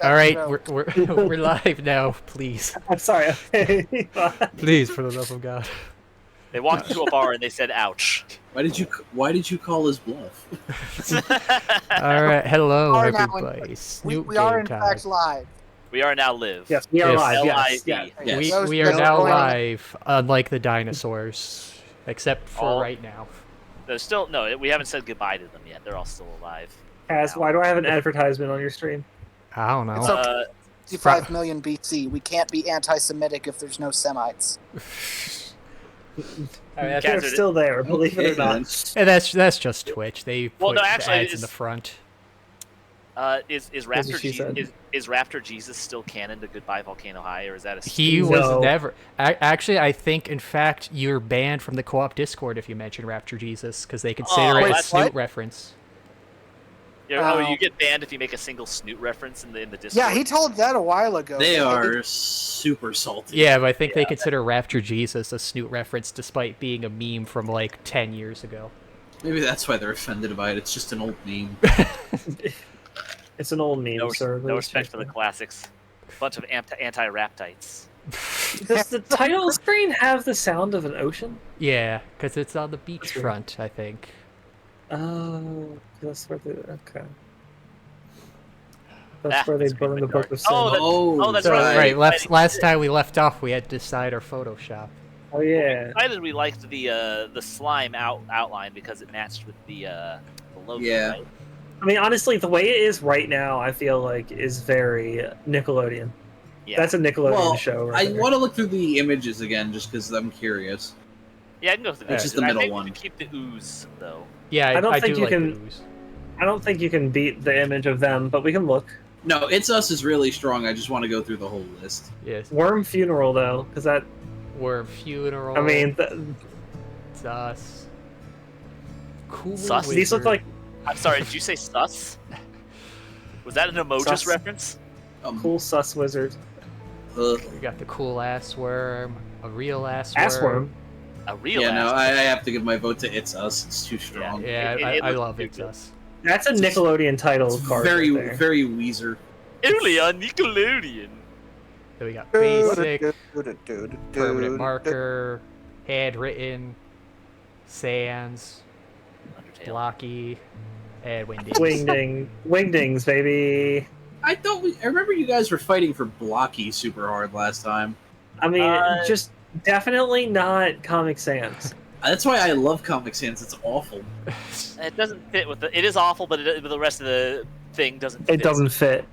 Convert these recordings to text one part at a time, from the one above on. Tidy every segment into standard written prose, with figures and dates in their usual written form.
All right, we're live now. Please, I'm sorry. Okay. please, for the love of God. They walked into a bar and they said, "Ouch." Why did you call his bluff? All right, hello are now everybody. we are in Snootgame fact time. live. We are now live. Yes, we are Yes. live. Yes. L-I-V. Yeah. Yes. Those We are that now joining- live, unlike the dinosaurs, except for All- right now. There's still no. We haven't said goodbye to them yet. They're all still alive. Kaz, why do I have an advertisement on your stream? I don't know. It's okay. Uh, 55 million BC. We can't be anti-Semitic if there's no Semites. I mean, They're Khazard- still there, believe it or not. and that's just Twitch. They put Well, no, the actually, ads in it's- the front. is That's Raptor what she said. is Raptor Jesus still canon to Goodbye Volcano High, or is that a? He No. was never. Actually, I think, in fact, you're banned from the co-op Discord if you mention Raptor Jesus, because they consider it a wait, snoot what? reference. You get banned if you make a single snoot reference in the Discord. Yeah, he told that a while ago. They are super salty. Yeah, but I think they consider Raptor Jesus a snoot reference, despite being a meme from like 10 years ago. Maybe that's why they're offended by it. It's just an old meme. It's an old meme, no, sir. no respect for the classics. Bunch of anti-raptites. Does the title screen have the sound of an ocean? Yeah, because it's on the beachfront, I think. Oh, that's where they. Okay. Ah, That's where they that's burn the pretty Book dark. of Sin. Oh, that's So- right. Right, last time we left off, we had to decide our Photoshop. Oh yeah. Decided we liked the slime outline because it matched with the logo. Yeah. Right? I mean, honestly, the way it is right now, I feel like is very Nickelodeon. Yeah. That's a Nickelodeon Well, show. I Right there. want to look through the images again just because I'm curious. Yeah, I can go through Which that. is the I middle think one. We can keep the ooze though. Yeah, I don't I think do you like can- the ooze. I don't think you can beat the image of them, but we can look. No, It's Us is really strong. I just want to go through the whole list. Yes, Worm Funeral, though, because that. Worm Funeral. I mean, it's us. Cool. Sus? these look like I'm sorry, did you say sus? Was that an emojis Sus. reference? cool sus wizard. Ugh. We got the cool ass worm, a real ass worm. Ass worm. A real Yeah, no, ass. I have to give my vote to It's Us. It's too strong. Yeah, It I looks love too It's good. Us. That's a Nickelodeon title It's card. very, right there. very Weezer. Only on Nickelodeon. Then we got basic, permanent marker, handwritten, sans, Undertale. blocky, and wingdings. Wingdings, baby. I remember you guys were fighting for Blocky super hard last time. I mean, Uh, just definitely not Comic Sans. That's why I love Comic Sans. It's awful. It doesn't fit with it is awful, but the rest of the thing doesn't fit. It doesn't fit.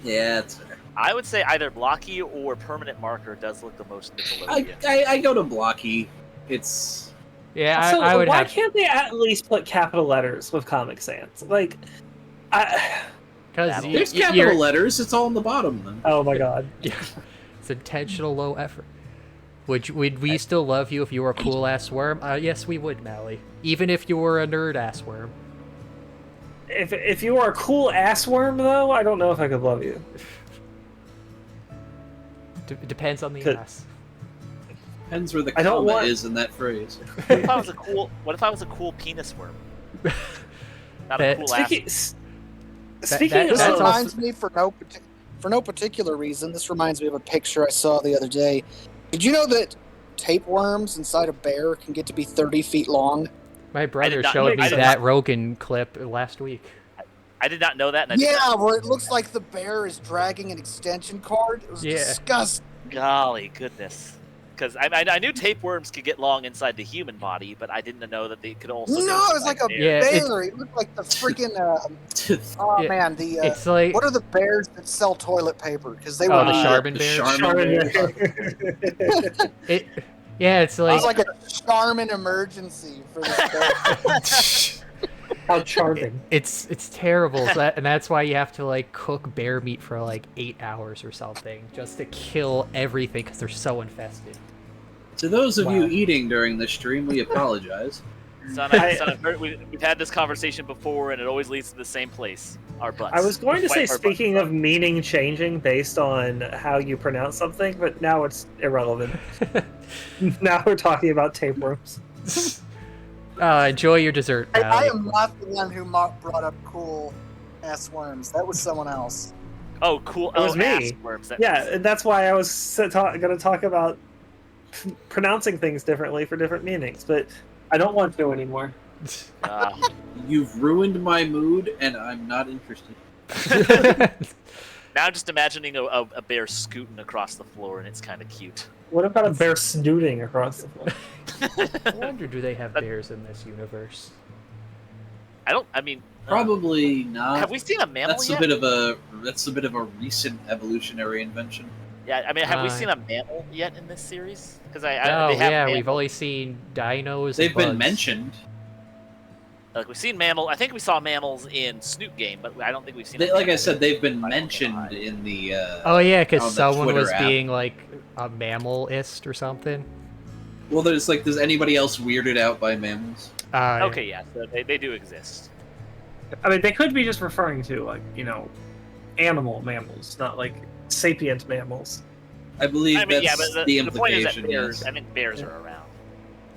Yeah, it's fair. I would say either blocky or permanent marker does look the most Nickelodeon. I go to Blocky. It's Yeah, So I would why have. can't they at least put capital letters with Comic Sans? Like, Because there's capital letters. It's all on the bottom then. oh my god. it's intentional low effort. Would we still love you if you were a cool ass worm? Yes, we would, Mally. Even if you were a nerd ass worm. If you were a cool ass worm, though, I don't know if I could love you. Depends on the Could- ass. Depends where the I don't comma want- is in that phrase. What if I was a cool penis worm? Not a That- cool ass. Speaking This That's of, reminds me, for no particular reason, this reminds me of a picture I saw the other day. Did you know that tapeworms inside a bear can get to be 30 feet long? My brother not- showed me I did that not- Rogan clip last week. I did not know that. And I did Yeah, not- where it looks like the bear is dragging an extension cord. It was Yeah. disgusting. Golly goodness. Because I knew tapeworms could get long inside the human body, but I didn't know that they could also. No, go it was inside like a the Yeah, bear. bear. It looked like the freaking. Oh Yeah, man, It's like what are the bears that sell toilet paper? Because they oh, were. the Uh, Charmin the bears. Charmin bear. It, yeah, it's It was like like a Charmin emergency for this bear. how charming. it's terrible, and that's why you have to like cook bear meat for like 8 hours or something just to kill everything because they're so infested. To those of Wow. you eating during the stream, we apologize. Son, I've heard, we've had this conversation before, and it always leads to the same place: our butts. I was going to say, Our butts. speaking of meaning changing based on how you pronounce something, but now it's irrelevant. Now we're talking about tapeworms. Enjoy your dessert, I Allie. am not the one who brought up cool ass worms. That was someone else. Oh, cool. It was oh, me. ass worms. That Yeah, makes sense. and that's why I was going to talk about pronouncing things differently for different meanings, but I don't want to anymore. You've ruined my mood, and I'm not interested. Now I'm just imagining a bear scooting across the floor, and it's kind of cute. What about a bear snooting across the floor? I wonder, do they have bears in this universe? I mean, Probably not. have we seen a mammal That's yet? a bit of a recent evolutionary invention. Yeah, I mean, have we Uh, seen a mammal yet in this series? Because Oh, they have yeah, mammals. we've only seen dinos They've and been bugs. mentioned. Like we've seen mammal. I think we saw mammals in Snootgame, but I don't think we've seen. a Like I mammal said, they've been in mentioned Volcano High. in the. Oh, yeah, on because the someone Twitter was app. being, like, a mammalist or something. Well, there's like, does anybody else weirded out by mammals? Okay, yeah, so they do exist. I mean, they could be just referring to, like, animal mammals, not like sapient mammals. I believe I mean, that's yeah, but the the point is that implication. bears. Yes. I think bears are around.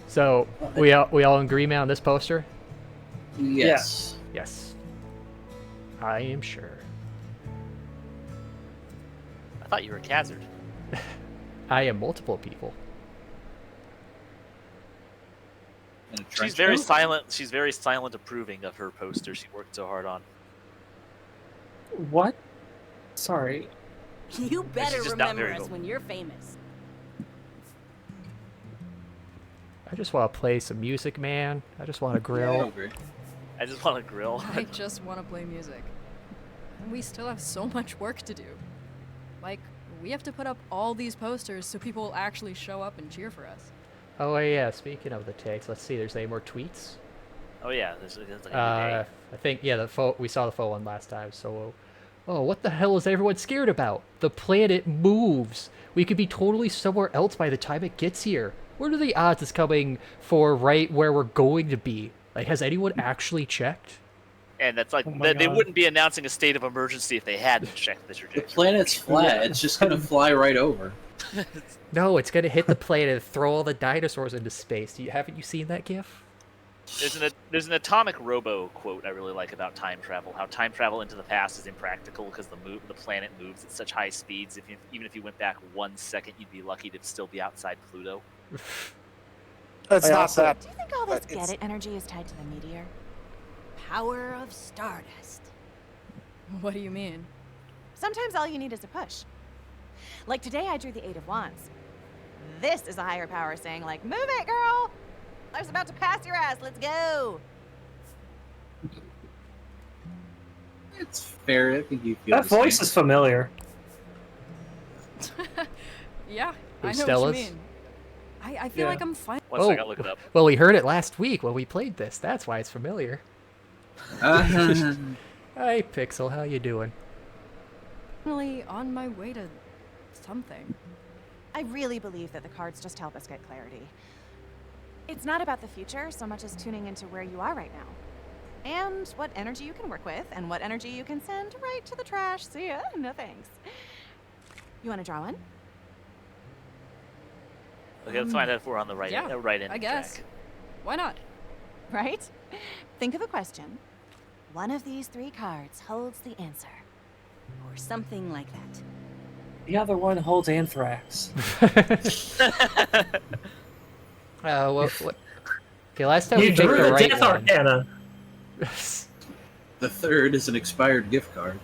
So, we all in agreement on this poster? Yes. Yes. I am sure. I thought you were Khazard. I am multiple people. In a She's trench very coat? silent. She's very silent, approving of her poster she worked so hard on. What? Sorry. You better just not remember very us vocal. when you're famous. I just want to play some music, man. I just want to Yeah, I grill. agree. I just want to grill. I just want to play music. And we still have so much work to do. Like, we have to put up all these posters so people will actually show up and cheer for us. Oh, yeah, speaking of the tags, let's see, there's any more tweets? Oh yeah, there's like a new day. I think, yeah, we saw the full one last time, so... Oh, what the hell is everyone scared about? The planet moves. We could be totally somewhere else by the time it gets here. What are the odds it's coming for right where we're going to be? Like, has anyone actually checked? And that's like Oh my they God. wouldn't be announcing a state of emergency if they hadn't checked the The trajectory. planet's flat. It's just gonna fly right over. No, it's gonna hit the planet and throw all the dinosaurs into space. Haven't you seen that gif? There's an Atomic Robo quote I really like about time travel. How time travel into the past is impractical because the planet moves at such high speeds. Even if you went back 1 second, you'd be lucky to still be outside Pluto. It's I not also- that. Do you think all this But it's- get it energy is tied to the meteor? Power of Stardust. What do you mean? Sometimes all you need is a push. Like today, I drew the Eight of Wands. This is a higher power saying, like, move it, girl! I was about to pass your ass, let's go! It's fair. I think you feel That the voice same. is familiar. Yeah, Who, I know Stella's? what you mean. I feel Yeah. like I'm fine. One second, look it up. Well, we heard it last week when we played this. That's why it's familiar. Hi, Pixel. How you doing? Finally on my way to something. I really believe that the cards just help us get clarity. It's not about the future so much as tuning into where you are right now. And what energy you can work with, and what energy you can send right to the trash. See ya, no thanks. You want to draw one? Okay, let's find out if we're on the right yeah, right end I guess. track. Why not? Right? Think of a question. One of these three cards holds the answer. Or something like that. The other one holds anthrax. What? Okay, last time we You picked drew the the right Death one. Arcana. The third is an expired gift card.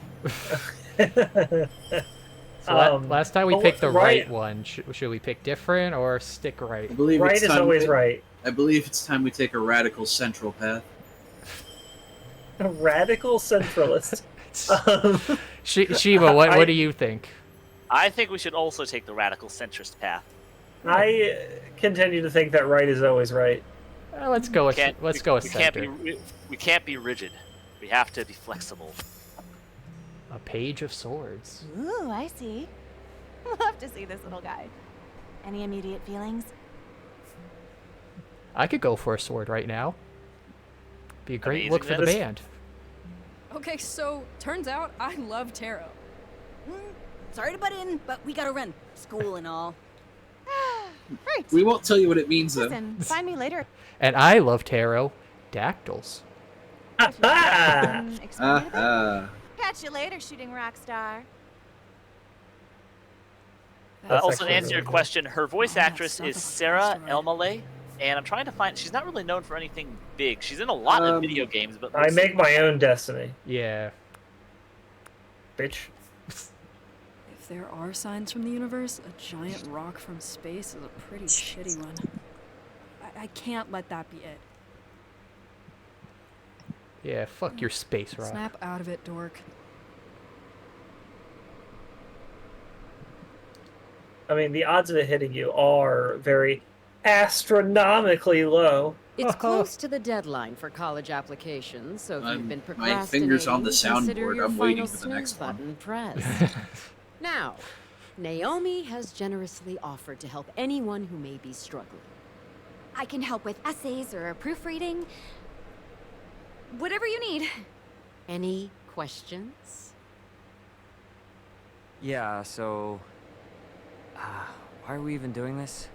So last time we picked the right one. Should we pick different or stick right? I believe Right it's is time always we, right. I believe it's time we take a radical central path. A radical centralist. Um, Shima, what do you think? I think we should also take the radical centrist path. I continue to think that right is always right. Let's go with we center. We can't be rigid. We have to be flexible. A page of swords. Ooh, I see. Love to see this little guy. Any immediate feelings? I could go for a sword right now. Be a great Amazing, look for the then. band. Okay, so turns out I love tarot. Sorry to butt in, but we gotta run. School and all. Right. We won't tell you what it means, though. Listen, find me later. And I love tarot. Dactyls. Ah! Explain it a bit. Uh-huh. Catch you later, shooting rock star. That's Also, to actually answer your really good. question, her voice Oh, that actress stuff is is a Sarah asteroid. Elmaleh, and I'm trying to find. She's not really known for anything big. She's in a lot of video games, but I make my own destiny, Yeah. bitch. If there are signs from the universe, a giant rock from space is a pretty shitty one. I can't let that be it. Yeah, fuck your space rock. Snap out of it, dork. I mean, the odds of it hitting you are very astronomically low. It's close to the deadline for college applications, so if you've been My procrastinating, finger's on the consider soundboard. your I'm waiting final for the next snooze one. button pressed. Now, Naomi has generously offered to help anyone who may be struggling. I can help with essays or proofreading. Whatever you need. Any questions? Yeah, so... why are we even doing this?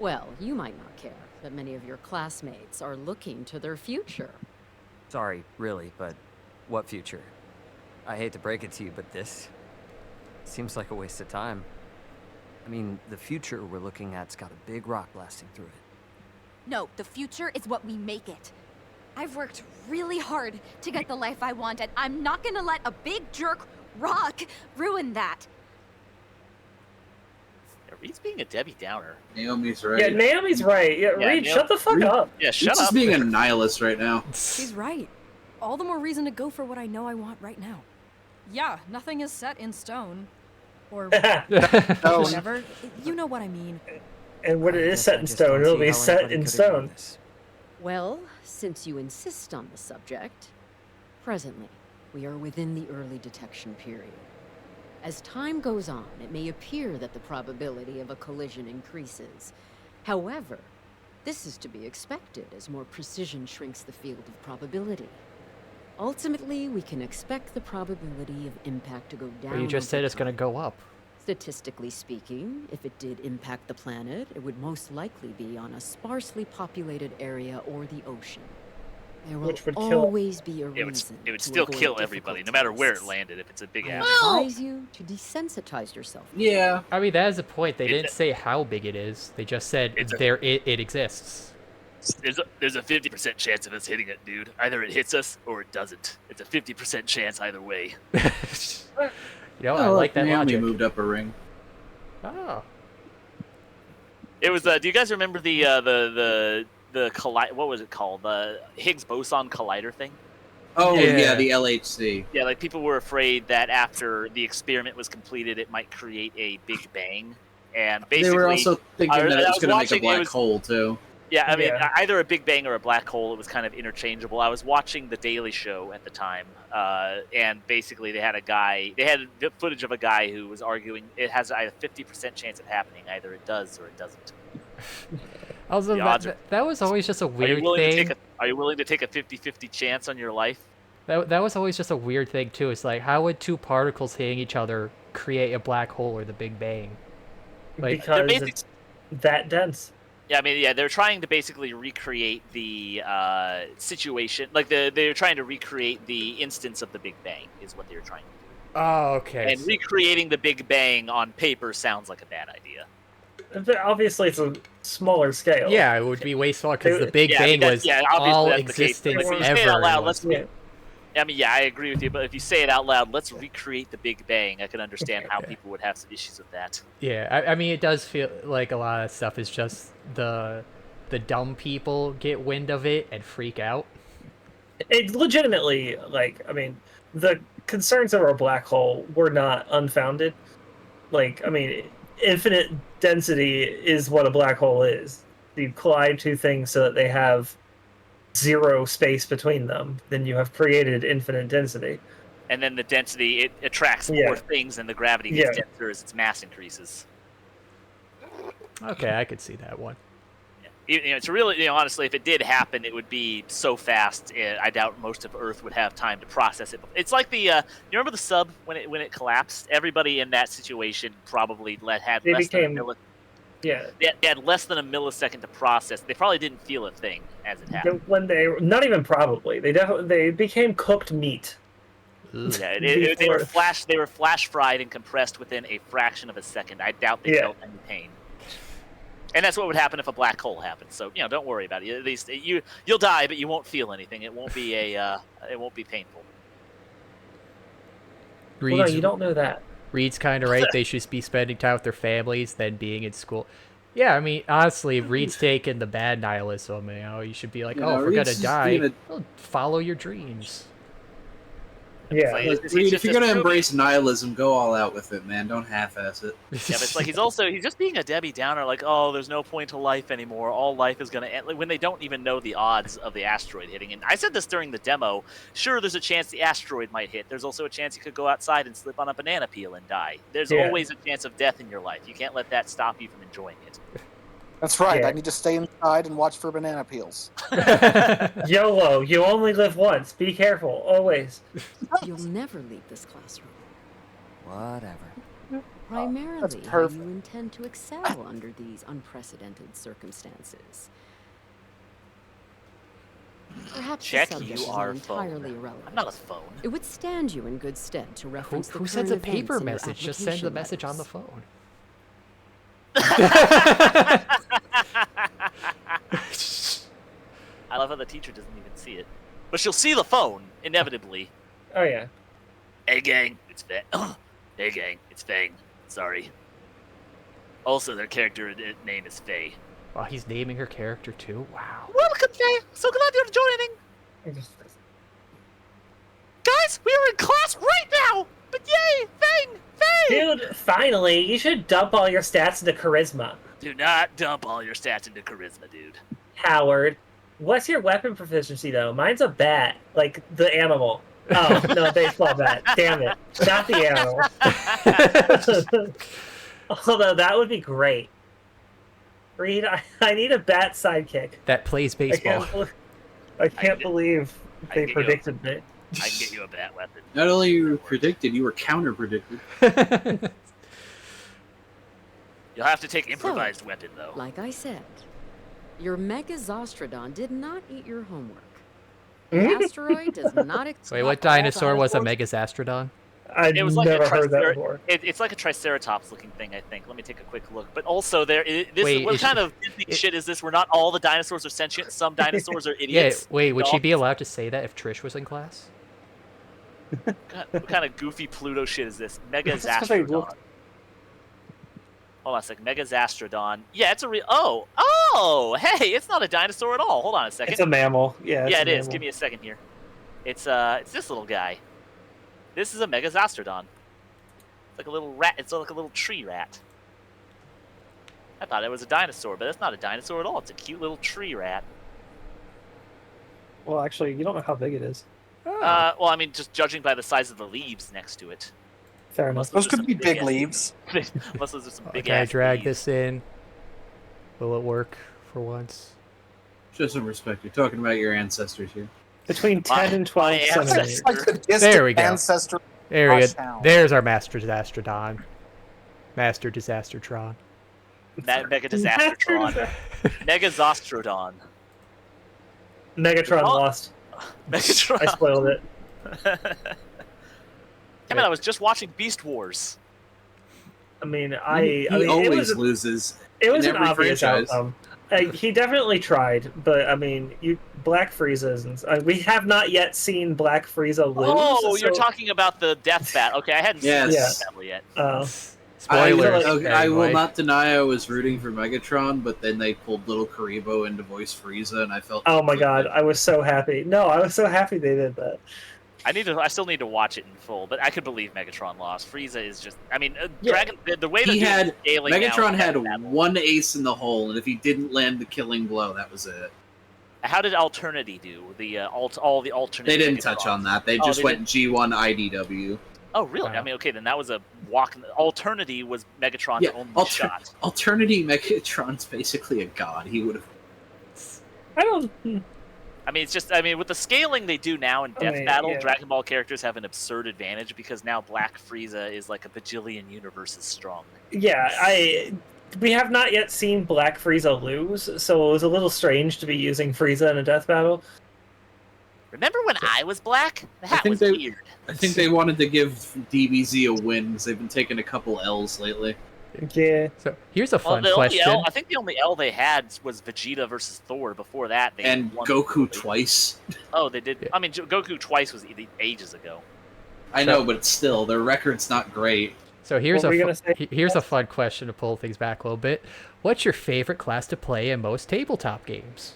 Well, you might not care that many of your classmates are looking to their future. Sorry, really, but what future? I hate to break it to you, but this seems like a waste of time. I mean, the future we're looking at's got a big rock blasting through it. No, the future is what we make it. I've worked really hard to get the life I want, and I'm not gonna let a big jerk rock ruin that. Yeah, Reed's being a Debbie Downer. Naomi's right. Yeah, Naomi's right. Yeah, Yeah, Reed, Naomi- shut the fuck Reed- up. Yeah, Reed's shut just up. being a nihilist right now. She's right. All the more reason to go for what I know I want right now. Yeah, nothing is set in stone. Or Oh, whatever. You know what I mean. And when it I is guess set I in just stone, don't it'll see be how set anybody in could ignore stone. this. Well, since you insist on the subject, presently, we are within the early detection period. As time goes on, it may appear that the probability of a collision increases. However, this is to be expected as more precision shrinks the field of probability. Ultimately, we can expect the probability of impact to go down. But you just said over it's gonna time. go up. Statistically speaking, if it did impact the planet, it would most likely be on a sparsely populated area or the ocean. There will Which would kill- always be a It would, reason it would to still avoid kill everybody, no matter where it difficult landed, if it's a big tasks. ass. I advise you to desensitize yourself. Yeah. I mean, that is the point. They It- didn't say how big it is. They just said It's a- it exists. There's a 50% chance of us hitting it, dude. Either it hits us or it doesn't. It's a 50% chance either way. You know, I Oh, like that Naomi logic. moved up a ring. Oh. It was. Do you guys remember the what was it called? The Higgs boson collider thing? Oh, Yeah. yeah, the LHC. Yeah, like people were afraid that after the experiment was completed, it might create a big bang, and basically They were also thinking that it I was was going to make a watching- it black was- hole, too. Yeah, I mean, Yeah. either a big bang or a black hole. It was kind of interchangeable. I was watching The Daily Show at the time, and basically they had the footage of a guy who was arguing it has a 50% chance of happening. Either it does or it doesn't. Also, The odds that was always just a Are you weird willing thing. to take are you willing to take a 50-50 chance on your life? That was always just a weird thing too. It's like, how would two particles hitting each other create a black hole or the Big Bang? Like, They're Because basic- it's that dense. Yeah, I mean, yeah, they're trying to basically recreate the situation. Like they're trying to recreate the instance of the Big Bang is what they're trying to do. oh, okay. And recreating the Big Bang on paper sounds like a bad idea. But obviously, it's a smaller scale. Yeah, it would be way smaller because the Big Yeah, I mean, Bang that's- was yeah, obviously all that's the case. existence Like, when you ever. say it out loud, was. let's Yeah. I mean, yeah, I agree with you. But if you say it out loud, let's recreate the Big Bang. I can understand how people would have some issues with that. Yeah, I mean, it does feel like a lot of stuff is just the dumb people get wind of it and freak out. It legitimately, like, I mean, the concerns over a black hole were not unfounded. Like, I mean, infinite density is what a black hole is. You collide two things so that they have zero space between them, then you have created infinite density. And then the density, it attracts Yeah. more things, and the gravity gets Yeah. denser as its mass increases. Okay, I could see that one. It's really, honestly, if it did happen, it would be so fast. I doubt most of Earth would have time to process it. It's like the, you remember the sub when it collapsed? Everybody in that situation probably had They less became- than a Yeah. they had less than a millisecond to process. They probably didn't feel a thing as it happened. When they, not even probably, they became cooked meat. Yeah, they were flash fried and compressed within a fraction of a second. I doubt they felt any pain. And that's what would happen if a black hole happened. So don't worry about it. At least you'll die, but you won't feel anything. It won't be painful. Well, no, you don't know that. Reed's kind of right. They should be spending time with their families than being in school. Yeah, I mean, honestly, Reed's taking the bad nihilism. You should be like, if we're gonna die, follow your dreams. Yeah, Reed, if you're gonna embrace nihilism, go all out with it, man. Don't half-ass it. Yeah, but it's like he's just being a Debbie Downer. Like, oh, there's no point to life anymore. All life is gonna end. Like, when they don't even know the odds of the asteroid hitting. And I said this during the demo. Sure, there's a chance the asteroid might hit. There's also a chance you could go outside and slip on a banana peel and die. There's always a chance of death in your life. You can't let that stop you from enjoying it. That's right. I need to stay inside and watch for banana peels. YOLO, you only live once. Be careful, always. You'll never leave this classroom. Whatever. Primarily, how you intend to excel under these unprecedented circumstances. Perhaps Check the subject you is are entirely phone. irrelevant. I'm not a phone. It would stand you in good stead to reference Who the sends a current paper events in your message? Just send the application message on the letters. phone. I love how the teacher doesn't even see it, but she'll see the phone inevitably. Oh yeah. Hey gang, it's Fang. Hey gang, it's Fang. Sorry. Also, their character name is Faye. Oh, he's naming her character too. Wow. Welcome, Faye. So glad you're joining. Guys, we are in class right now. But yay, Fang, Faye. Dude, finally, you should dump all your stats into charisma. Do not dump all your stats into charisma, dude. Howard, what's your weapon proficiency though? Mine's a bat, like the animal. Oh no, baseball bat. Damn it, not the animal. Although that would be great. Reed, I need a bat sidekick. That plays baseball. I can't believe they predicted me. I can get you a bat weapon. Not only you were predicted, you were counter-predicted. You'll have to take improvised weapon though. Like I said, your Megazostrodon did not eat your homework. Hmm? The asteroid does not expect Wait, what dinosaur was a Megazastrodon? I've It was like never a heard that before. It's like a Triceratops looking thing, I think. Let me take a quick look. But also, Wait, what kind of Disney shit is this? Where not all the dinosaurs are sentient. Some dinosaurs are Yeah, idiots. wait, would she be allowed to say that if Trish was in class? What kind of goofy Pluto shit is this? That's 'cause they Megazastrodon. look- Hold on a second. Megazastrodon. Yeah, it's a real. Oh, hey, it's not a dinosaur at all. Hold on a second. It's a mammal. Yeah. Yeah, it is. Give me a second here. It's this little guy. This is a Megazostrodon. It's like a little rat. It's like a little tree rat. I thought it was a dinosaur, but it's not a dinosaur at all. It's a cute little tree rat. Well, actually, you don't know how big it is. Well, I mean, just judging by the size of the leaves next to it. Fair enough. Those could be big leaves. Unless those are some big Can I ass drag leaves. this in? Will it work for once? Show some respect. You're talking about your ancestors here. Between 10 and 12 my centimeters. ancestors. Like the distant There we go. ancestor. There we go. Touchdown. There's our Master Disastrodon. Master Disastertron. Megadisastertron. Megazostrodon. Megatron Oh. lost. Megatron. I spoiled it. I mean, I was just watching Beast Wars. I mean, He it always was, loses. it was in an every obvious franchise. outcome. He definitely tried, but I mean, Black Frieza's, and we have not yet seen Black Frieza lose. Oh, you're so- talking about the death battle. Okay, I hadn't seen Yes. the Yeah. death battle yet. Spoilers. I will anyway. not deny I was rooting for Megatron, but then they pulled little Karibo into voice Frieza, and I felt. Oh my god, I was so happy. No, I was so happy they did that. I still need to watch it in full, but I could believe Megatron lost. Frieza is just. I mean, Yeah. Dragon. The way He that had Megatron had Battle. one ace in the hole, and if he didn't land the killing blow, that was it. How did Alternity do? All the alternate. They didn't touch on that. They just they went G1 IDW. Oh, really? I mean, okay, then that was a walk. Alternity was Megatron's Yeah, only shot. Alternity Megatron's basically a god. He would have. I don't. I mean, it's just. I mean, with the scaling they do now in Death mean, Battle, yeah. Dragon Ball characters have an absurd advantage because now Black Frieza is like a bajillion universes strong. Yeah, we have not yet seen Black Frieza lose, so it was a little strange to be using Frieza in a death battle. Remember when I was black? The hat think was they- weird. I think they wanted to give DBZ a win because they've been taking a couple L's lately. Yeah. So here's a Well, fun the only question. L, I think the only L they had was Vegeta versus Thor. Before that, they And won Goku the- twice. Oh, they did. Yeah. I mean, Goku twice was ages ago. I know, but still, their record's not great. So here's What were you a gonna say? here's a fun question to pull things back a little bit. What's your favorite class to play in most tabletop games?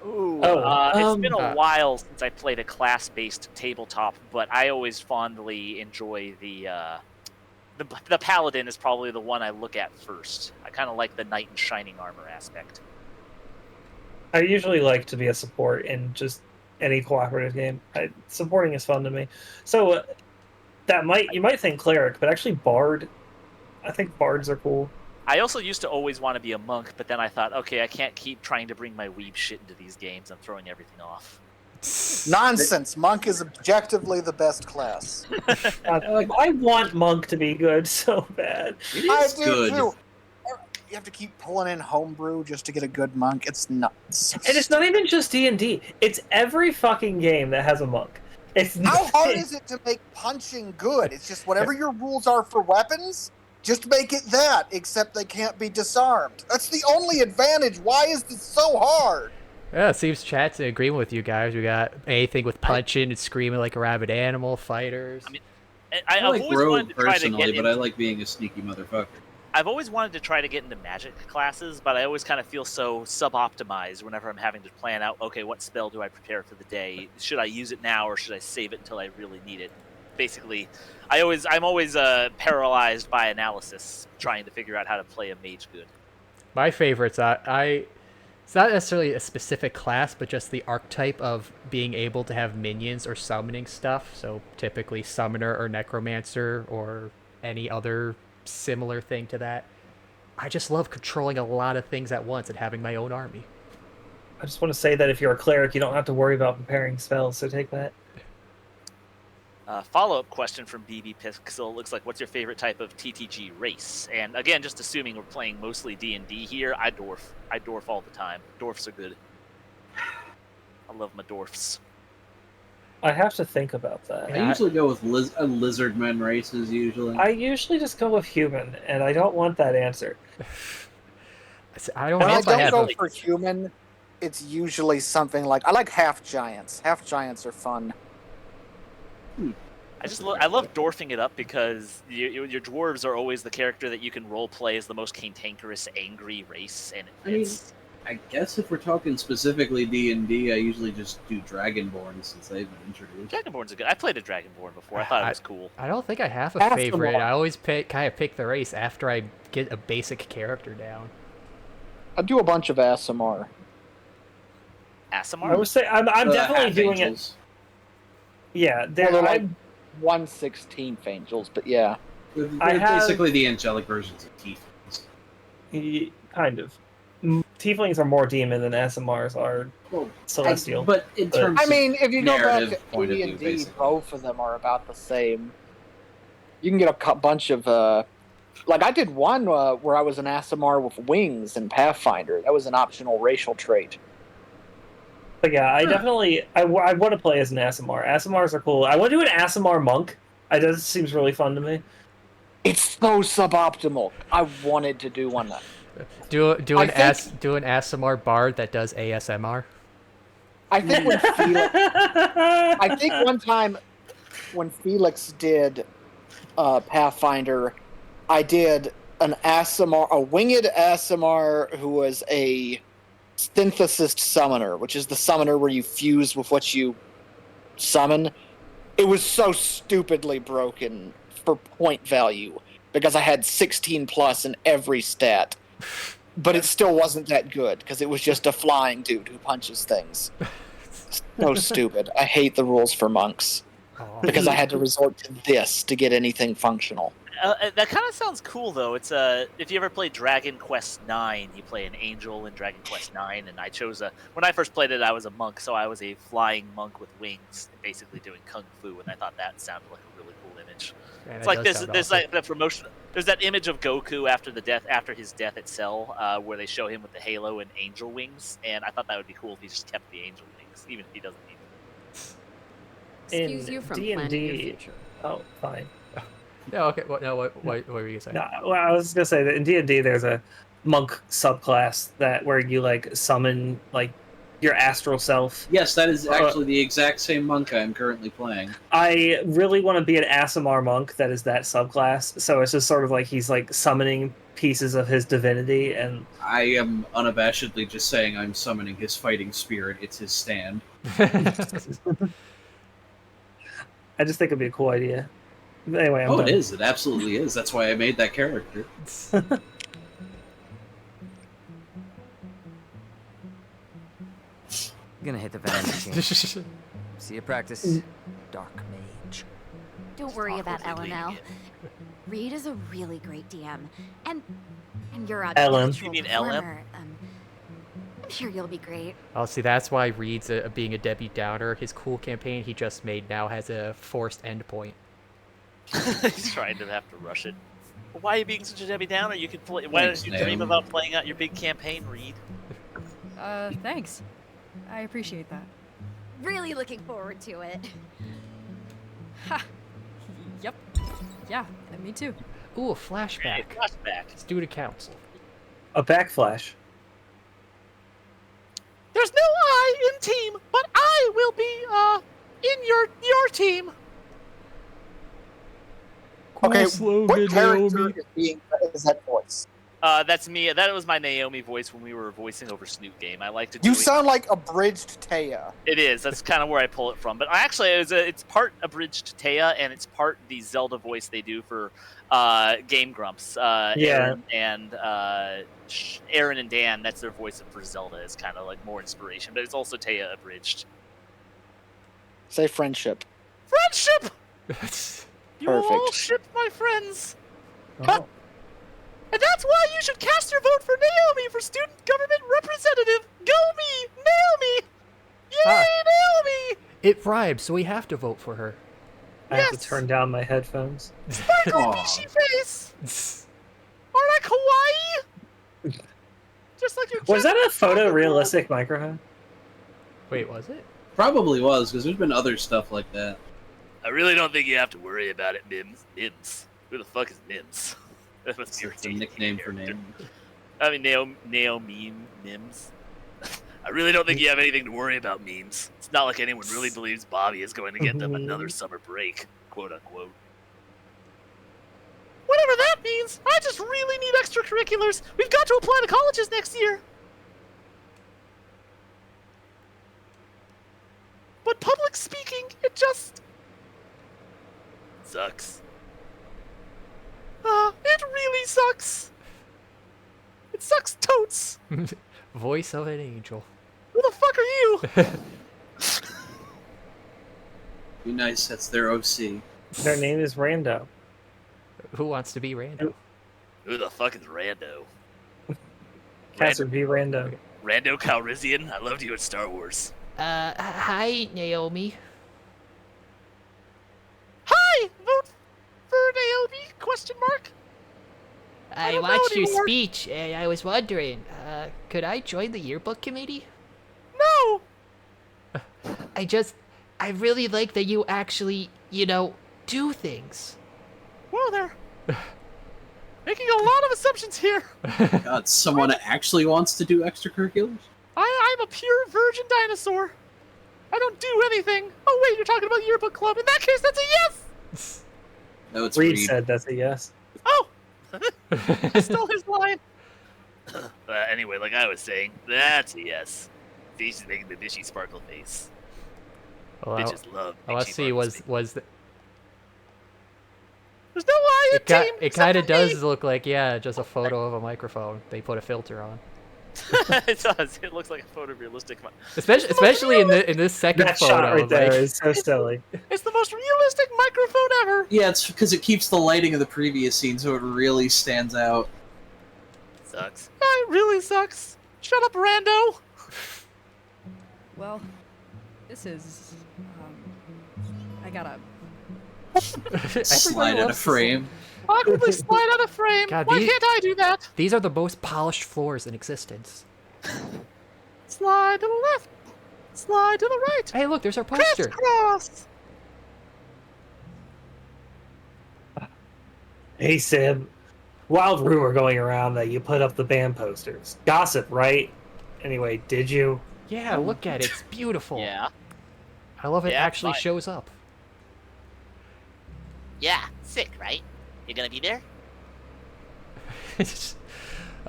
Ooh, Oh, it's been a while since I played a class-based tabletop, but I always fondly enjoy the Paladin is probably the one I look at first. I kind of like the knight in shining armor aspect. I usually like to be a support in just any cooperative game. Supporting is fun to me. So you might think cleric, but actually bard. I think bards are cool. I also used to always want to be a monk, but then I thought, okay, I can't keep trying to bring my weeb shit into these games. I'm throwing everything off. Nonsense. Monk is objectively the best class. I want monk to be good so bad. It I is do good. too. You have to keep pulling in homebrew just to get a good monk. It's nuts. And it's not even just D&D. It's every fucking game that has a monk. It's How hard is it to make punching good? It's just whatever your rules are for weapons, just make it that, except they can't be disarmed. That's the only advantage. Why is this so hard? Yeah, it seems chat's in agreement with you guys. We got anything with punching and screaming like a rabid animal, fighters. I mean, I I've like always Rogue wanted to try to personally, get but I into, like being a sneaky motherfucker. I've always wanted to try to get into magic classes, but I always kind of feel so sub-optimized whenever I'm having to plan out, okay, what spell do I prepare for the day? Should I use it now or should I save it until I really need it? Basically, I'm always paralyzed by analysis, trying to figure out how to play a mage good. My favorites, it's not necessarily a specific class, but just the archetype of being able to have minions or summoning stuff. So typically summoner or necromancer or any other similar thing to that. I just love controlling a lot of things at once and having my own army. I just want to say that if you're a cleric, you don't have to worry about preparing spells, so take that. Follow-up question from BB Pixel looks like, what's your favorite type of TTG race? And again, just assuming we're playing mostly D&D here, I dwarf all the time. Dwarfs are good. I love my dwarfs. I have to think about that. I usually go with lizardmen races, usually. I usually just go with human, and I don't want that answer. I don't When know I if I don't have go a... for human, it's usually something like I like half giants. Half giants are fun. I love dwarfing it up because your dwarves are always the character that you can role play as the most cantankerous, angry race, and I guess if we're talking specifically D&D, I usually just do Dragonborn since they've been introduced. Dragonborn's a good. I played a Dragonborn before. I thought it was cool. I don't think I have a Half the favorite. one. I always kind of pick the race after I get a basic character down. I do a bunch of ASMR. Asimar? I would say I'm definitely half doing angels. it. Yeah, Well, they're like I'm 1/16 angels, but yeah. They're I have- basically the angelic versions of tieflings. kind of. Tieflings are more demon than SMRs are Well, celestial. but in But- terms I mean, if you go back narrative to point of view, D&D, basically. both of them are about the same. You can get a bunch of like I did one where I was an ASMR with wings in Pathfinder. That was an optional racial trait. But yeah, I definitely I want to play as an ASMR. ASMRs are cool. I want to do an ASMR monk. It does seems really fun to me. It's so suboptimal. I wanted to do one. Do an I think- ASMR bard that does ASMR. I think when I think one time when Felix did Pathfinder, I did an ASMR, a winged ASMR who was a synthesist summoner, which is the summoner where you fuse with what you summon. It was so stupidly broken for point value because I had 16 plus in every stat. But it still wasn't that good because it was just a flying dude who punches things. So stupid. I hate the rules for monks because I had to resort to this to get anything functional. That kind of sounds cool, though. It's if you ever played Dragon Quest IX, you play an angel in Dragon Quest IX, and I chose when I first played it, I was a monk, so I was a flying monk with wings, basically doing kung fu, and I thought that sounded like a really cool image. Man, It's that like does this. sound There's awesome. like the promotion. There's that image of Goku after his death at Cell, where they show him with the halo and angel wings, and I thought that would be cool if he just kept the angel wings, even if he doesn't need them. excuse you from planning your future. Oh, fine. No, okay. What were you saying? No, well, I was gonna say that in D&D there's a monk subclass where you like summon like your astral self. Yes, that is actually the exact same monk I'm currently playing. I really want to be an Aasimar monk that is that subclass, so it's just sort of like he's like summoning pieces of his divinity, and I am unabashedly just saying I'm summoning his fighting spirit. It's his stand. I just think it'd be a cool idea. Anyway, I'm done. It is. It absolutely is. That's why I made that character. Gonna hit the vending machine. See you practice, Dark Mage. Don't worry about awkwardly LML. leading Reed is a really great DM, and you're a Ellen. natural You mean LM? performer. I'm sure you'll be great. Oh, see, that's why Reed's being a Debbie Downer. His cool campaign he just made now has a forced endpoint. He's trying to have to rush it. Well, why are you being such a Debbie Downer? You could play. Why Thanks, don't you dream Naomi. about playing out your big campaign, Reed? Thanks. I appreciate that. Really looking forward to it. Ha! Yep. Yeah, and me too. Ooh, a flashback. Flashback. Student council. A backflash. There's no I in team, but I will be in your team. Okay, slogan, what character Naomi. is that voice? That's me. That was my Naomi voice when we were voicing over Snootgame. I like to do You it. sound like abridged Taya. It is. That's kind of where I pull it from. But actually, it's part abridged Taya, and it's part the Zelda voice they do for Game Grumps. Yeah. Aaron and Dan, that's their voice for Zelda. Is kind of like more inspiration, but it's also Taya abridged. Say friendship. Friendship! You will all Perfect. ship my friends. Oh. And that's why you should cast your vote for Naomi for student government representative. Go me, Naomi! Yay, Naomi! It rhymes, so we have to vote for her. I have to Yes. turn down my headphones. Sparkle Aw. fishy face! Aren't I kawaii? Just like your Was that a Japanese photorealistic microphone? Wait, was it? Probably was, because there's been other stuff like that. I really don't think you have to worry about it, Mims. Mims. Who the fuck is Mims? That must be It's a irritating nickname for character. name. I mean, Naomi Mims. I really don't think you have anything to worry about, memes. It's not like anyone really believes Bobby is going to get them another summer break, quote unquote. Whatever that means, I just really need extracurriculars. We've got to apply to colleges next year. But public speaking, it just sucks. It really sucks. It sucks totes. Voice of an angel. Who the fuck are you? Be nice, that's their OC. Their name is Rando. Who wants to be Rando? Who the fuck is Rando? Khazard v. Rando. Rando Calrissian? I loved you in Star Wars. Hi, Naomi. Hi! Vote for Naomi? Question mark? I don't know watched your anymore. speech, and I was wondering, could I join the yearbook committee? No! I really like that you actually, do things. Whoa there. Making a lot of assumptions here. God, someone actually wants to do extracurriculars? I'm a pure virgin dinosaur. I don't do anything. Oh wait, you're talking about yearbook club. In that case, that's a yes! No, it's Reed Reed. said that's a yes. Oh! I stole his line. Anyway, like I was saying, that's a yes. See, she's making the dishy sparkle face. Well, Bitches love let's dishy see, sparkle was face. There's no I in team. it kind of does look like, just a photo of a microphone. They put a filter on. It does. It looks like a photorealistic. Especially in this second That photo. shot right there like- is so silly. It's the most realistic microphone ever. Yeah, it's because it keeps the lighting of the previous scene so it really stands out. Sucks. It really sucks. Shut up, Rando. Well, this is. I gotta. Slide out of frame. Awkwardly slide out of frame. God, Why these- can't I do that? These are the most polished floors in existence. Slide to the left. Slide to the right. Hey, look, there's our poster. Crisscross. Hey, Sim. Wild rumor going around that you put up the band posters. Gossip, right? Anyway, did you? Yeah, look at it. It's beautiful. Yeah. I love it Yeah, actually fine. shows up. Yeah, sick, right? You gonna be there?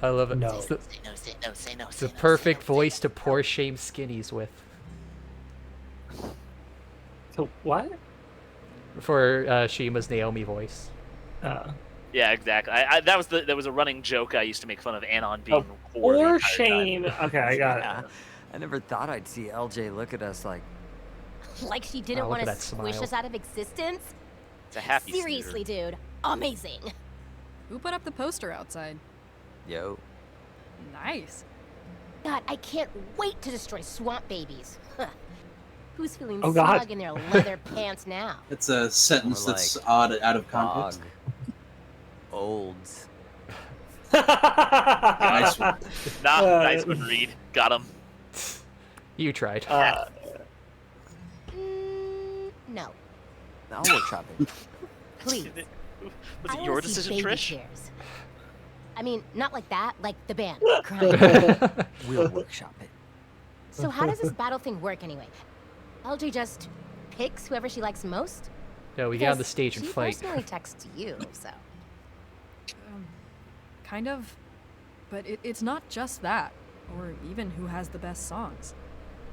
I love it. No. It's the, Say no, say no, say no. the Say no, perfect say no, say voice to no. pour shame skinnies with. So what? For Shima's Naomi voice. Yeah, exactly. That was a running joke I used to make fun of Anon being poor. the Or entire time. shame. Okay, I got Yeah. it. I never thought I'd see LJ look at us like, Like she didn't Wow, look want at to that squish smile. us out of existence? It's a happy Seriously, dude. Amazing. Who put up the poster outside? yo, Nice. God, I can't wait to destroy swamp babies. Huh. Who's feeling Oh, God. smug in their leather pants now? It's a sentence More that's like odd out of dog, context. olds. Nice one. Nice one, Reed. Got him. You tried. No, I'll workshop it. please. Was I it your wanna see decision, baby Trish? chairs. I mean, not like that, like the band. Crying. We'll workshop it. So how does this battle thing work anyway? LJ just picks whoever she likes most? No, we get on the Because stage and she fight. personally texts you, so. Kind of. But it's not just that, or even who has the best songs.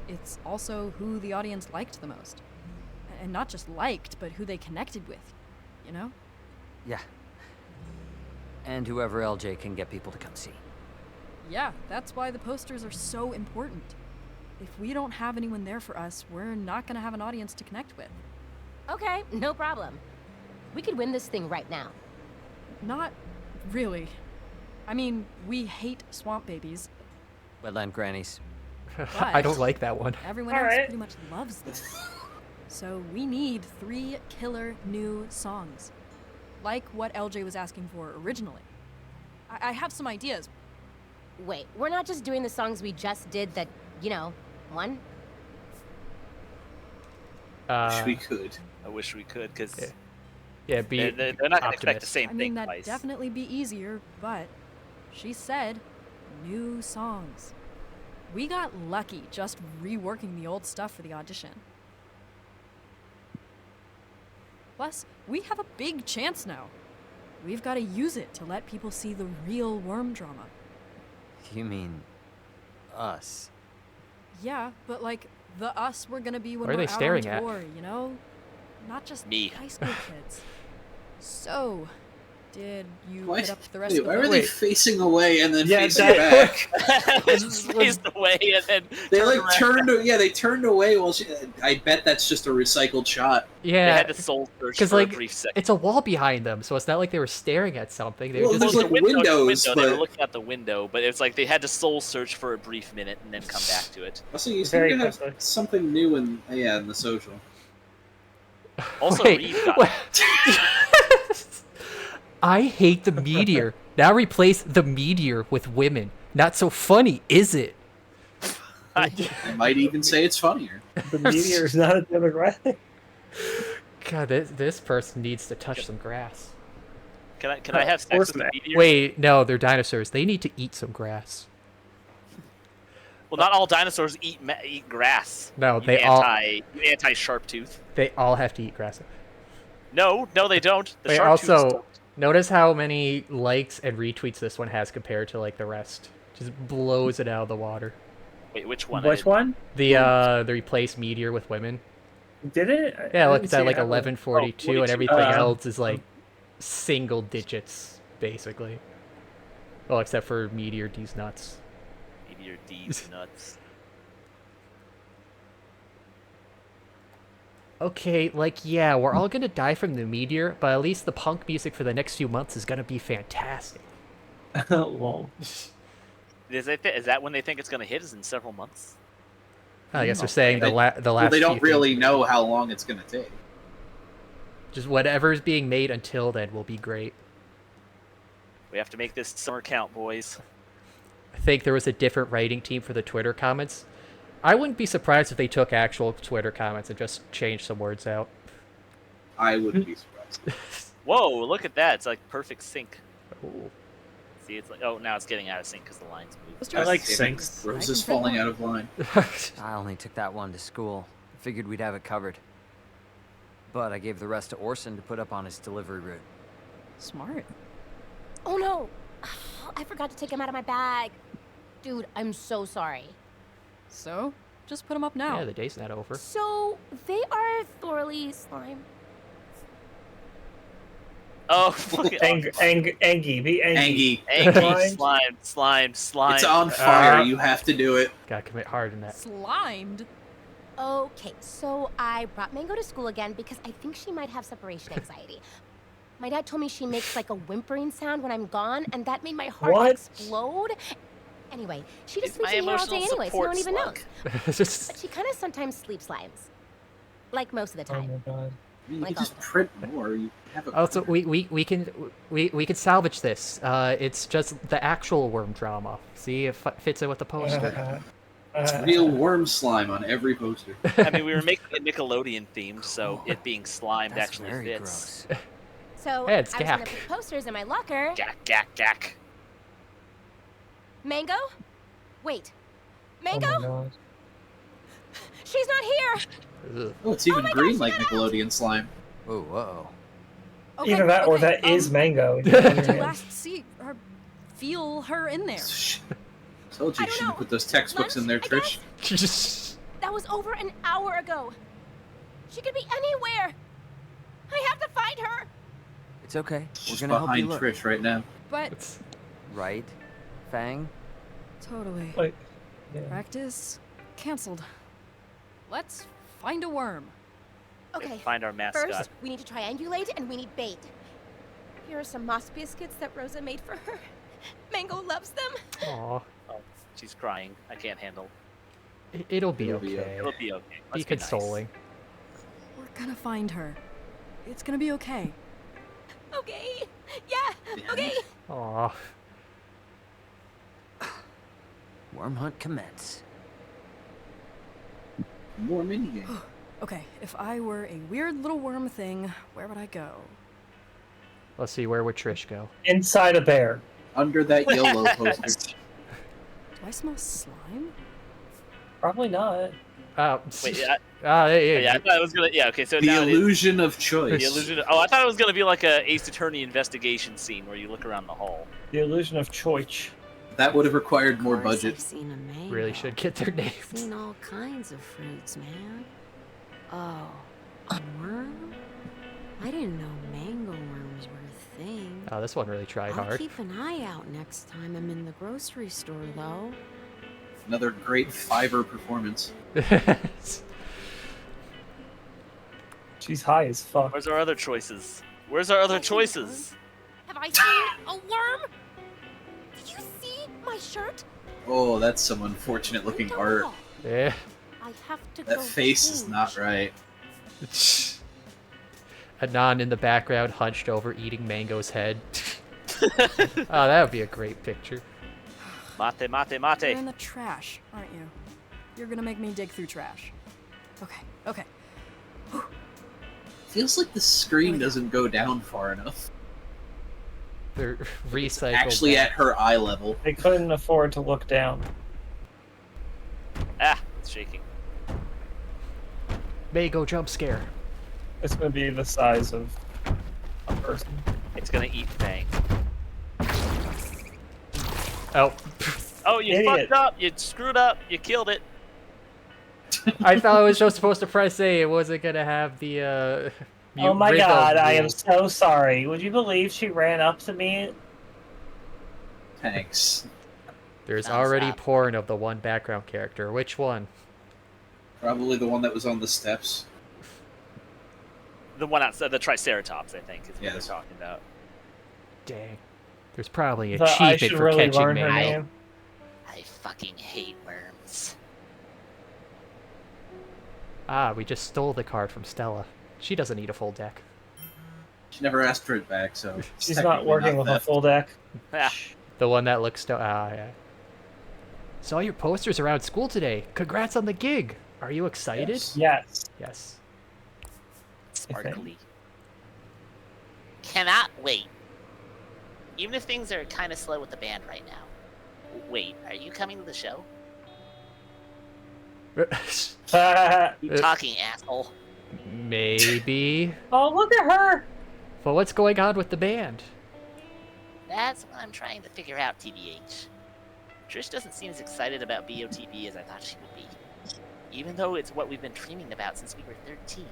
It's also who the audience liked the most. And not just liked, but who they connected with. You know? Yeah. And whoever LJ can get people to come see. Yeah, that's why the posters are so important. If we don't have anyone there for us, we're not gonna have an audience to connect with. Okay, no problem. We could win this thing right now. Not really. I mean, we hate swamp babies. Wetland grannies. I don't like that one. Everyone All else right. pretty much loves them. So we need 3 killer new songs. Like what LJ was asking for originally. I have some ideas. Wait, we're not just doing the songs we just did that, won? Wish we could. I wish we could, because Yeah, be they're not going to expect the optimist. same I mean, thing that'd twice. definitely be easier, but she said new songs. We got lucky just reworking the old stuff for the audition. Plus, we have a big chance now. We've got to use it to let people see the real worm drama. You mean us? Yeah, but like the us we're gonna be when What are we're they out staring on at? tour, you know? Not just Me. high school kids. So, did you Why, put up the rest wait, of why the are they Wait. facing away and then Yeah, facing that- back? Just faced away and then They turned like around. turned. Yeah, they turned away. While I bet that's just a recycled shot. They Yeah, had to soul search because for like a brief second. it's a wall behind them, so it's not like they were staring at something. They Well, were there's just Well, like the window, windows, They were but looking out the window, but it's like they had to soul search for a brief minute and then come back to it. also you seem Very to have quickly. something new in in the social. Also, Wait, Reed got what? I hate the meteor. Now replace the meteor with women. Not so funny, is it? I might even say it's funnier. The meteor is not a demographic. God, this person needs to touch some grass. Can I have sex with the Horseman. meteor? Wait, no, they're dinosaurs. They need to eat some grass. Well, not all dinosaurs eat grass. No, You they all anti sharp tooth. they all have to eat grass. No, they don't. The Wait, sharp tooths also, don't. notice how many likes and retweets this one has compared to like the rest. Just blows it out of the water. Wait, which one? Which one? The replace meteor with women. Did it? Yeah, look, didn't it's at see like it. 1142, 42. and everything Uh, else is like single digits, basically. Well, except for meteor D's nuts. Meteor D's nuts. Okay, like, yeah, we're all gonna die from the meteor, but at least the punk music for the next few months is gonna be fantastic. Lol. Is that when they think it's going to hit? Is in several months? I guess they're saying the last. Well, they don't few really things- know how long it's going to take. Just whatever's being made until then will be great. We have to make this summer count, boys. I think there was a different writing team for the Twitter comments. I wouldn't be surprised if they took actual Twitter comments and just changed some words out. I wouldn't be surprised. Whoa, look at that. It's like perfect sync. Ooh. See, it's like, oh, now it's getting out of sync because the lines move. I like Damn it, syncs. Rose I is can fit falling one. out of line. I only took that one to school. Figured we'd have it covered. But I gave the rest to Orson to put up on his delivery route. Smart. Oh no! I forgot to take him out of my bag. Dude, I'm so sorry. So, just put them up now. Yeah, the day's not over. So, they are thoroughly slime. Oh, fuck it. Angie, be Angie. Angie, Slime. slime. It's on fire. You have to do it. Gotta commit hard in that. Slimed? Okay, so I brought Mango to school again because I think she might have separation anxiety. My dad told me she makes like a whimpering sound when I'm gone, and that made my heart What? explode. Anyway, she just It's sleeps my in here all day emotional anyway, so no one even support knows. slug. But she kind of sometimes sleep slimes. Like most of the Oh time. my god. You Like can just all of print more. You have a Also, printer. we can salvage this. It's just the actual worm drama. See if it fits in with the poster. It's real worm slime on every poster. I mean, we were making it Nickelodeon themed, so it being slimed That's actually very fits. gross. So Hey, it's I was gonna Gak. put posters in my locker. Gack. Mango? Wait. Oh Mango? my god. She's not here! Ugh. Oh, it's even my green gosh, like get out! Nickelodeon slime. Oh, whoa. Okay, Either that or okay, that is Mango. Did you last see her, feel her in there? Told you I you don't shouldn't know. put those textbooks in there, Lunch, I Trish. guess? That was over an hour ago. She could be anywhere. I have to find her. It's okay. We're She's gonna help you behind look. Trish right now. But Right? Fang? totally. Like, yeah. Practice canceled. Let's find a worm. Okay. Find our mascot. First, we need to triangulate and we need bait. Here are some moss biscuits that Rosa made for her. Mango loves them. Aw. Oh, she's crying. I can't handle. It'll be It'll be okay. It'll be okay. Be Let's nice. consoling. We're gonna find her. It's gonna be okay. Okay. Yeah. Okay. Aw. Worm hunt commence. More minigames. Okay, if I were a weird little worm thing, where would I go? Let's see, where would Trish go? Inside a bear. Under that YOLO poster. Do I smell slime? Probably not. Wait, yeah, yeah. I thought it was gonna. Yeah, okay. So The now illusion of choice. the illusion. Oh, I thought it was gonna be like a Ace Attorney investigation scene where you look around the hall. The illusion of choice. That would have required more Of course budget. I've seen a mango. Really should get their I've names. seen all kinds of fruits, man. Oh, a worm? I didn't know mango worms were a thing. Oh, this one really tried I'll hard. keep an eye out next time I'm in the grocery store, though. Another great fiber performance. She's high as fuck. Where's our other choices? Where's our other choices? Have I seen a worm? Did you see my shirt? Oh, that's some unfortunate looking Don't art. know. Yeah. I have to That go face is change. not right. Anon in the background, hunched over, eating Mango's head. Oh, that would be a great picture. Mate. You're in the trash, aren't you? You're gonna make me dig through trash. Okay. Feels like the screen doesn't go down far enough. They're recycled. Actually back. at her eye level. They couldn't afford to look down. Ah, it's shaking. Mango jump scare. It's gonna be the size of a person. It's gonna eat Fang. Oh, Oh, you Idiot. fucked up. You screwed up. You killed it. I thought I was just supposed to press A. It wasn't gonna have the. Oh my rhythm god, I am rule. so sorry. Would you believe she ran up to me? Thanks. There's Thumbs already up. porn of the one background character. Which one? Probably the one that was on the steps. The one outside, the Triceratops, I think, is what Yes. they're talking about. Dang. There's probably an But I achievement should for really catching learn her Mango. name. I fucking hate worms. Ah, we just stole the card from Stella. She doesn't need a full deck. She never asked for it back, so it's She's not technically working with a theft. full deck. Ah, The one that looks yeah. Saw your posters around school today. Congrats on the gig. Are you excited? Yes. Yes. Yes. sparkly. Cannot wait. Even if things are kind of slow with the band right now. Wait, are you coming to the show? You talking, asshole. Maybe. Oh, look at her! But what's going on with the band? That's what I'm trying to figure out, TBH. Trish doesn't seem as excited about BOTB as I thought she would be. Even though it's what we've been dreaming about since we were 13.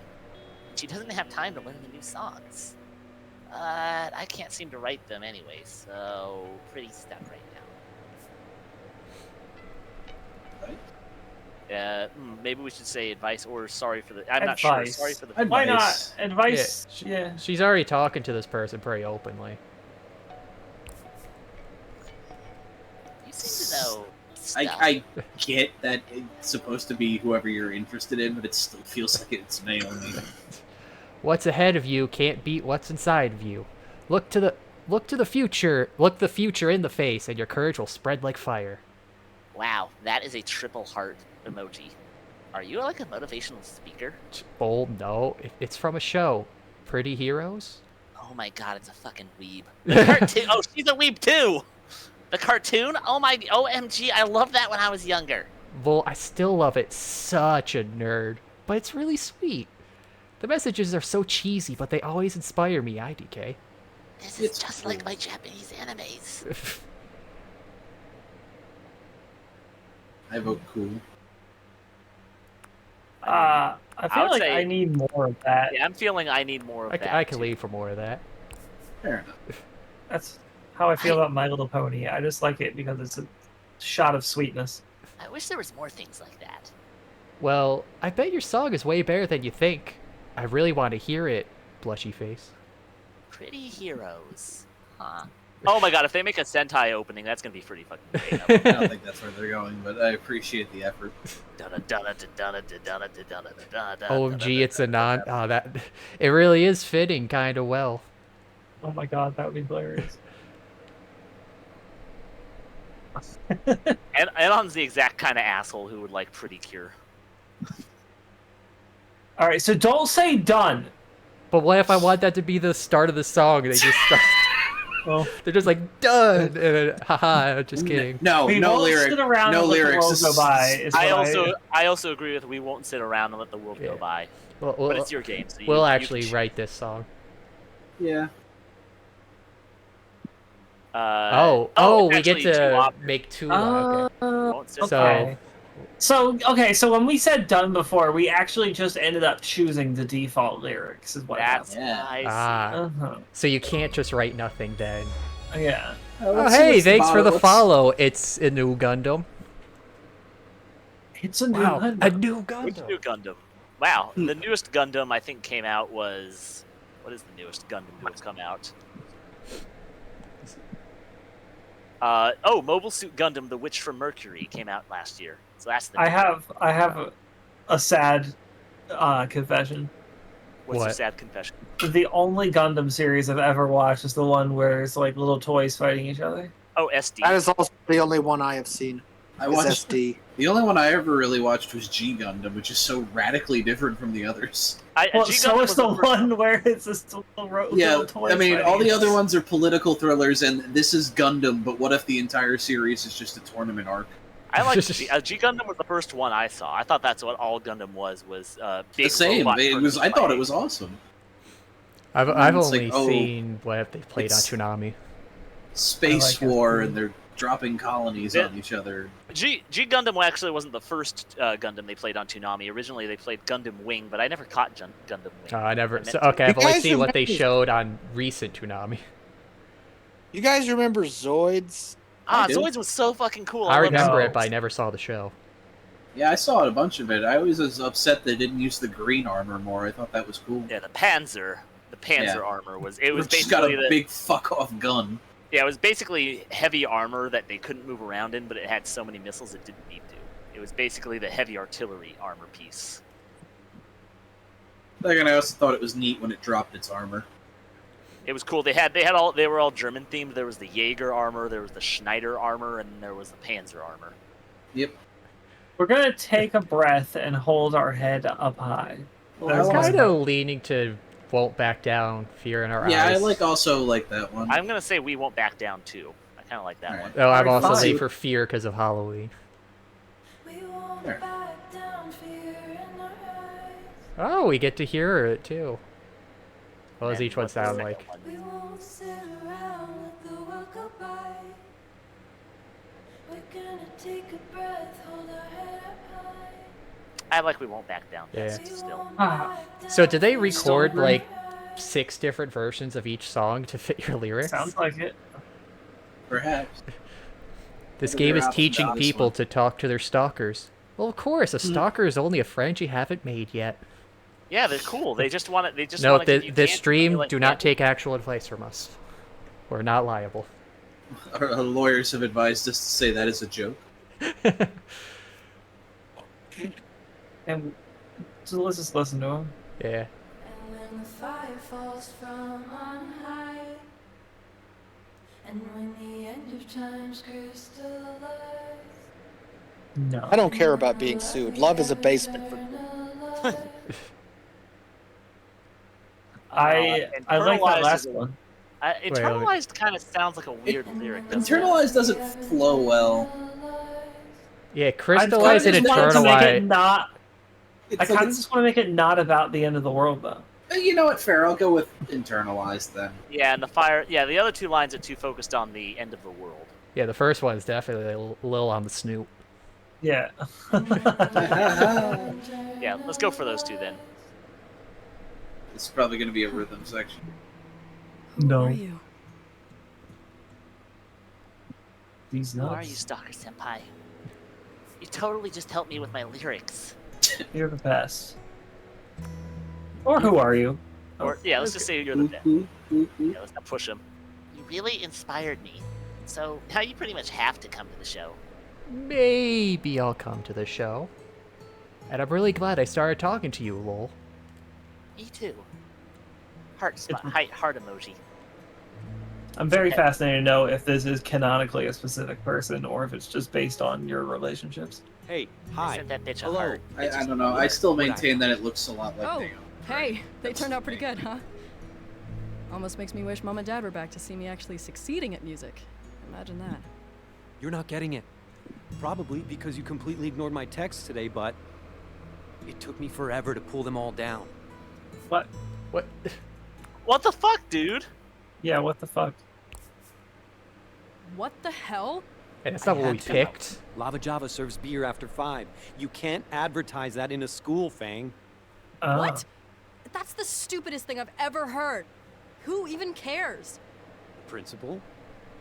And she doesn't have time to learn the new songs. But I can't seem to write them anyway, so pretty stuck right now. Maybe we should say advice or sorry for the. I'm not sure. Sorry for the. Why not advice? Yeah, she's already talking to this person pretty openly. You seem to know. I get that it's supposed to be whoever you're interested in, but it still feels like it's Naomi. What's ahead of you can't beat what's inside of you. Look to the future. Look the future in the face, and your courage will spread like fire. Wow, that is a triple heart emoji. Are you like a motivational speaker? Oh no, it's from a show. Pretty Heroes? Oh my god, it's a fucking weeb. The cartoon. Oh, she's a weeb too. The cartoon? Oh my, OMG, I loved that when I was younger. Well, I still love it. Such a nerd, but it's really sweet. The messages are so cheesy, but they always inspire me, IDK. This is just like my Japanese animes. I vote cool. I feel like I need more of that. Yeah, I'm feeling I need more of that. I can leave for more of that. Fair enough. That's how I feel about My Little Pony. I just like it because it's a shot of sweetness. I wish there was more things like that. Well, I bet your song is way better than you think. I really want to hear it, blushy face. Pretty Heroes. Huh. Oh my god, if they make a Sentai opening, that's gonna be pretty fucking great. I don't think that's where they're going, but I appreciate the effort. OMG, it's a non. Oh, that. It really is fitting kind of well. Oh my god, that would be hilarious. And Elon's the exact kind of asshole who would like Pretty Cure. Alright, so don't say done. But what if I want that to be the start of the song? They just start. Well, they're just like done. And then, haha, just kidding. No lyrics. No lyrics. Go by, I also agree with we won't sit around and let the world go by. Well, but it's your game, so we'll actually write this song. Yeah. We get to make two. Okay. So when we said done before, we actually just ended up choosing the default lyrics. Is what that's happened. So you can't just write nothing then. Yeah. Oh, hey, thanks for the follow. It's a new Gundam. It's a new Gundam. A new Gundam. Which new Gundam? Wow, the newest Gundam I think came out was. What is the newest Gundam that's come out? Mobile Suit Gundam: The Witch from Mercury came out last year. So that's the. I have a sad confession. What's your sad confession? The only Gundam series I've ever watched is the one where it's like little toys fighting each other. Oh, SD. That is also the only one I have seen. I watched SD. The only one I ever really watched was G Gundam, which is so radically different from the others. So is the one where it's just little toys. I mean, fighting. all the other ones are political thrillers, and this is Gundam. But what if the entire series is just a tournament arc? I like G Gundam was the first one I saw. I thought that's what all Gundam was big. The same. It was. I thought it was awesome. I've only seen what they played on Toonami. Space war, and they're dropping colonies on each other. G Gundam actually wasn't the first Gundam they played on Toonami. Originally, they played Gundam Wing, but I never caught Gundam Wing. I never. I've only seen what they showed on recent Toonami. You guys remember Zoids? Zoids was so fucking cool. I remember it, but I never saw the show. Yeah, I saw a bunch of it. I was upset they didn't use the green armor more. I thought that was cool. Yeah, the Panzer armor was. It was just basically got a big fuck off gun. Yeah, it was basically heavy armor that they couldn't move around in, but it had so many missiles it didn't need to. It was basically the heavy artillery armor piece. Like, and I also thought it was neat when it dropped its armor. It was cool. They were all German themed. There was the Jaeger armor, there was the Schneider armor, and there was the Panzer armor. Yep. We're gonna take a breath and hold our head up high. I was kind of leaning to won't back down, fear in our Yeah, eyes. I also like that one. I'm gonna say we won't back down too. I kind of like that one. Oh, I'm Alright, also fine. say for fear because of Halloween. There. Oh, we get to hear it too. What does And each one what's the sound second like? one? I like we won't back down. Yeah. Still. So did they record Sober. like 6 different versions of each song to fit your lyrics? Sounds like it. Perhaps. This Maybe game they're is opting teaching out this people one. to talk to their stalkers. Well, of course, a stalker is only a friend you haven't made yet. Yeah, they're cool. They just want to. They just No, want to. this stream, like do not candy. take actual advice from us. We're not liable. Our lawyers have advised us to say that is a joke. And so let's just listen to him. Yeah. And when the fire falls from on high, and when the end of time's crystallized. No. I don't care about being sued. Love is a basement for I like that Internalized last is- one. Internalized kind of sounds like a weird lyric. doesn't it? Internalized doesn't flow well. Yeah, I crystallize and just wanted to make it internalize. not. It's I like kind of it's- just want to make it not about the end of the world, though. You know what, fair. I'll go with internalized then. Yeah, and the fire. Yeah, the other two lines are too focused on the end of the world. Yeah, the first one is definitely a little on the snoot. Yeah. Yeah, let's go for those two then. It's probably going to be a rhythm section. Who No. are you? These Who are you, nuts. Stalker Senpai? You totally just helped me with my lyrics. You're the best. Or who are you? Or yeah, let's just say you're the best. Yeah, let's not push them. You really inspired me. So now you pretty much have to come to the show. Maybe I'll come to the show. And I'm really glad I started talking to you, lol. Me too. Heart emoji. I'm very fascinated to know if this is canonically a specific person or if it's just based on your relationships. Hey, I hi. sent that bitch a Hello. heart. I don't know. I still maintain that it looks a lot like Oh, Neo. hey, they turned out pretty good, huh? Almost makes me wish Mom and Dad were back to see me actually succeeding at music. Imagine that. You're not getting it. Probably because you completely ignored my texts today, but it took me forever to pull them all down. What? What? What the fuck, dude? Yeah, what the fuck? What the hell? And that's I not what had we to. picked. Lava Java serves beer after 5. You can't advertise that in a school, Fang. What? That's the stupidest thing I've ever heard. Who even cares? The principal,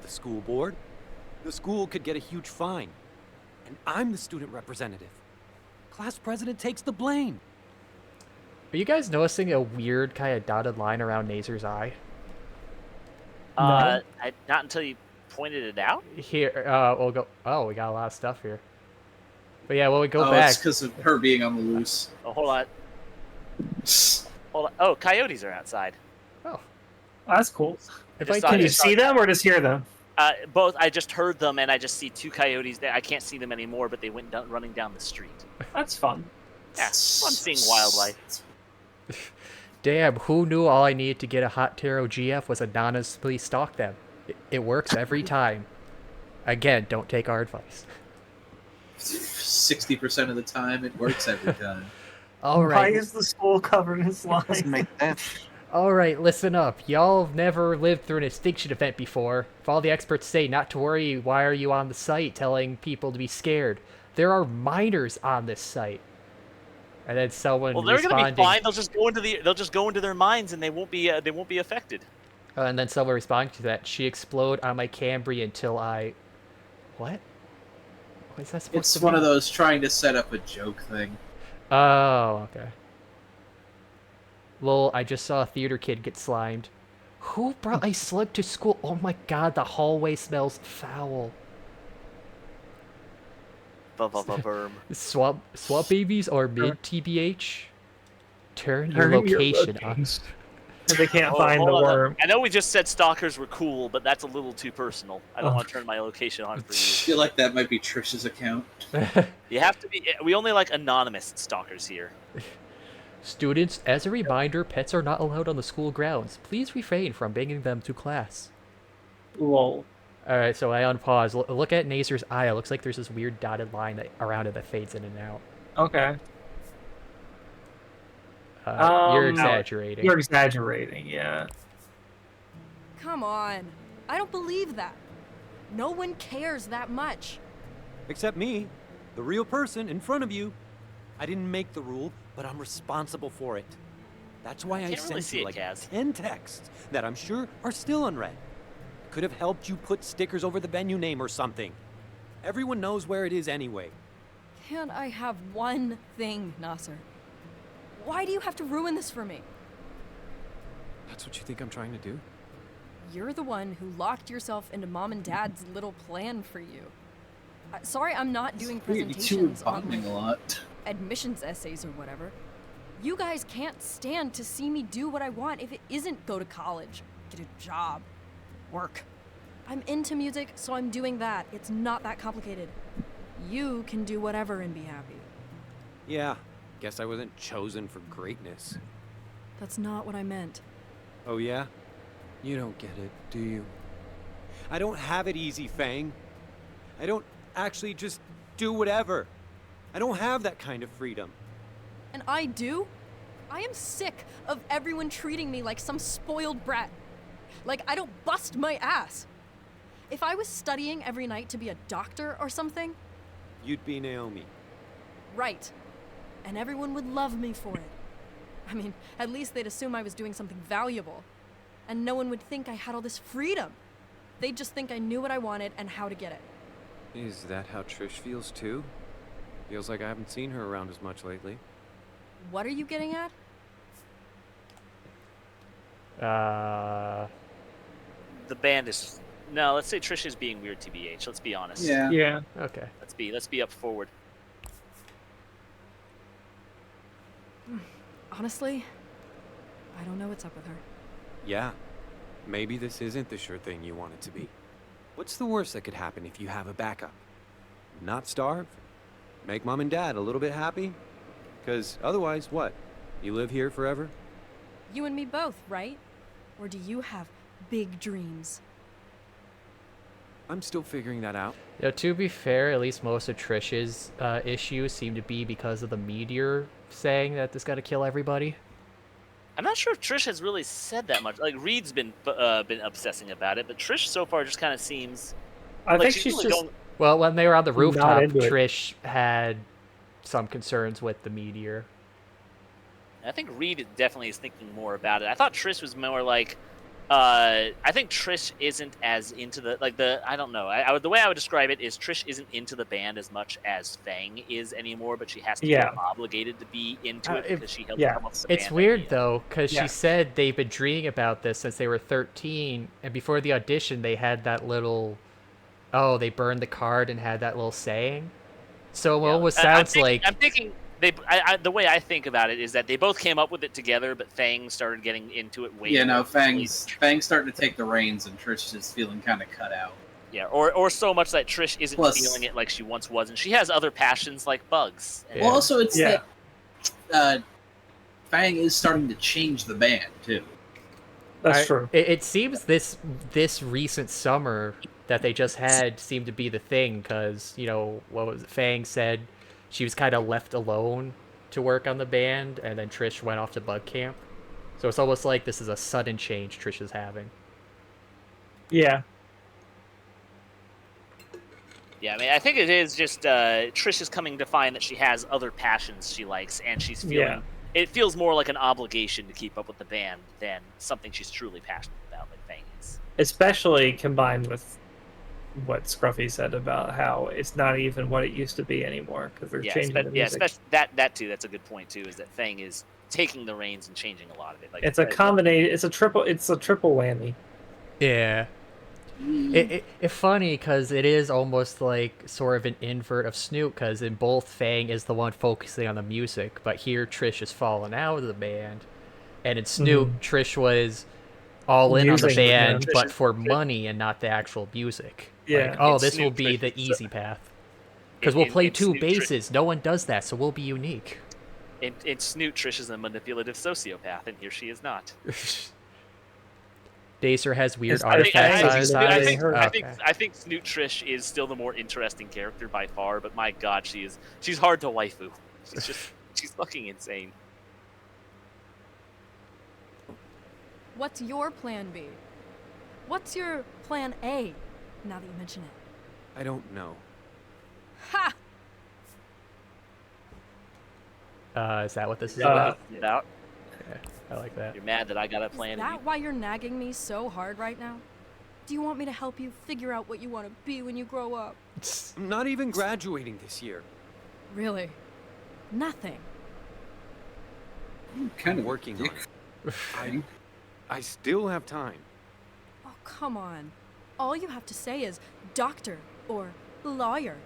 the school board, the school could get a huge fine. And I'm the student representative. Class president takes the blame. Are you guys noticing a weird kind of dotted line around Nazer's eye? Not until you pointed it out. Here, we'll go. Oh, we got a lot of stuff here. But yeah, when we go Oh, back. it's because of her being on the loose. Oh, hold on. Hold on. Oh, coyotes are outside. Oh, that's cool. If Just I saw- Can you just see saw- them or just hear them? Both. I just heard them, and I just see two coyotes. I can't see them anymore, but they went running down the street. That's fun. Yeah, fun seeing wildlife. Damn, who knew all I needed to get a Hot Taro GF was anonymously stalk them? It works every time. Again, don't take our advice. 60% of the time, it works every time. All Why right. is the school covered in slime? Doesn't make sense. All right, listen up. Y'all have never lived through an extinction event before. If all the experts say not to worry, why are you on the site telling people to be scared? There are miners on this site. And then someone Well, they're responding. gonna be fine. They'll just go into their minds, and they won't be affected. And then someone responding to that. She explode on my Camry until I. What? What is that supposed It's to one mean? of those trying to set up a joke thing. Oh, okay. Lol, I just saw a theater kid get slimed. Who brought a slug to school? Oh my god, the hallway smells foul. Berm. Swamp babies or mid TBH? Turn your Turn your location on. locations. They can't Hold- find hold the on. worm. I know we just said stalkers were cool, but that's a little too personal. I don't Oh. want to turn my location on for I you. feel like that might be Trish's account. You have to be. We only like anonymous stalkers here. Students, as a reminder, pets are not allowed on the school grounds. Please refrain from bringing them to class. Lol. Alright, so I unpause. Look at Nazer's eye. It looks like there's this weird dotted line around it that fades in and out. Okay. You're exaggerating. You're exaggerating, yeah. Come on. I don't believe that. No one cares that much. Except me, the real person in front of you. I didn't make the rule, but I'm responsible for it. That's why I Can't really sent see you it, like Kaz. 10 texts that I'm sure are still unread. Could have helped you put stickers over the venue name or something. Everyone knows where it is anyway. Can't I have one thing, Nasser? Why do you have to ruin this for me? That's what you think I'm trying to do? You're the one who locked yourself into Mom and Dad's little plan for you. Sorry, I'm not doing presentations on a lot. admissions essays or whatever. You guys can't stand to see me do what I want if it isn't go to college, get a job, work. I'm into music, so I'm doing that. It's not that complicated. You can do whatever and be happy. Yeah, guess I wasn't chosen for greatness. That's not what I meant. Oh yeah? You don't get it, do you? I don't have it easy, Fang. I don't actually just do whatever. I don't have that kind of freedom. And I do? I am sick of everyone treating me like some spoiled brat. Like I don't bust my ass. If I was studying every night to be a doctor or something... You'd be Naomi. Right. And everyone would love me for it. I mean, at least they'd assume I was doing something valuable. And no one would think I had all this freedom. They'd just think I knew what I wanted and how to get it. Is that how Trish feels too? Feels like I haven't seen her around as much lately. What are you getting at? The band is... No, let's say Trish is being weird, TBH. Let's be honest. Yeah. Yeah. Okay. Let's be up forward. Honestly, I don't know what's up with her. Yeah. Maybe this isn't the sure thing you want it to be. What's the worst that could happen if you have a backup? Not starve? Make Mom and Dad a little bit happy? Because otherwise, what? You live here forever? You and me both, right? Or do you have big dreams? I'm still figuring that out. You know, to be fair, at least most of Trish's issues seem to be because of the meteor saying that this got to kill everybody. I'm not sure if Trish has really said that much. Like, Reed's been obsessing about it, but Trish so far just kind of seems... I think she's she's really just... going... Well, when they were on the rooftop, into it. Trish had some concerns with the meteor. I think Reed definitely is thinking more about it. I thought Trish was more like... I think Trish isn't as into the I don't know. The way I would describe it is Trish isn't into the band as much as Fang is anymore, but she has to feel obligated to be into it because she helped come up with the It's band weird idea. though, because she said they've been dreaming about this since they were 13, and before the audition they had that little, they burned the card and had that little saying. So it almost sounds like I'm thinking the way I think about it is that they both came up with it together, but Fang started getting into it way. Yeah, no, more Fang's starting to take the reins, and Trish is feeling kind of cut out. Yeah, or so much that Trish isn't feeling it like she once was, and she has other passions like bugs. Well, also it's that Fang is starting to change the band too. That's true. It seems this recent summer that they just had seemed to be the thing, because what was it? Fang said she was kind of left alone to work on the band, and then Trish went off to bug camp. So it's almost like this is a sudden change Trish is having. Yeah. Yeah, I mean, I think it is just Trish is coming to find that she has other passions she likes, and she's feeling it feels more like an obligation to keep up with the band than something she's truly passionate about, like Fang is. Especially combined with what Scruffy said about how it's not even what it used to be anymore because they're changing the music. Especially that too. That's a good point too. Is that Fang is taking the reins and changing a lot of it. Like it's a combination. It's a triple whammy. Yeah. It's funny because it is almost like sort of an invert of Snoot, because in both Fang is the one focusing on the music, but here Trish is falling out of the band, and in Snoot Trish was all in on the band, but for money and not the actual music. Yeah. Like, this will be the easy path because we'll play two basses. No one does that, so we'll be unique. In Snoot, Trish is a manipulative sociopath, and here she is not. Dacer has weird I think- artifacts I on his think- eyes. I think Snoot Trish is still the more interesting character by far, but my god, she's hard to waifu. She's fucking insane. What's your plan B? What's your plan A, now that you mention it? I don't know. Ha! Is that what this is About? about? Yeah, I like that. You're mad that I got a Is plan. that why you're nagging me so hard right now? Do you want me to help you figure out what you want to be when you grow up? I'm not even graduating this year. Really? Nothing. I'm kind of Working on it. I still have time. Oh, come on. All you have to say is doctor or lawyer.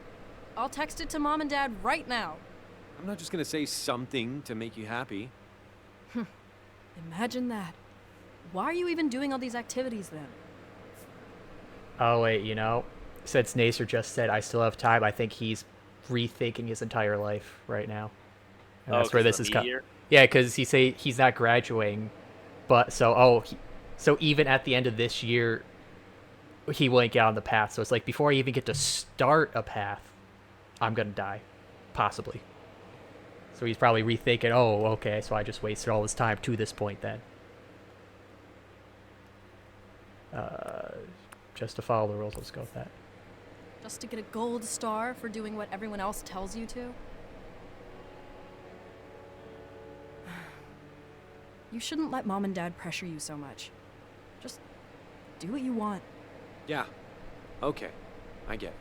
I'll text it to Mom and Dad right now. I'm not just gonna say something to make you happy. Imagine that. Why are you even doing all these activities then? Oh wait, since Nacer just said I still have time, I think he's rethinking his entire life right now, and that's where this is coming. Yeah, because he's not graduating, but so even at the end of this year, he won't get on the path. So it's like before I even get to start a path, I'm gonna die, possibly. So he's probably rethinking, oh, okay, so I just wasted all this time to this point then. Just to follow the rules, let's go with that. Just to get a gold star for doing what everyone else tells you to? You shouldn't let Mom and Dad pressure you so much. Just do what you want. Yeah. Okay. I get it.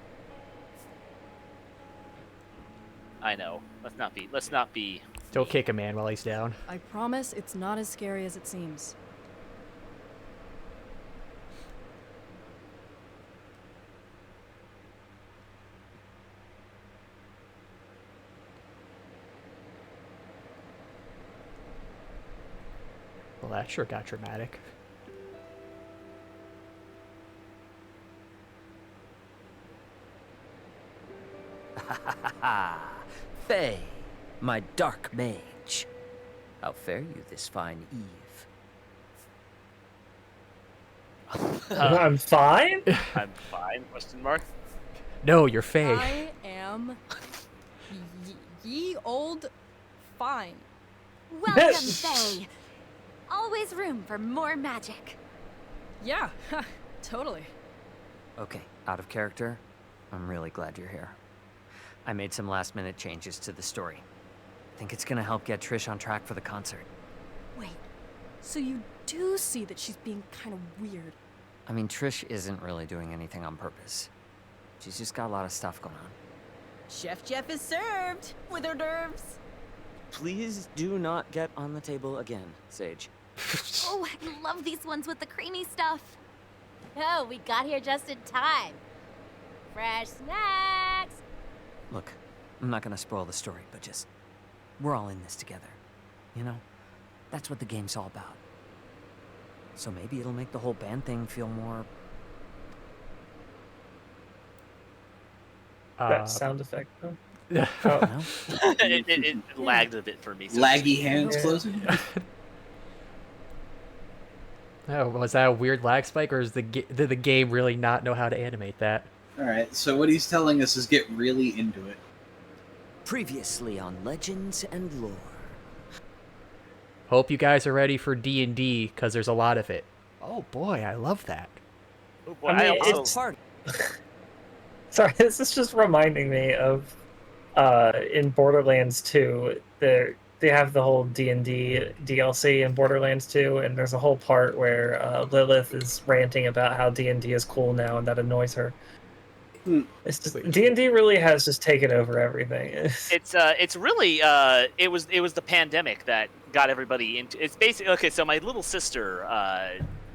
I know. Let's not be. Don't kick a man while he's down. I promise it's not as scary as it seems. Well, that sure got dramatic. Faye, my dark mage. How fare you this fine eve? I'm fine. I'm fine? Question mark. No, you're Faye. I am ye old fine. Welcome, Faye. Always room for more magic. Yeah, totally. Okay, out of character. I'm really glad you're here. I made some last-minute changes to the story. I think it's gonna help get Trish on track for the concert. Wait, so you do see that she's being kind of weird? I mean, Trish isn't really doing anything on purpose. She's just got a lot of stuff going on. Chef Jeff is served with hors d'oeuvres. Please do not get on the table again, Sage. Oh, I love these ones with the creamy stuff. Oh, we got here just in time. Fresh snacks. Look, I'm not gonna spoil the story, but just... we're all in this together. You know? That's what the game's all about. So maybe it'll make the whole band thing feel more... That sound effect, though. Oh. it lagged a bit for me. So Laggy hands closing. Oh, was that a weird lag spike, or did the game really not know how to animate that? Alright, so what he's telling us is get really into it. Previously on Legends and Lore. Hope you guys are ready for D&D, because there's a lot of it. Oh boy, I love that. Oh boy, I also... Sorry, this is just reminding me of in Borderlands 2, they have the whole D&D DLC in Borderlands 2, and there's a whole part where Lilith is ranting about how D&D is cool now, and that annoys her. It's just D&D really has just taken over everything. It's really it was the pandemic that got everybody into. It's basically okay. So my little sister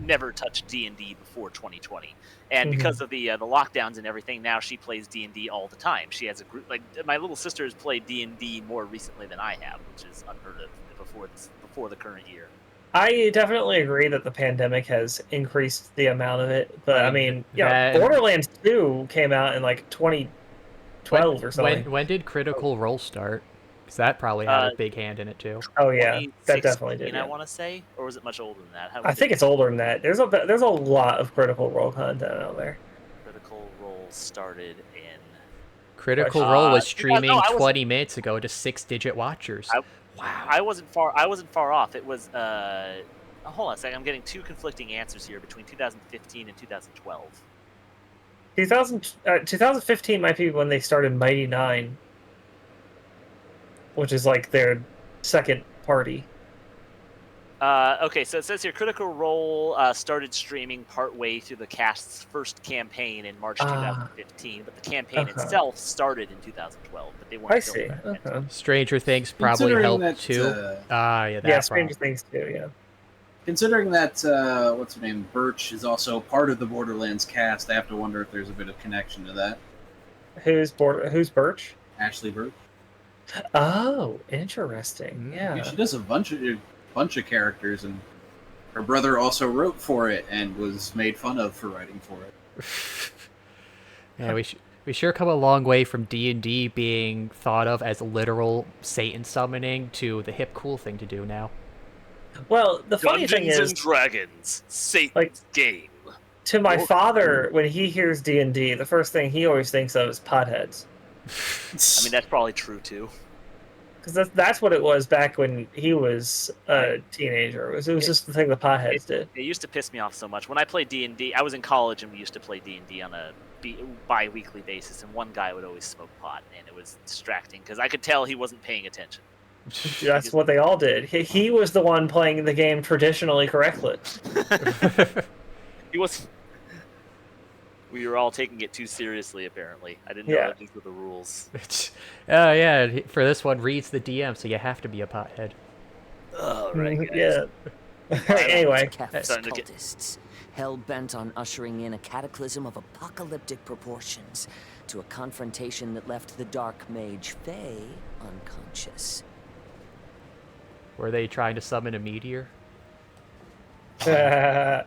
never touched D&D before 2020, and because of the lockdowns and everything, now she plays D&D all the time. She has a group. Like my little sister has played D&D more recently than I have, which is unheard of before the current year. I definitely agree that the pandemic has increased the amount of it, but I mean, Borderlands 2 came out in like 2012 or something. When did Critical Role start? Because that probably had a big hand in it too. Oh yeah, that definitely did. I Yeah. want to say, or was it much older than that? I think it's older than that. There's a lot of Critical Role content out there. Critical Role started in. Critical Role was streaming no, 20 minutes ago to 6-digit watchers. Wow. I wasn't far off. It was hold on a second. I'm getting two conflicting answers here between 2015 and 2012. 2015 might be when they started Mighty Nine, which is like their second party. Okay, so it says here Critical Role started streaming partway through the cast's first campaign in March 2015, but the campaign itself started in 2012. But they weren't. I see. Okay. Stranger Things probably helped too. Yeah, Stranger Things too. Yeah. Considering that what's her name, Birch is also part of the Borderlands cast, I have to wonder if there's a bit of connection to that. Who's Birch? Ashley Birch. Oh, interesting. Yeah. She does a bunch of characters, and her brother also wrote for it and was made fun of for writing for it. Yeah, we sure come a long way from D&D being thought of as literal Satan summoning to the hip cool thing to do now. Well, the funny thing is, Dungeons and Dragons, Satan's game. To my father, when he hears D&D, the first thing he always thinks of is potheads. I mean, that's probably true too. Because that's what it was back when he was a teenager. It was just the thing the potheads did. It used to piss me off so much. When I played D&D, I was in college and we used to play D&D on a bi-weekly basis, and one guy would always smoke pot, and it was distracting because I could tell he wasn't paying attention. That's what they all did. He was the one playing the game traditionally correctly. He was. We were all taking it too seriously, apparently. I didn't know that these were the rules. Oh, yeah, for this one, reads the DM, so you have to be a pothead. Oh, right, guys. Yeah. Anyway. Kef's cultists, hell-bent on ushering in a cataclysm of apocalyptic proportions to a confrontation that left the Dark Mage Faye unconscious. Were they trying to summon a meteor? Kef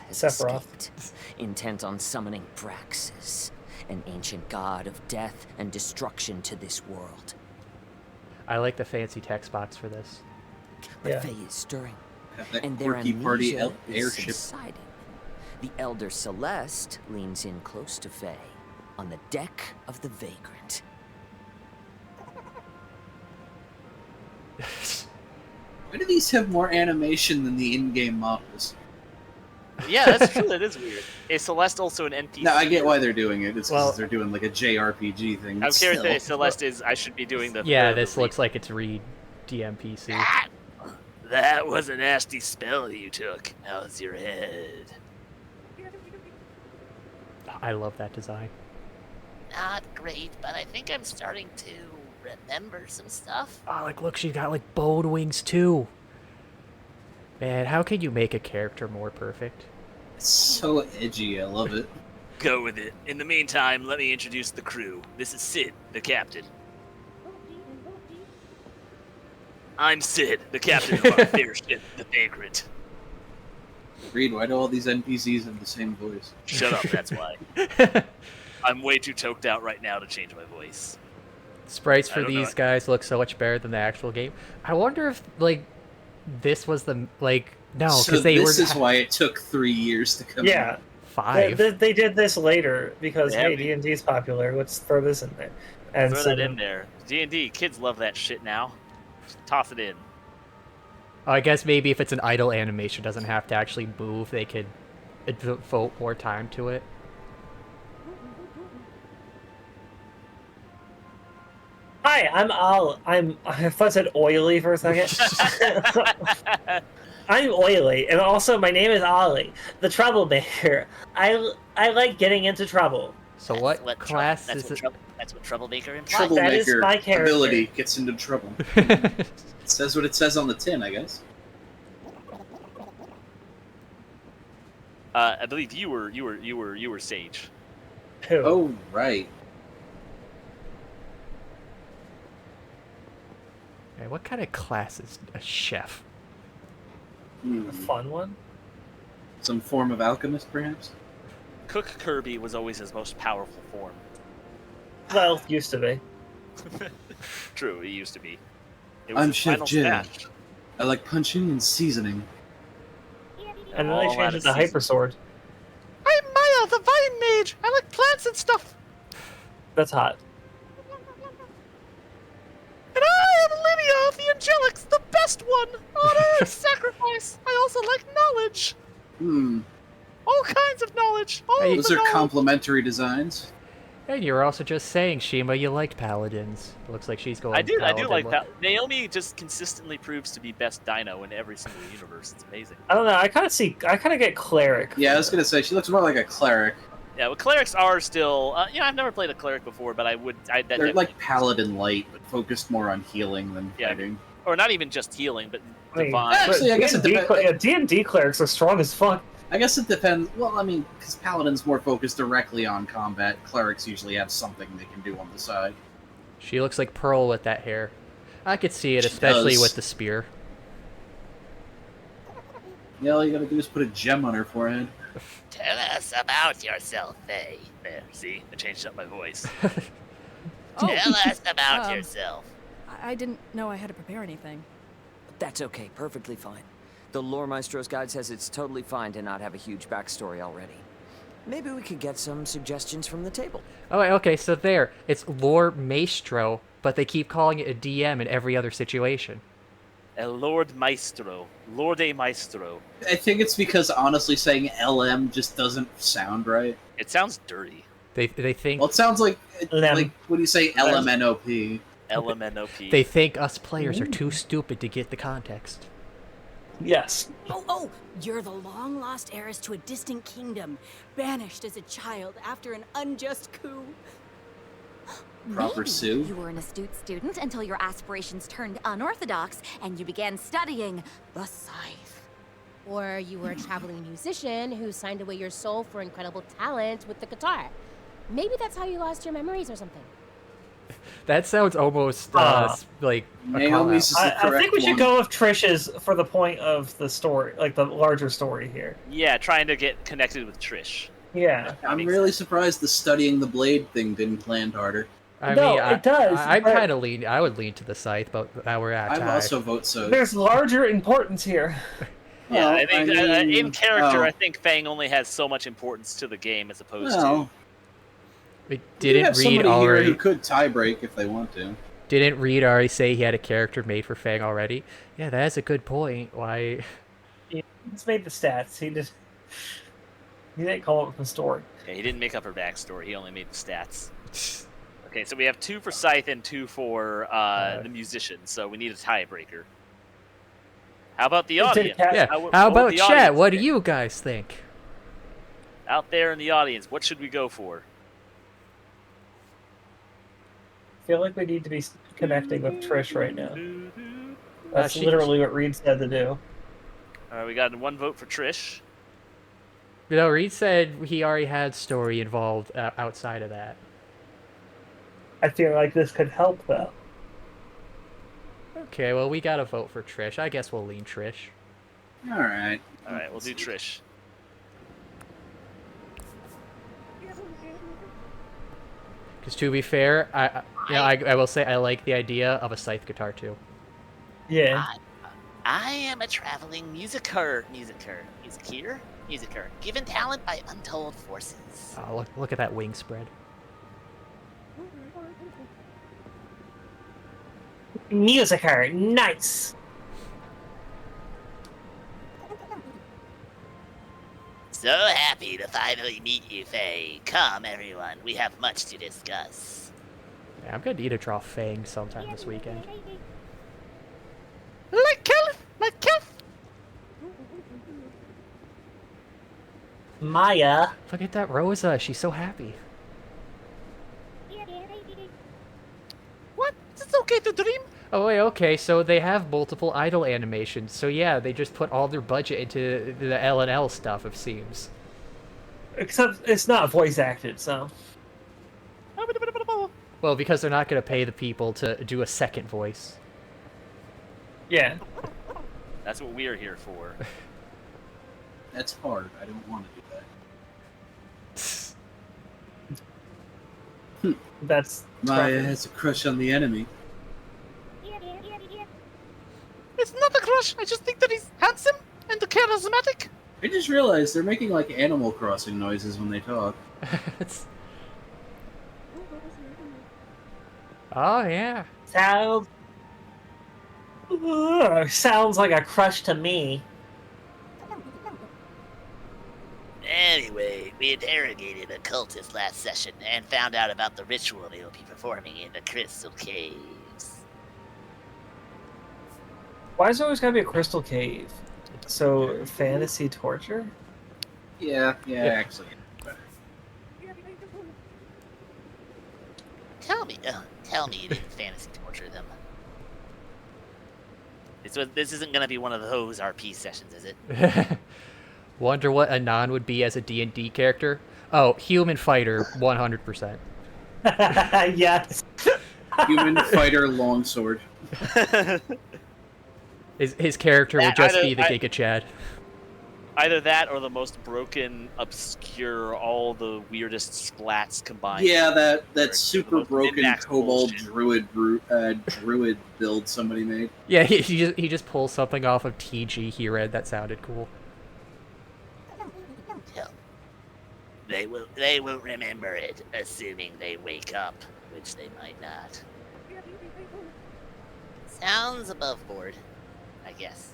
has escaped, intent on summoning Praxis, an ancient god of death and destruction to this world. I like the fancy text box for this. But Faye is stirring, and their quirky party amnesia is airship. subsiding. The Elder Celeste leans in close to Faye, on the deck of the Vagrant. Why do these have more animation than the in-game models? Yeah, that's true. That is weird. Is Celeste also an NPC? No, I get why they're doing it. It's because they're doing like a JRPG thing. I'm curious if Celeste is. I should be doing the. Yeah, this looks like it's read DMPC. That was a nasty spell you took. How's your head? I love that design. Not great, but I think I'm starting to remember some stuff. Oh, like, look, she's got, like, bone wings, too. Man, how can you make a character more perfect? It's so edgy, I love it. Go with it. In the meantime, let me introduce the crew. This is Sid, the captain. I'm Sid, the captain of our airship, the Vagrant. Reed, why do all these NPCs have the same voice? Shut up, that's why. I'm way too choked out right now to change my voice. Sprites for these guys look so much better than the actual game. I wonder if, like, this was the, like, no, because they were... this is why it took 3 years to come out. Yeah. 5. They did this later because, hey, D&D is popular. Let's throw this in there. And Throw so that in there. D&D, kids love that shit now. Just toss it in. I guess maybe if it's an idle animation, doesn't have to actually move, they could devote more time to it. Hi, I'm Al. I thought I said oily for a second. I'm oily, and also my name is Ollie, the troublemaker. I like getting into trouble. So what class is it? That's what troublemaker implies. Troublemaker That is my character. ability gets into trouble. It says what it says on the tin, I guess. I believe you were Sage. Who? Oh, right. Hey, what kind of class is a chef? A fun one? Some form of alchemist, perhaps? Cook Kirby was always his most powerful form. Well, used to be. True, he used to be. I'm his Chef final Jim. smash. I like punching and seasoning. And then they All changed out it of to season. Hyper Sword. I'm Maya, the Vine Mage. I like plants and stuff. That's hot. And I am Lydia, the Angelics, the best one. Honor and sacrifice. I also like knowledge. All kinds of knowledge. Those are complementary designs. And you were also just saying, Shima, you liked paladins. Looks like she's going. I do paladin like look. that. Naomi just consistently proves to be best dino in every single universe. It's amazing. I don't know. I kind of get cleric. Yeah, I was gonna say she looks more like a cleric. Yeah, well, clerics are still. I've never played a cleric before, but I would. They're like paladin light, but focused more on healing than fighting. Or not even just healing, but I mean, divine. Actually, I guess it depends. Yeah, D&D clerics are strong as fuck. I guess it depends. Well, I mean, because paladins more focused directly on combat. Clerics usually have something they can do on the side. She looks like Pearl with that hair. I could see it, She especially does. with the spear. Yeah, all you gotta do is put a gem on her forehead. Tell us about yourself, Faye. There, see? I changed up my voice. Tell us about um, yourself. I didn't know I had to prepare anything. That's okay, perfectly fine. The Lore Maestro's guide says it's totally fine to not have a huge backstory already. Maybe we could get some suggestions from the table. Oh, okay, so there. It's Lore Maestro, but they keep calling it a DM in every other situation. El Lord Maestro. Lorde Maestro. I think it's because honestly saying LM just doesn't sound right. It sounds dirty. They think Well, it sounds like when you say LMNOP. LMNOP. they think us players are too stupid to get the context. Yes. Oh, you're the long-lost heiress to a distant kingdom, banished as a child after an unjust coup. Proper Maybe Sue. you were an astute student until your aspirations turned unorthodox and you began studying the scythe. Or you were a traveling musician who signed away your soul for incredible talent with the guitar. Maybe that's how you lost your memories or something. That sounds almost like a Naomi's call-out. is the I think we correct should one. go with Trish's for the point of the story, like the larger story here. Yeah, trying to get connected with Trish. Yeah. I'm really surprised the studying the blade thing didn't land harder. I No, mean, it does, I'm but- kind of lean. I would lean to the scythe, but now we're at I tie. also vote so. There's larger importance here. Yeah, Well, I think I mean, in character, oh. I think Fang only has so much importance to the game as opposed Well, We you have didn't Reed somebody here who already. could tie break if they want to. Didn't Reed already say he had a character made for Fang already? Yeah, that is a good point. Why? He just made the stats. He didn't come up with the story. to. Yeah, he didn't make up her backstory. He only made the stats. Okay, so we have 2 for Scythe and 2 for the musician. So we need a tiebreaker. How about the Did audience? Cat- Yeah. How How what would about the chat? audience What do think? you guys think? Out there in the audience, what should we go for? I feel like we need to be connecting with Trish right now. That's she- literally what Reed said to do. All right, we got 1 vote for Trish. You know, Reed said he already had story involved outside of that. I feel like this could help, though. Okay, well, we got to vote for Trish. I guess we'll lean Trish. All right. All right, we'll do Trish. Because to be fair, I will say I like the idea of a scythe guitar too. Yeah. I am a traveling musicer, given talent by untold forces. Oh, look at that wing spread. Musicer, nice. So happy to finally meet you, Faye. Come, everyone, we have much to discuss. Yeah, I'm gonna need to draw Fang sometime this weekend. Like Kelf. Maya. Look at that Rosa. She's so happy. What? It's okay to dream. Oh wait, okay. So they have multiple idle animations. So yeah, they just put all their budget into the L&L stuff. It seems. Except it's not voice acted, so. Well, because they're not gonna pay the people to do a second voice. Yeah. That's what we're here for. That's hard. I don't want to do that. That's Maya Scruffy. has a crush on the enemy. It's not a crush. I just think that he's handsome and charismatic. I just realized they're making like Animal Crossing noises when they talk. Oh, yeah. Sounds like a crush to me. Anyway, we interrogated a cultist last session and found out about the ritual they will be performing in the Crystal Caves. Why is there always gotta be a crystal cave? So, fantasy torture? Yeah, actually. Tell me you didn't fantasy torture them. This isn't gonna be one of those RP sessions, is it? Wonder what Anon would be as a D&D character? Oh, human fighter, 100%. Yes. Human fighter longsword. His character would just be the Giga Chad. Either that or the most broken, obscure, all the weirdest splats combined. Yeah, that super broken kobold druid build somebody made. Yeah, he just pulls something off of TG he read that sounded cool. They will remember it, assuming they wake up, which they might not. Sounds above board, I guess.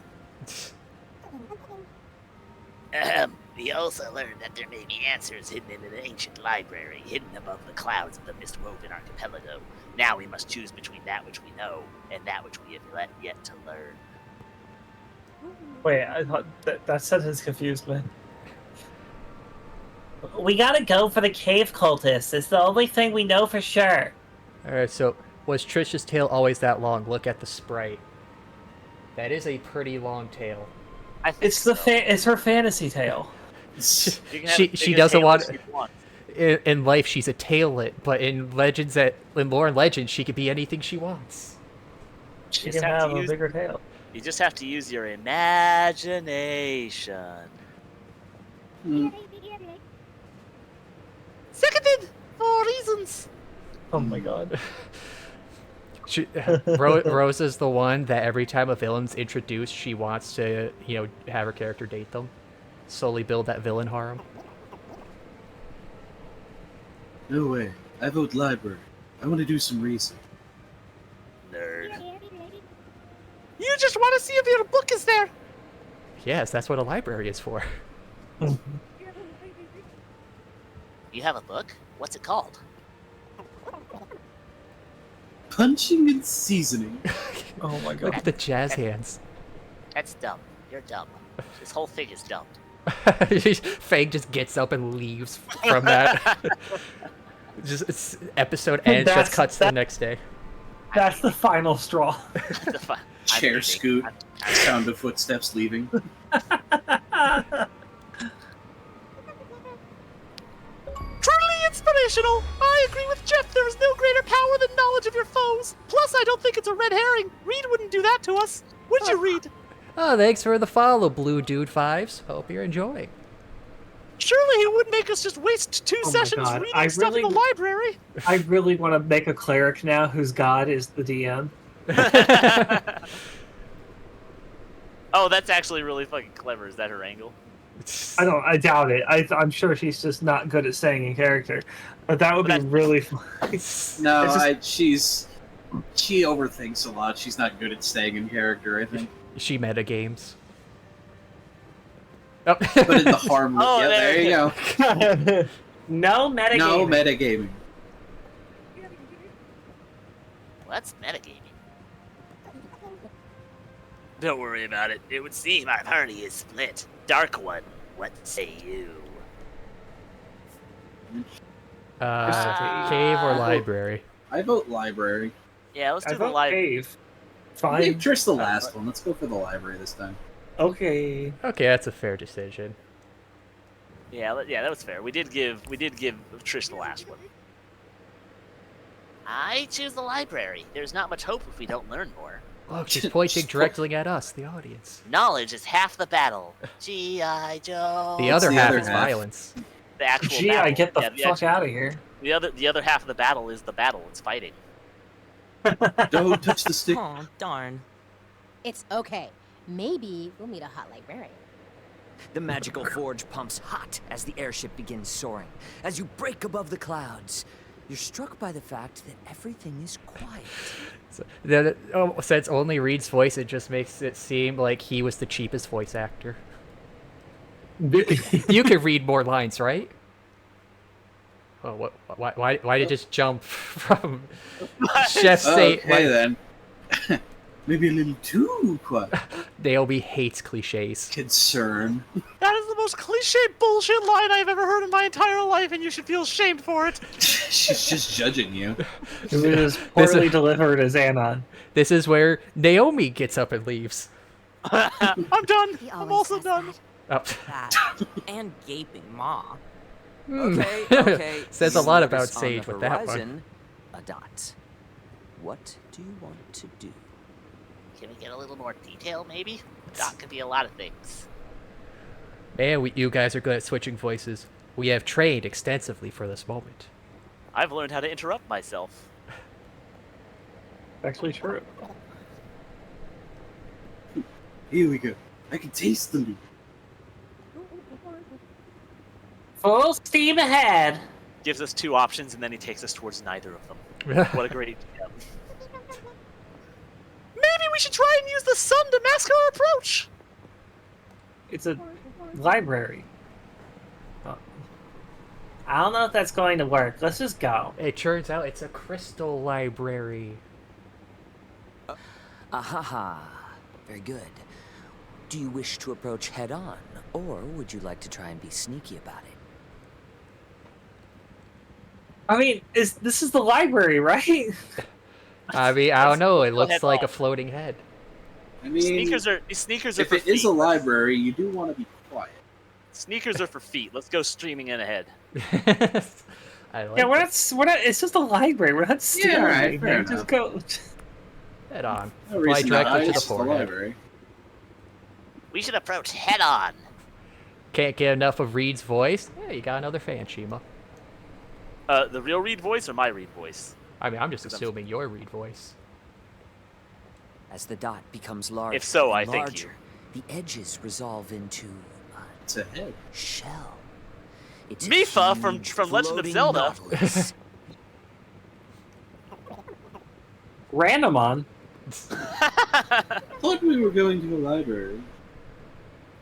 We also learned that there may be answers hidden in an ancient library, hidden above the clouds of the mist-woven archipelago. Now we must choose between that which we know and that which we have yet to learn. Wait, I thought that sentence confused me. We gotta go for the cave cultists. It's the only thing we know for sure. Alright, so was Trish's tail always that long? Look at the sprite. That is a pretty long tail. It's it's her fantasy tail. She doesn't want. In life, she's a taillet, but in lore and legends, she could be anything she wants. She can have a bigger tail. You just have to use your imagination. Seconded for reasons. Oh my god. Rosa's the one that every time a villain's introduced, she wants to, have her character date them. Slowly build that villain harem. No way. I vote library. I want to do some research. Nerd. You just want to see if your book is there. Yes, that's what a library is for. You have a book? What's it called? Punching and seasoning. Oh my god. Look at the jazz hands. That's dumb. You're dumb. This whole thing is dumb. Fang just gets up and leaves from that. Episode ends, just cuts to the next day. That's the final straw. Chair scoot. Sound of footsteps leaving. Truly inspirational! I agree with Jeff, there is no greater power than knowledge of your foes. Plus, I don't think it's a red herring. Reed wouldn't do that to us. Would you, Reed? Oh, thanks for the follow, Blue Dude 5s. Hope you're enjoying. Surely he wouldn't make us just waste 2 sessions reading stuff in the library. I really want to make a cleric now whose god is the DM. Oh, that's actually really fucking clever. Is that her angle? I doubt it. I'm sure she's just not good at staying in character. But that would be really fun. No, she overthinks a lot. She's not good at staying in character, I think. She metagames. Oh. But in the harm. Oh, yeah, there you go. No metagaming. No metagaming. What's metagaming? Don't worry about it. It would seem our party is split. Dark One, what say you? Cave or library? I vote library. Yeah, let's do the library. Cave. Fine. Give Trish the last one. Let's go for the library this time. Okay. Okay, that's a fair decision. Yeah, that was fair. We did give Trish the last one. I choose the library. There's not much hope if we don't learn more. Look, she's pointing directly at us, the audience. Knowledge is half the battle. G.I. Joe. The other half is violence. The actual G.I. battle. Get the fuck out of here. The other half of the battle is the battle. It's fighting. Don't touch the stick. Oh, darn. It's okay. Maybe we'll meet a hot librarian. The magical forge pumps hot as the airship begins soaring. As you break above the clouds, you're struck by the fact that everything is quiet. Since only Reed's voice, it just makes it seem like he was the cheapest voice actor. You could read more lines, right? Oh, why did you just jump from Chef Say? Okay, then. Maybe a little too quiet. Naomi hates cliches. Concern. That is the most cliche bullshit line I've ever heard in my entire life, and you should feel ashamed for it. She's just judging you. It was as poorly delivered as Anon. This is where Naomi gets up and leaves. I'm done. I'm also done. Oh. That and gaping maw. Okay. Says You a lot notice about on Sage the with that one. horizon, a dot. What do you want to do? Can we get a little more detail, maybe? The dot could be a lot of things. Man, you guys are good at switching voices. We have trained extensively for this moment. I've learned how to interrupt myself. Actually true. Here we go. I can taste the loot. Full steam ahead. Gives us two options, and then he takes us towards neither of them. What a great GM. Maybe we should try and use the sun to mask our approach. It's a library. Oh. I don't know if that's going to work. Let's just go. It turns out it's a crystal library. Ahaha. Very good. Do you wish to approach head-on, or would you like to try and be sneaky about it? I mean, this is the library, right? I mean, I don't know. It looks like a floating head. I mean, Sneakers are if for it is feet. a library, you do want to be quiet. Sneakers are for feet. Let's go streaming in ahead. I like Yeah, we're it. not. It's just a library. We're not stealing right, anything. fair Just enough. go. Head on. No Fly reason directly to the it's the forehead. library. We should approach head on. Can't get enough of Reed's voice? Yeah, you got another fan, Shima. The real Reed voice or my Reed voice? I mean, I'm just assuming your Reed voice. As the dot becomes larger, If so, and I thank larger, the edges resolve into It's a head. shell. It's a Mifa huge from Legend of floating Zelda. Nautilus. Randomon. Thought we were going to a library.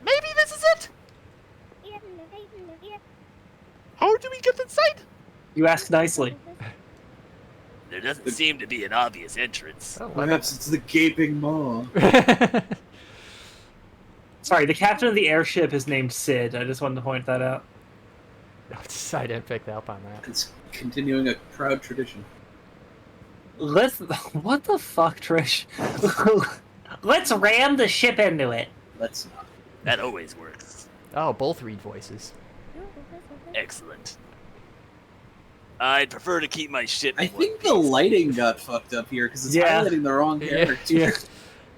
Maybe this is it. How do we get inside? You ask nicely. There doesn't seem to be an obvious entrance. Oh, Perhaps it's the gaping maw. Sorry, the captain of the airship is named Sid. I just wanted to point that out. I didn't pick up on that. It's continuing a proud tradition. Let's. What the fuck, Trish? Let's ram the ship into it. Let's not. That always works. Oh, both Reed voices. Excellent. I'd prefer to keep my shit. I think the lighting got fucked up here because it's Yeah. highlighting the wrong character. Yeah.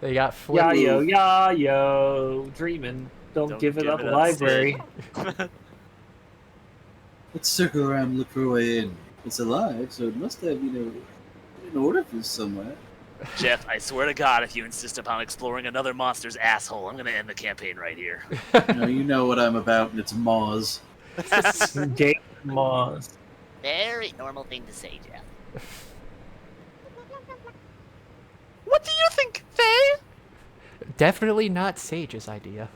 They got flipped. Yo, dreaming. Don't give it up, library. Let's circle around and look for a way in. It's alive, so it must have, an orifice somewhere. Jeff, I swear to God, if you insist upon exploring another monster's asshole, I'm gonna end the campaign right here. No, you know what I'm about, and it's maws. Game Moss. Very normal thing to say, Jeff. What do you think, Faye? Definitely not Sage's idea.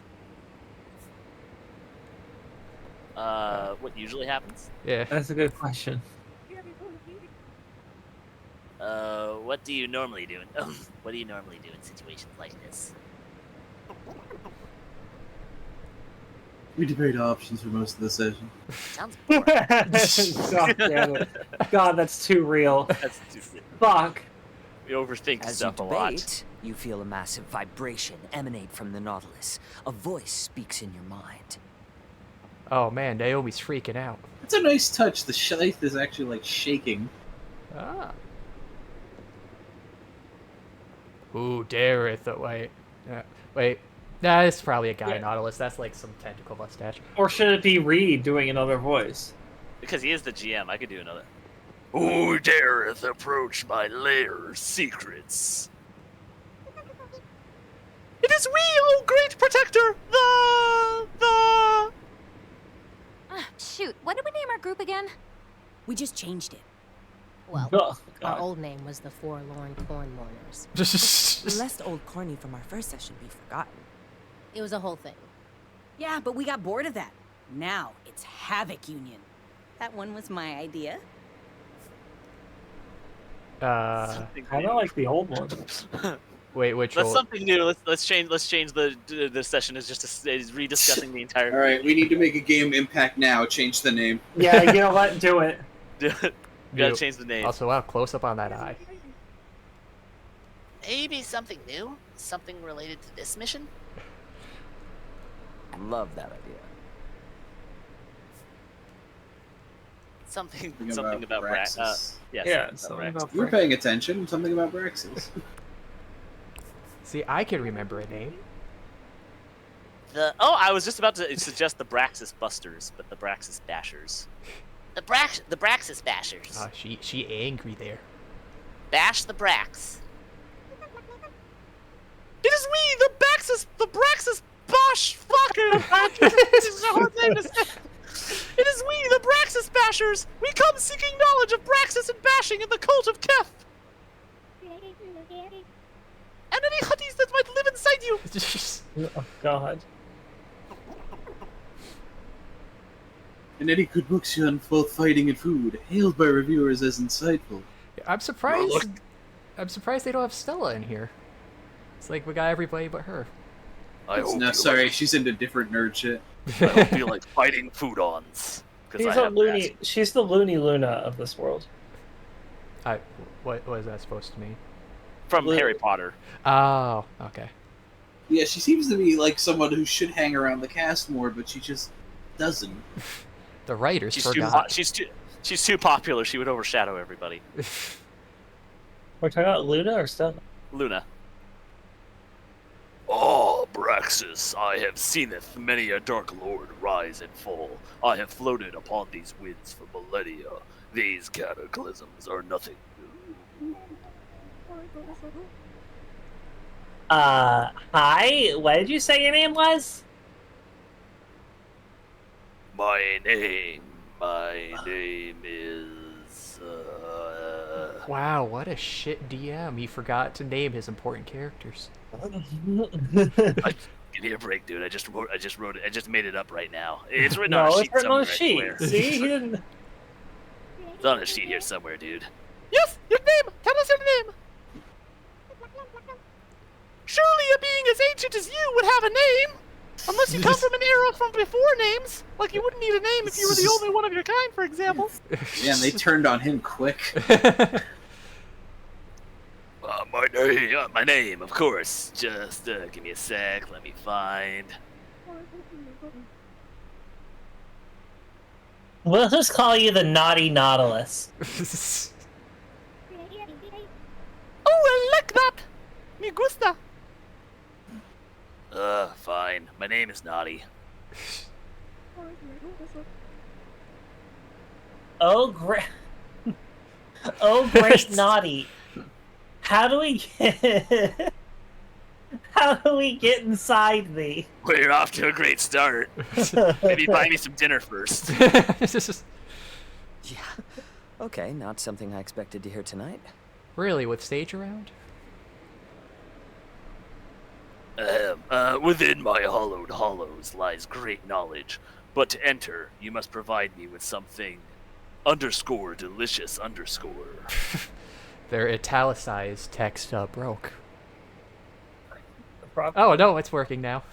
What usually happens? Yeah. That's a good question. What do you normally do? What do you normally do in situations like this? We debate options for most of the session. Sounds boring. God damn it. God, that's too real. That's too Fuck. We overthink As stuff you a lot. debate, you feel a massive vibration emanate from the Nautilus. A voice speaks in your mind. Oh man, Naomi's freaking out. It's a nice touch. The scythe is actually, shaking. Ah. Ooh, Dareth. Wait. Wait. Nah, it's probably a guy Nautilus. That's like some tentacle mustache. Or should it be Reed doing another voice? Because he is the GM, I could do another. Who dareth approach my lair's secrets? It is we, O great protector, Shoot, what did we name our group again? We just changed it. Well, Oh, our God. old name was the Forlorn Corn Mourners. Lest old corny from our first session be forgotten. It was a whole thing. Yeah, but we got bored of that. Now it's Havoc Union. That one was my idea. I don't like the old one. Wait, which That's old? something new. Let's change the session is just is rediscussing the entire. All right, we need to make a game impact now. Change the name. Yeah, you know what? Do it. We gotta change the name. Also, wow, close up on that eye. Maybe something new? Something related to this mission? I love that idea. Something about Braxis. Yeah, something about Braxis. You were paying attention. Something about Braxis. See, I can remember a name. I was just about to suggest the Braxis Busters, but the Braxis Bashers. The Braxis Bashers. She angry there. Bash the Brax. It is we, the Braxis Bosh fucker. This is a hard name to say. It is we, the Braxis Bashers. We come seeking knowledge of Braxis and bashing in the cult of Keth. And any hutties that might live inside you. Oh, God. And any good books on both fighting and food, hailed by reviewers as insightful. I'm surprised. I'm surprised they don't have Stella in here. It's like we got everybody but her. No, sorry, she's into different nerd shit. I hope you like fighting food-ons. She's the Looney Luna of this world. What is that supposed to mean? From Harry Potter. Oh, okay. Yeah, she seems to be like someone who should hang around the cast more, but she just doesn't. The writers She's forgot. She's too popular. She would overshadow everybody. We're talking about Luna or Stella? Luna. Oh, Braxis, I have seeneth many a dark lord rise and fall. I have floated upon these winds for millennia. These cataclysms are nothing new. Hi. What did you say your name was? My name is. Wow, what a shit DM. He forgot to name his important characters. Give me a break, dude. I just wrote it. I just made it up right now. It's written on a sheet it's written on somewhere. a sheet. I swear. See, he didn't. It's on a sheet here somewhere, dude. Yes, your name. Tell us your name. Surely a being as ancient as you would have a name, unless you come from an era from before names. Like you wouldn't need a name if you were the only one of your kind, for example. Yeah, and they turned on him quick. My name, of course. Just give me a sec. Let me find. We'll just call you the Naughty Nautilus. Oh, I like that. Me gusta. Fine. My name is Naughty. Oh, great. Oh, great Naughty. How do we get inside thee? Well, you're off to a great start. Maybe buy me some dinner first. Yeah. Okay, not something I expected to hear tonight. Really, with stage around? Within my hollowed hollows lies great knowledge, but to enter, you must provide me with something _delicious_. Their italicized text broke. Oh, no, it's working now.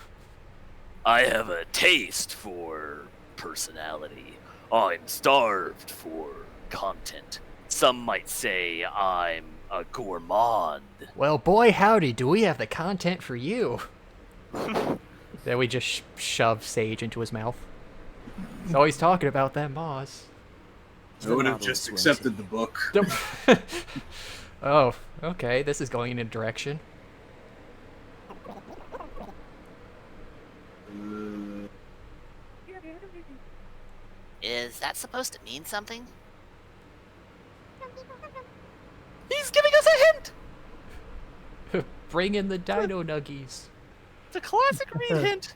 I have a taste for personality. I'm starved for content. Some might say I'm a gourmand. Well, boy, howdy, do we have the content for you. Then we just shove Sage into his mouth. He's always talking about them Moz. I would have just accepted the book. Oh, okay, this is going in a direction. Is that supposed to mean something? Bring in the dino nuggies. It's a classic Reed hint.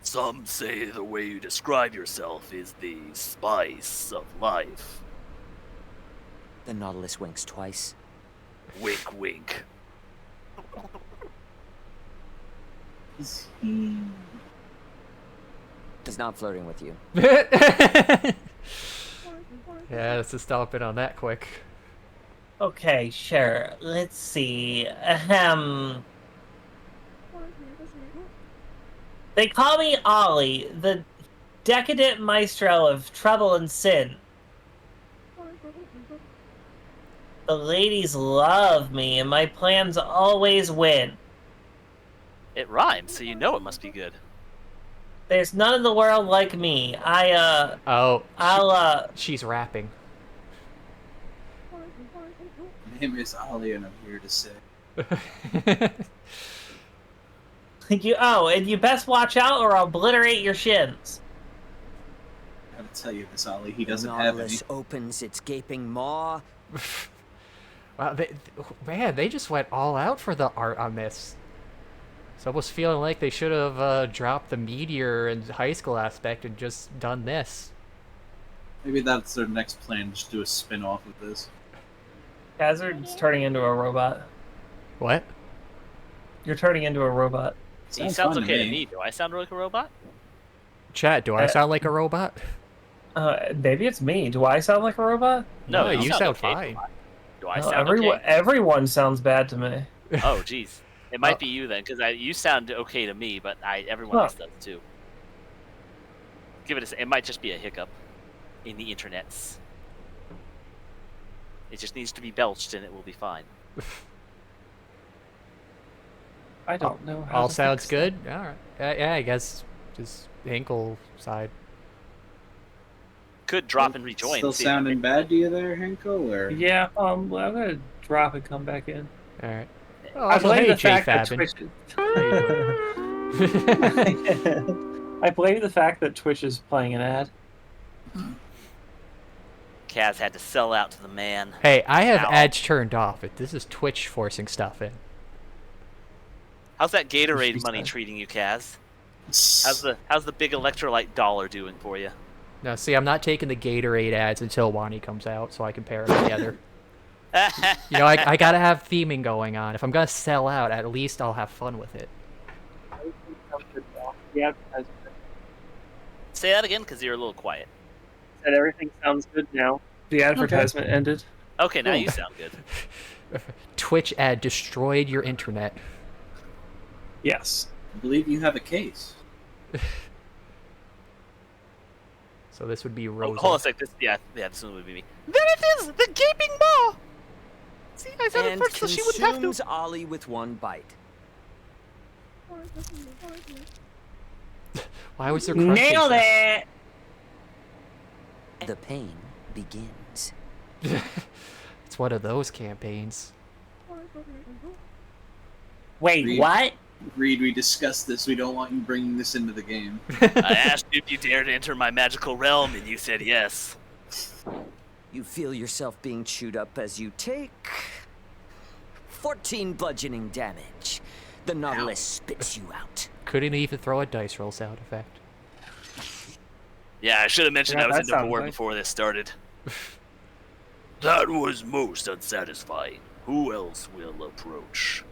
Some say the way you describe yourself is the spice of life. The Nautilus winks twice. Wink, wink. He's not flirting with you. Yeah, let's just stop it on that quick. Okay, sure. Let's see. They call me Ollie, the decadent maestro of trouble and sin. The ladies love me, and my plans always win. It rhymes, so you know it must be good. There's none in the world like me. She's rapping. My name is Ollie, and I'm here to say. And you best watch out, or I'll obliterate your shins. I gotta tell you this, Ollie. He doesn't the have any. Nautilus opens its gaping maw. Wow, they just went all out for the art on this. It's almost feeling like they should have dropped the meteor and high school aspect and just done this. Maybe that's their next plan, just do a spin-off of this. Khazard's turning into a robot. What? You're turning into a robot. He sounds okay to me. Do I sound like a robot? Chat, do I sound like a robot? Maybe it's me. Do I sound like a robot? No, you sound okay. fine. Do I sound okay? Everyone sounds bad to me. Oh, jeez. It might be you then, because you sound okay to me, but everyone else does too. Give it it might just be a hiccup in the internets. It just needs to be belched and it will be fine. I don't know how All to sounds fix good? Alright. Yeah, I guess just Hinkle side. Could drop and rejoin. Still sounding bad to you there, Hinkle? Or? Yeah, I'm gonna drop and come back in. Alright. I blame the fact that Fabin. Twitch. I blame the fact that Twitch is playing an ad. Kaz had to sell out to the man. Hey, I have Ow. ads turned off. This is Twitch forcing stuff in. How's that Gatorade money treating you, Kaz? How's the big electrolyte dollar doing for you? No, see, I'm not taking the Gatorade ads until Wani comes out, so I can pair them together. You know, I gotta have theming going on. If I'm gonna sell out, at least I'll have fun with it. Say that again, because you're a little quiet. Said everything sounds good now. The advertisement ended. Okay, now you sound good. Twitch ad destroyed your internet. Yes. I believe you have a case. So this would be Rosa. Hold on a sec. This one would be me. There it is! The gaping maw! See, I said it first so she wouldn't have to. Consumes Ollie with one bite. Why was there crunching? Nailed it! The pain begins. It's one of those campaigns. Wait, Reed, what? Reed, we discussed this. We don't want you bringing this into the game. I asked you if you dared enter my magical realm, and you said yes. You feel yourself being chewed up as you take 14 bludgeoning damage. The Nautilus spits you out. Couldn't even throw a dice roll sound effect. Yeah, I should have mentioned I was that into sounds board nice. before this started. That was most unsatisfying. Who else will approach?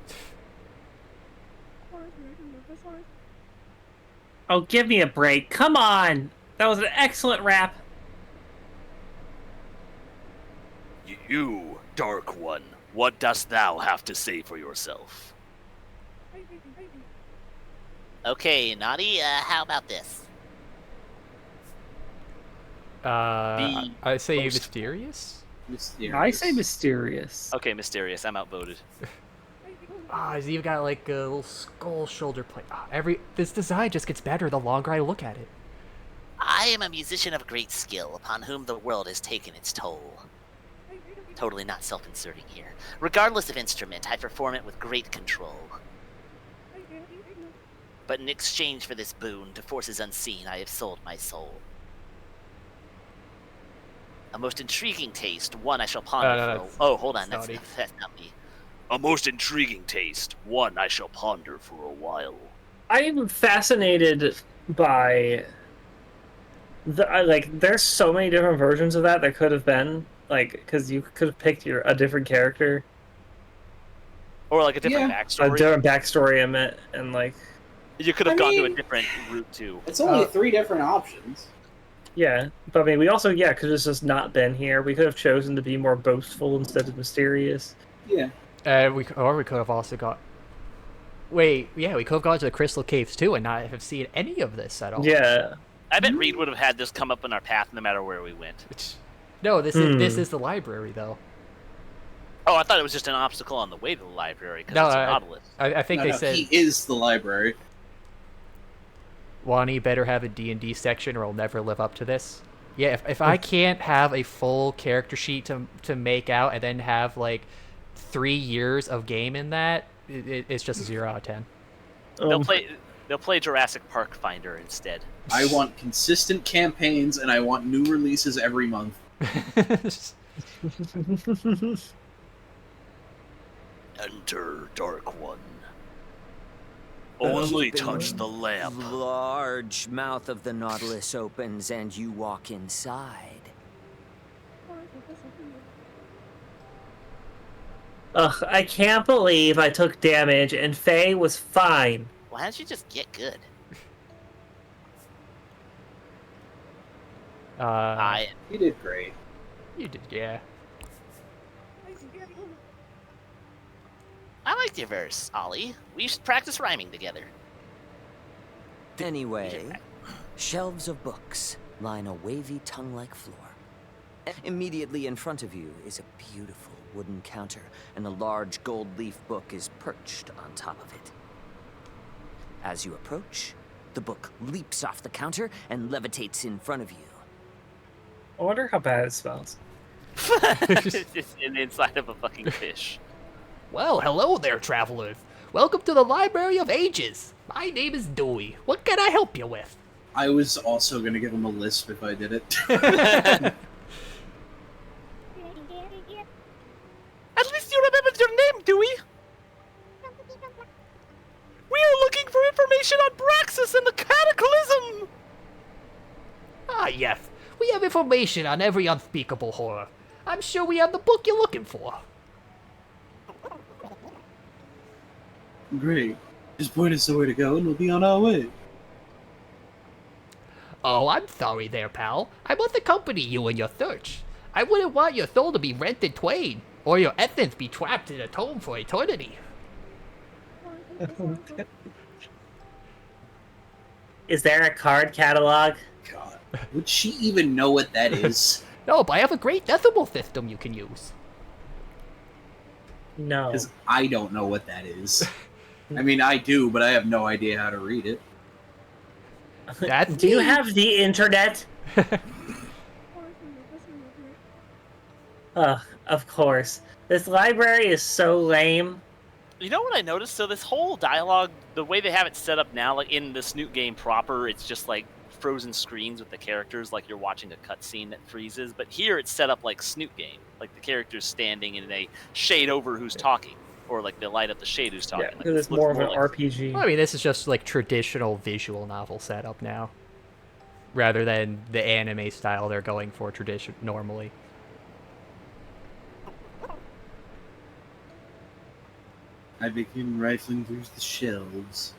Oh, give me a break. Come on! That was an excellent rap. You, Dark One, what dost thou have to say for yourself? Okay, Naughty, how about this? I say mysterious? Mysterious. I say mysterious. Okay, mysterious. I'm outvoted. He's even got like a little skull shoulder plate. This design just gets better the longer I look at it. I am a musician of great skill, upon whom the world has taken its toll. Totally not self-inserting here. Regardless of instrument, I perform it with great control. But in exchange for this boon, to forces unseen, I have sold my soul. A most intriguing taste, one I shall ponder No, for... Oh, hold on, that's that's not me. A most intriguing taste, one I shall ponder for a while. I'm fascinated by there's so many different versions of that could have been, because you could have picked a different character. Or like a different backstory. A different backstory, I meant, and you could have gone to a different route too. It's only 3 different options. Yeah, but I mean, we also could have just not been here. We could have chosen to be more boastful instead of mysterious. Yeah. We could have also got. We could have gone to the Crystal Caves too and not have seen any of this at all. Yeah. I bet Reed would have had this come up in our path no matter where we went. No, this is the library though. Oh, I thought it was just an obstacle on the way to the library because No, it's a Nautilus. I think they said he is the library. Wani better have a D&D section or I'll never live up to this. Yeah, if I can't have a full character sheet to make out and then have 3 years of game in that, it's just a 0 out of 10. They'll play Jurassic Park Finder instead. I want consistent campaigns and I want new releases every month. Enter, Dark One. Only touch the lamp. The large mouth of the Nautilus opens and you walk inside. Ugh, I can't believe I took damage and Faye was fine. Why don't you just get good? You did great. You did, yeah. I liked your verse, Ollie. We should practice rhyming together. Anyway, shelves of books line a wavy tongue-like floor. Immediately in front of you is a beautiful wooden counter, and a large gold leaf book is perched on top of it. As you approach, the book leaps off the counter and levitates in front of you. I wonder how bad it smells. It's in the inside of a fucking fish. Well, hello there, travelers. Welcome to the Library of Ages. My name is Dewey. What can I help you with? I was also going to give him a lisp if I did it. At least you remembered your name, Dewey. We are looking for information on Braxis and the Cataclysm. Ah, yes. We have information on every unspeakable horror. I'm sure we have the book you're looking for. Great. Just point us the way to go and we'll be on our way. Oh, I'm sorry there, pal. I must accompany you in your search. I wouldn't want your soul to be rent in twain, or your essence be trapped in a tomb for eternity. Is there a card catalog? God, would she even know what that is? No, but I have a great decimal system you can use. No. Because I don't know what that is. I mean, I do, but I have no idea how to read it. Do you have the internet? Of course. This library is so lame. You know what I noticed? So this whole dialogue, the way they have it set up now, like in the Snoot game proper, it's just like frozen screens with the characters, like you're watching a cutscene that freezes. But here it's set up like Snoot game, like the character's standing and they shade over who's talking, or like they light up the shade who's talking. Yeah, like, it's more of an like RPG. Well, I mean, this is just like traditional visual novel setup now, rather than the anime style they're going for normally. I begin rifling through the shelves.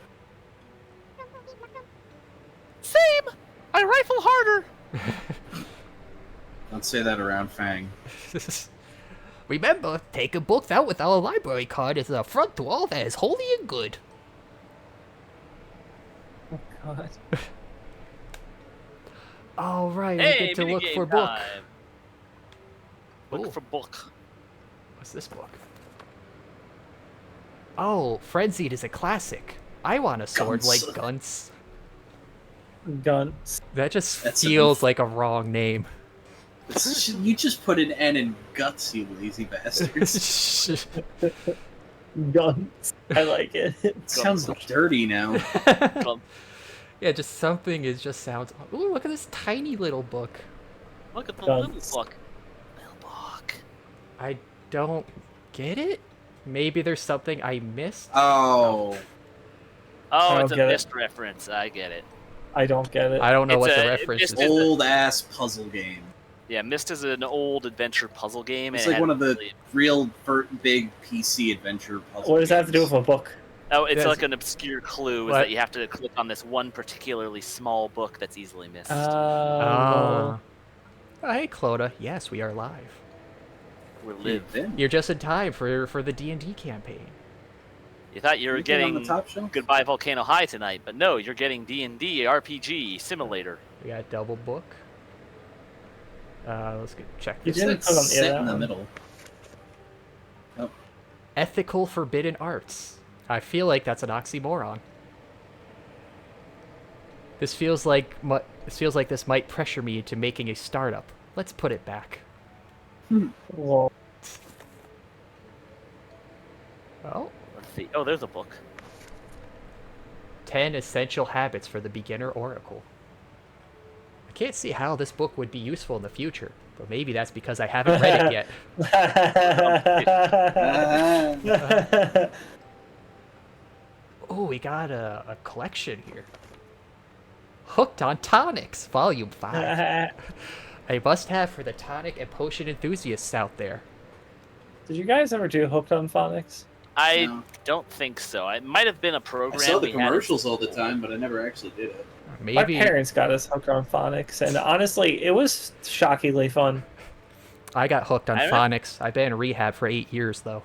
Same! I rifle harder! Don't say that around Fang. Remember, taking books out with our library card is an affront to all that is holy and good. Oh, God. All right, Hey, we get to look minigame for book. time. Look for book. What's this book? Oh, Frenzied is a classic. I want a sword Guns. like Guns. Guns. That just That's feels like a wrong name. You just put an N in guts, you lazy bastards. Guns. I like it. It sounds dirty now. Yeah, just something just sounds. Ooh, look at this tiny little book. Look at the Guns. little book. Little book. I don't get it. Maybe there's something I missed. Oh. Oh, I it's don't a get it. missed reference. I get it. I don't get it. I don't know It's what the a- reference it's is. just- Old ass puzzle game. Yeah, Myst is an old adventure puzzle game. It's and like it one had of the really- real big PC adventure puzzle What does that have to do games. with a book? Oh, it's Yes. like an obscure clue is What? that you have to click on this one particularly small book that's easily missed. Oh, hey, Clodagh. Yes, we are live. We're live. You're just in time for the D&D campaign. You thought you were Anything on getting the top shelf? Goodbye Volcano High tonight, but no, you're getting D&D RPG Simulator. We got double book. Let's check You this. didn't put on Sit that in the one. middle. Oh. Ethical forbidden arts. I feel like that's an oxymoron. This feels like this might pressure me into making a startup. Let's put it back. Well, Oh, Let's see. Oh, there's a book. 10 essential habits for the beginner oracle. I can't see how this book would be useful in the future, but maybe that's because I haven't read it yet. Oh, we got a collection here. Hooked on Tonics, Volume 5. A must-have for the tonic and potion enthusiasts out there. Did you guys ever do Hooked on Phonics? I No. don't think so. It might have been a I program. saw the we had in commercials all the school. time, but I never actually did it. My parents got us Hooked on Phonics, and honestly, it was shockingly fun. I got hooked on I phonics. I've been in rehab for 8 years, though.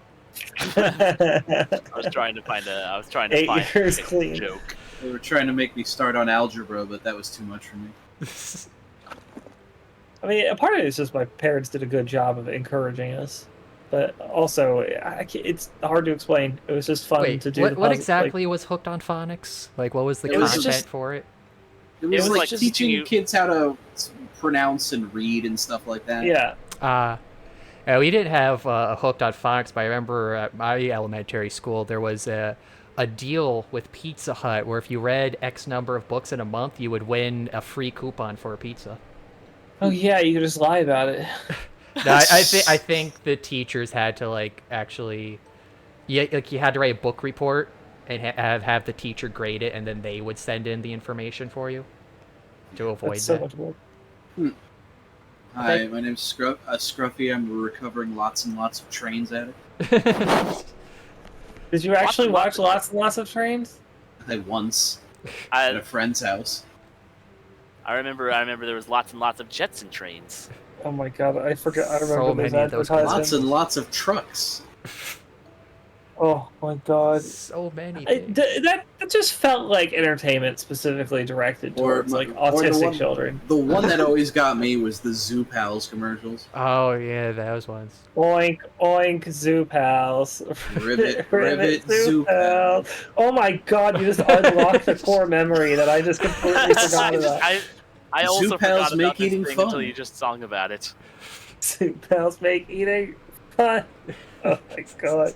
I was trying to find a. I was trying to 8 find years a clean. joke. They were trying to make me start on algebra, but that was too much for me. I mean, a part of it is just my parents did a good job of encouraging us, but also it's hard to explain. It was just fun Wait, to do. what the puzzle, exactly was hooked on phonics? Like, what was the It was content just- for it? It was, was like just teaching you- kids how to pronounce and read and stuff like that. Yeah. We didn't have hooked on phonics, but I remember at my elementary school there was a deal with Pizza Hut where if you read X number of books in a month, you would win a free coupon for a pizza. Oh yeah, you could just lie about it. No, I think the teachers had to like actually, you had to write a book report and have the teacher grade it, and then they would send in the information for you to avoid That's so that. much work. Hi, my name's Scruffy. I'm recovering lots and lots of trains addict. Did you actually watch lots and lots of trains? I once at a friend's house. I remember there was lots and lots of jets and trains. Oh my god, I forgot. I So remember many of those advertisements. Lots and lots of trucks. Oh my god. So many. That just felt like entertainment specifically directed towards like autistic children. The one that always got me was the Zoo Pals commercials. Oh yeah, those ones. Oink oink Zoo Pals. Ribbit, Zoo Pals. Oh my god, you just unlocked the core memory that I just completely forgot about. I also Zoo Pals forgot make about this eating thing fun. until you just sung about it. Zoo Pals make eating fun. Oh my god.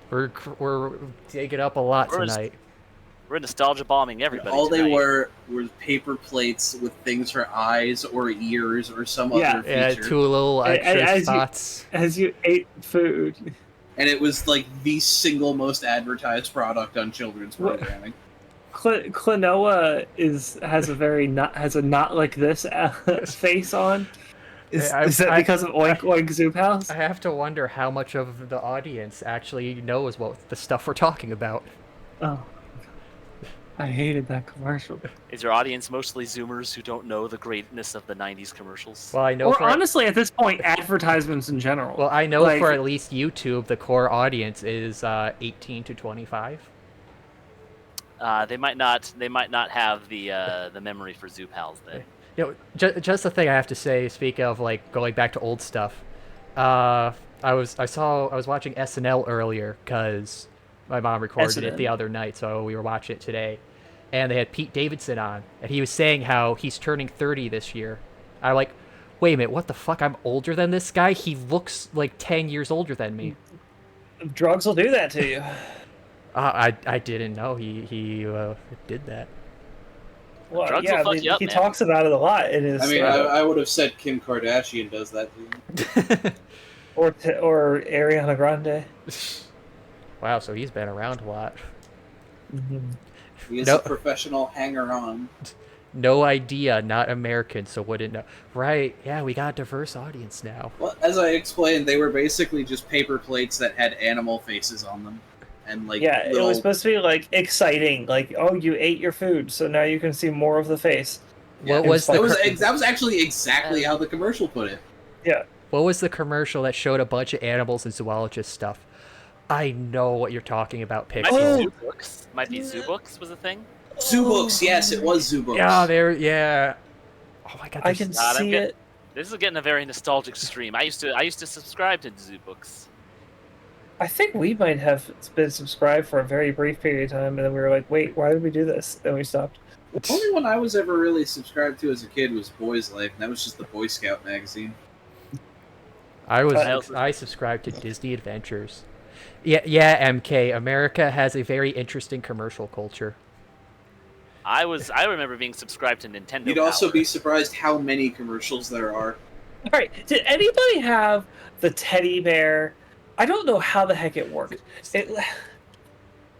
We're digging up a lot We're just- tonight. We're nostalgia bombing everybody. All they tonight. were paper plates with things for eyes or ears or some other Yeah, feature. 2 little extra As spots. As you ate food. And it was like the single most advertised product on children's programming. Klonoa has a not like this face on. Is that because of Oink Oink Zoo Pals? I have to wonder how much of the audience actually knows what the stuff we're talking about. Oh, I hated that commercial. Is your audience mostly Zoomers who don't know the greatness of the '90s commercials? Well, I know. Or honestly, at this point, advertisements in general. Well, I know Like- for at least YouTube, the core audience is 18 to 25. They might not have the memory for Zoo Pals then. You know, just the thing I have to say. Speaking of like going back to old stuff, I was watching SNL earlier because my mom recorded it the other night, so we were watching it today, and they had Pete Davidson on, and he was saying how he's turning 30 this year. I'm like, wait a minute, what the fuck? I'm older than this guy. He looks like 10 years older than me. Drugs will do that to you. I didn't know he did that. Well, Drugs yeah, will fuck you up, he man. talks about it a lot in his. I mean, I would have said Kim Kardashian does that to you. Or Ariana Grande. Wow, so he's been around a lot. He is No- a professional hanger-on. No idea, not American, so wouldn't know. Right, yeah, we got a diverse audience now. Well, as I explained, they were basically just paper plates that had animal faces on them. And like Yeah, little... it was supposed to be like exciting, like, oh, you ate your food, so now you can see more of the face. What was the that was actually exactly how the commercial put it. Yeah. What was the commercial that showed a bunch of animals and zoologist stuff? I know what you're talking about, Pixel. Might be Zoo Books was a thing. Zoo Books, yes, it was Zoo Books. Yeah, yeah. Oh my god, I can see it. This is getting a very nostalgic stream. I used to subscribe to Zoo Books. I think we might have been subscribed for a very brief period of time, and then we were like, wait, why did we do this? Then we stopped. The only one I was ever really subscribed to as a kid was Boys Life, and that was just the Boy Scout magazine. I subscribed to Disney Adventures. Yeah, MK. America has a very interesting commercial culture. I remember being subscribed to Nintendo. You'd also be surprised how many commercials there are. All right, did anybody have the teddy bear? I don't know how the heck it worked.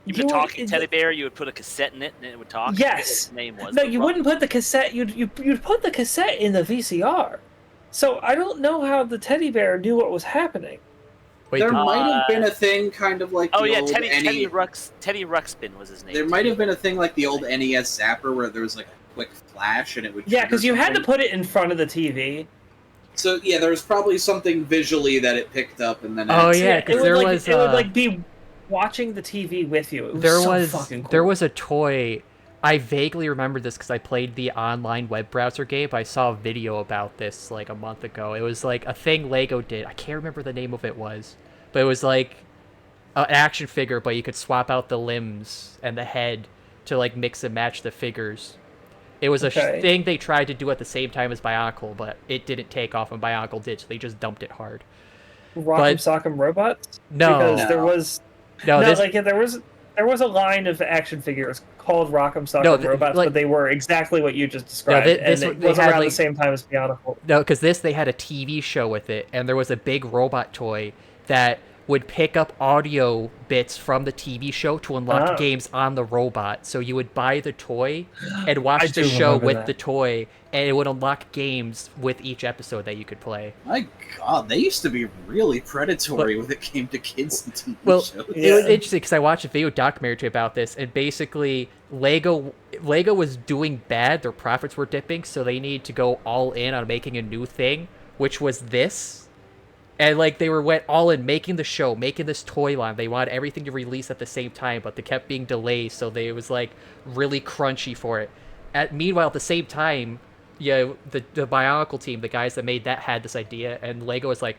You put a talking teddy bear, you would put a cassette in it, and it would talk. Yes. What its name was. No, you wouldn't put the cassette. You'd put the cassette in the VCR. So I don't know how the teddy bear knew what was happening. Wait, there might have been a thing kind of like the old Teddy Ruxpin was his name. There might have been a thing like the old NES Zapper where there was like a quick flash and it would. Yeah, because you had to put it in front of the TV. So yeah, there was probably something visually that it picked up, and then because there was it would like be watching the TV with you. It was fucking cool. There was a toy. I vaguely remember this because I played the online web browser game, but I saw a video about this like a month ago. It was like a thing Lego did. I can't remember the name of it was, but it was like an action figure, but you could swap out the limbs and the head to like mix and match the figures. It was a thing they tried to do at the same time as Bionicle, but it didn't take off, and Bionicle did, so they just dumped it hard. Rock'em Sock'em Robots? No. Because there was... there was a line of action figures called Rock'em Sock'em Robots, but they were exactly what you just described, and it was around the same time as Bionicle. No, because they had a TV show with it, and there was a big robot toy that would pick up audio bits from the TV show to unlock games on the robot. So you would buy the toy and watch the show with the toy, and it would unlock games with each episode that you could play. My God, they used to be really predatory when it came to kids and TV shows. It was interesting because I watched a video documentary about this, and basically Lego was doing bad. Their profits were dipping, so they needed to go all in on making a new thing, which was this. And like they went all in making the show, making this toy line. They wanted everything to release at the same time, but they kept being delayed, so it was like really crunchy for it. Meanwhile, at the same time, the Bionicle team, the guys that made that, had this idea, and Lego was like,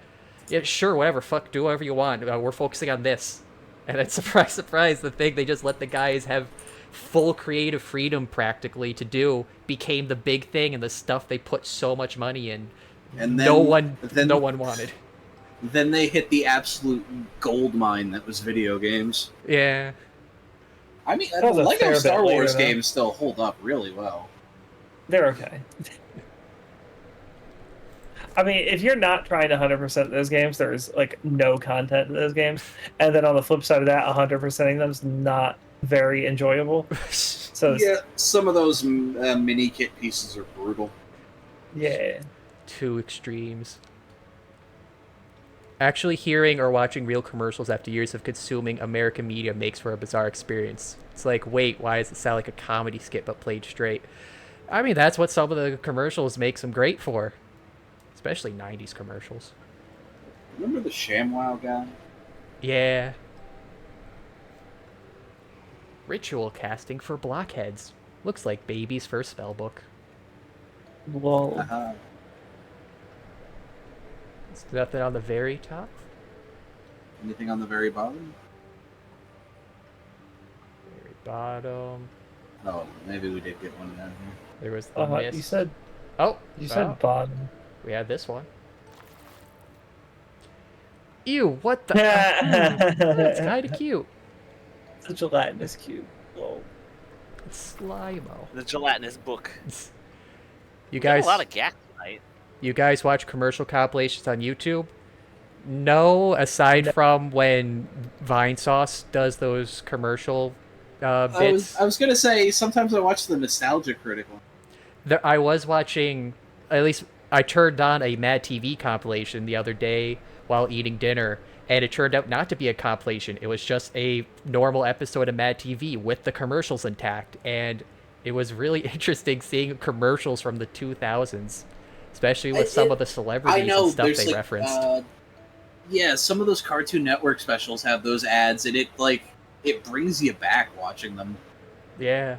yeah, sure, whatever, fuck, do whatever you want. We're focusing on this. And then surprise, surprise, the thing they just let the guys have full creative freedom practically to do became the big thing, and the stuff they put so much money in, and then, no one wanted. Then they hit the absolute gold mine that was video games. Yeah. I mean, the Lego Star Wars games still hold up really well. They're okay. I mean, if you're not trying to 100% those games, there's like no content in those games. And then on the flip side of that, 100%ing them is not very enjoyable. So yeah, some of those mini kit pieces are brutal. Yeah. Two extremes. Actually hearing or watching real commercials after years of consuming American media makes for a bizarre experience. It's like, wait, why does it sound like a comedy skit but played straight? I mean, that's what some of the commercials makes them great for. Especially 90s commercials. Remember the ShamWow guy? Yeah. Ritual casting for blockheads. Looks like baby's first spellbook. Whoa. There's nothing on the very top. Anything on the very bottom? Very bottom. Oh, maybe we did get one down here. There was the mist. You said. Oh, you said bottom. We had this one. Ew! What the? That's kind of cute. It's a gelatinous cube. Whoa. It's Slimo. The gelatinous book. You guys. A lot of gack tonight. You guys watch commercial compilations on YouTube? No, aside from when Vine Sauce does those commercial bits. I was gonna say sometimes I watch the Nostalgia Critic one. I was watching, at least I turned on a Mad TV compilation the other day while eating dinner, and it turned out not to be a compilation. It was just a normal episode of Mad TV with the commercials intact, and it was really interesting seeing commercials from the 2000s, especially with some of the celebrities and stuff they referenced. Yeah, some of those Cartoon Network specials have those ads, and it brings you back watching them. Yeah.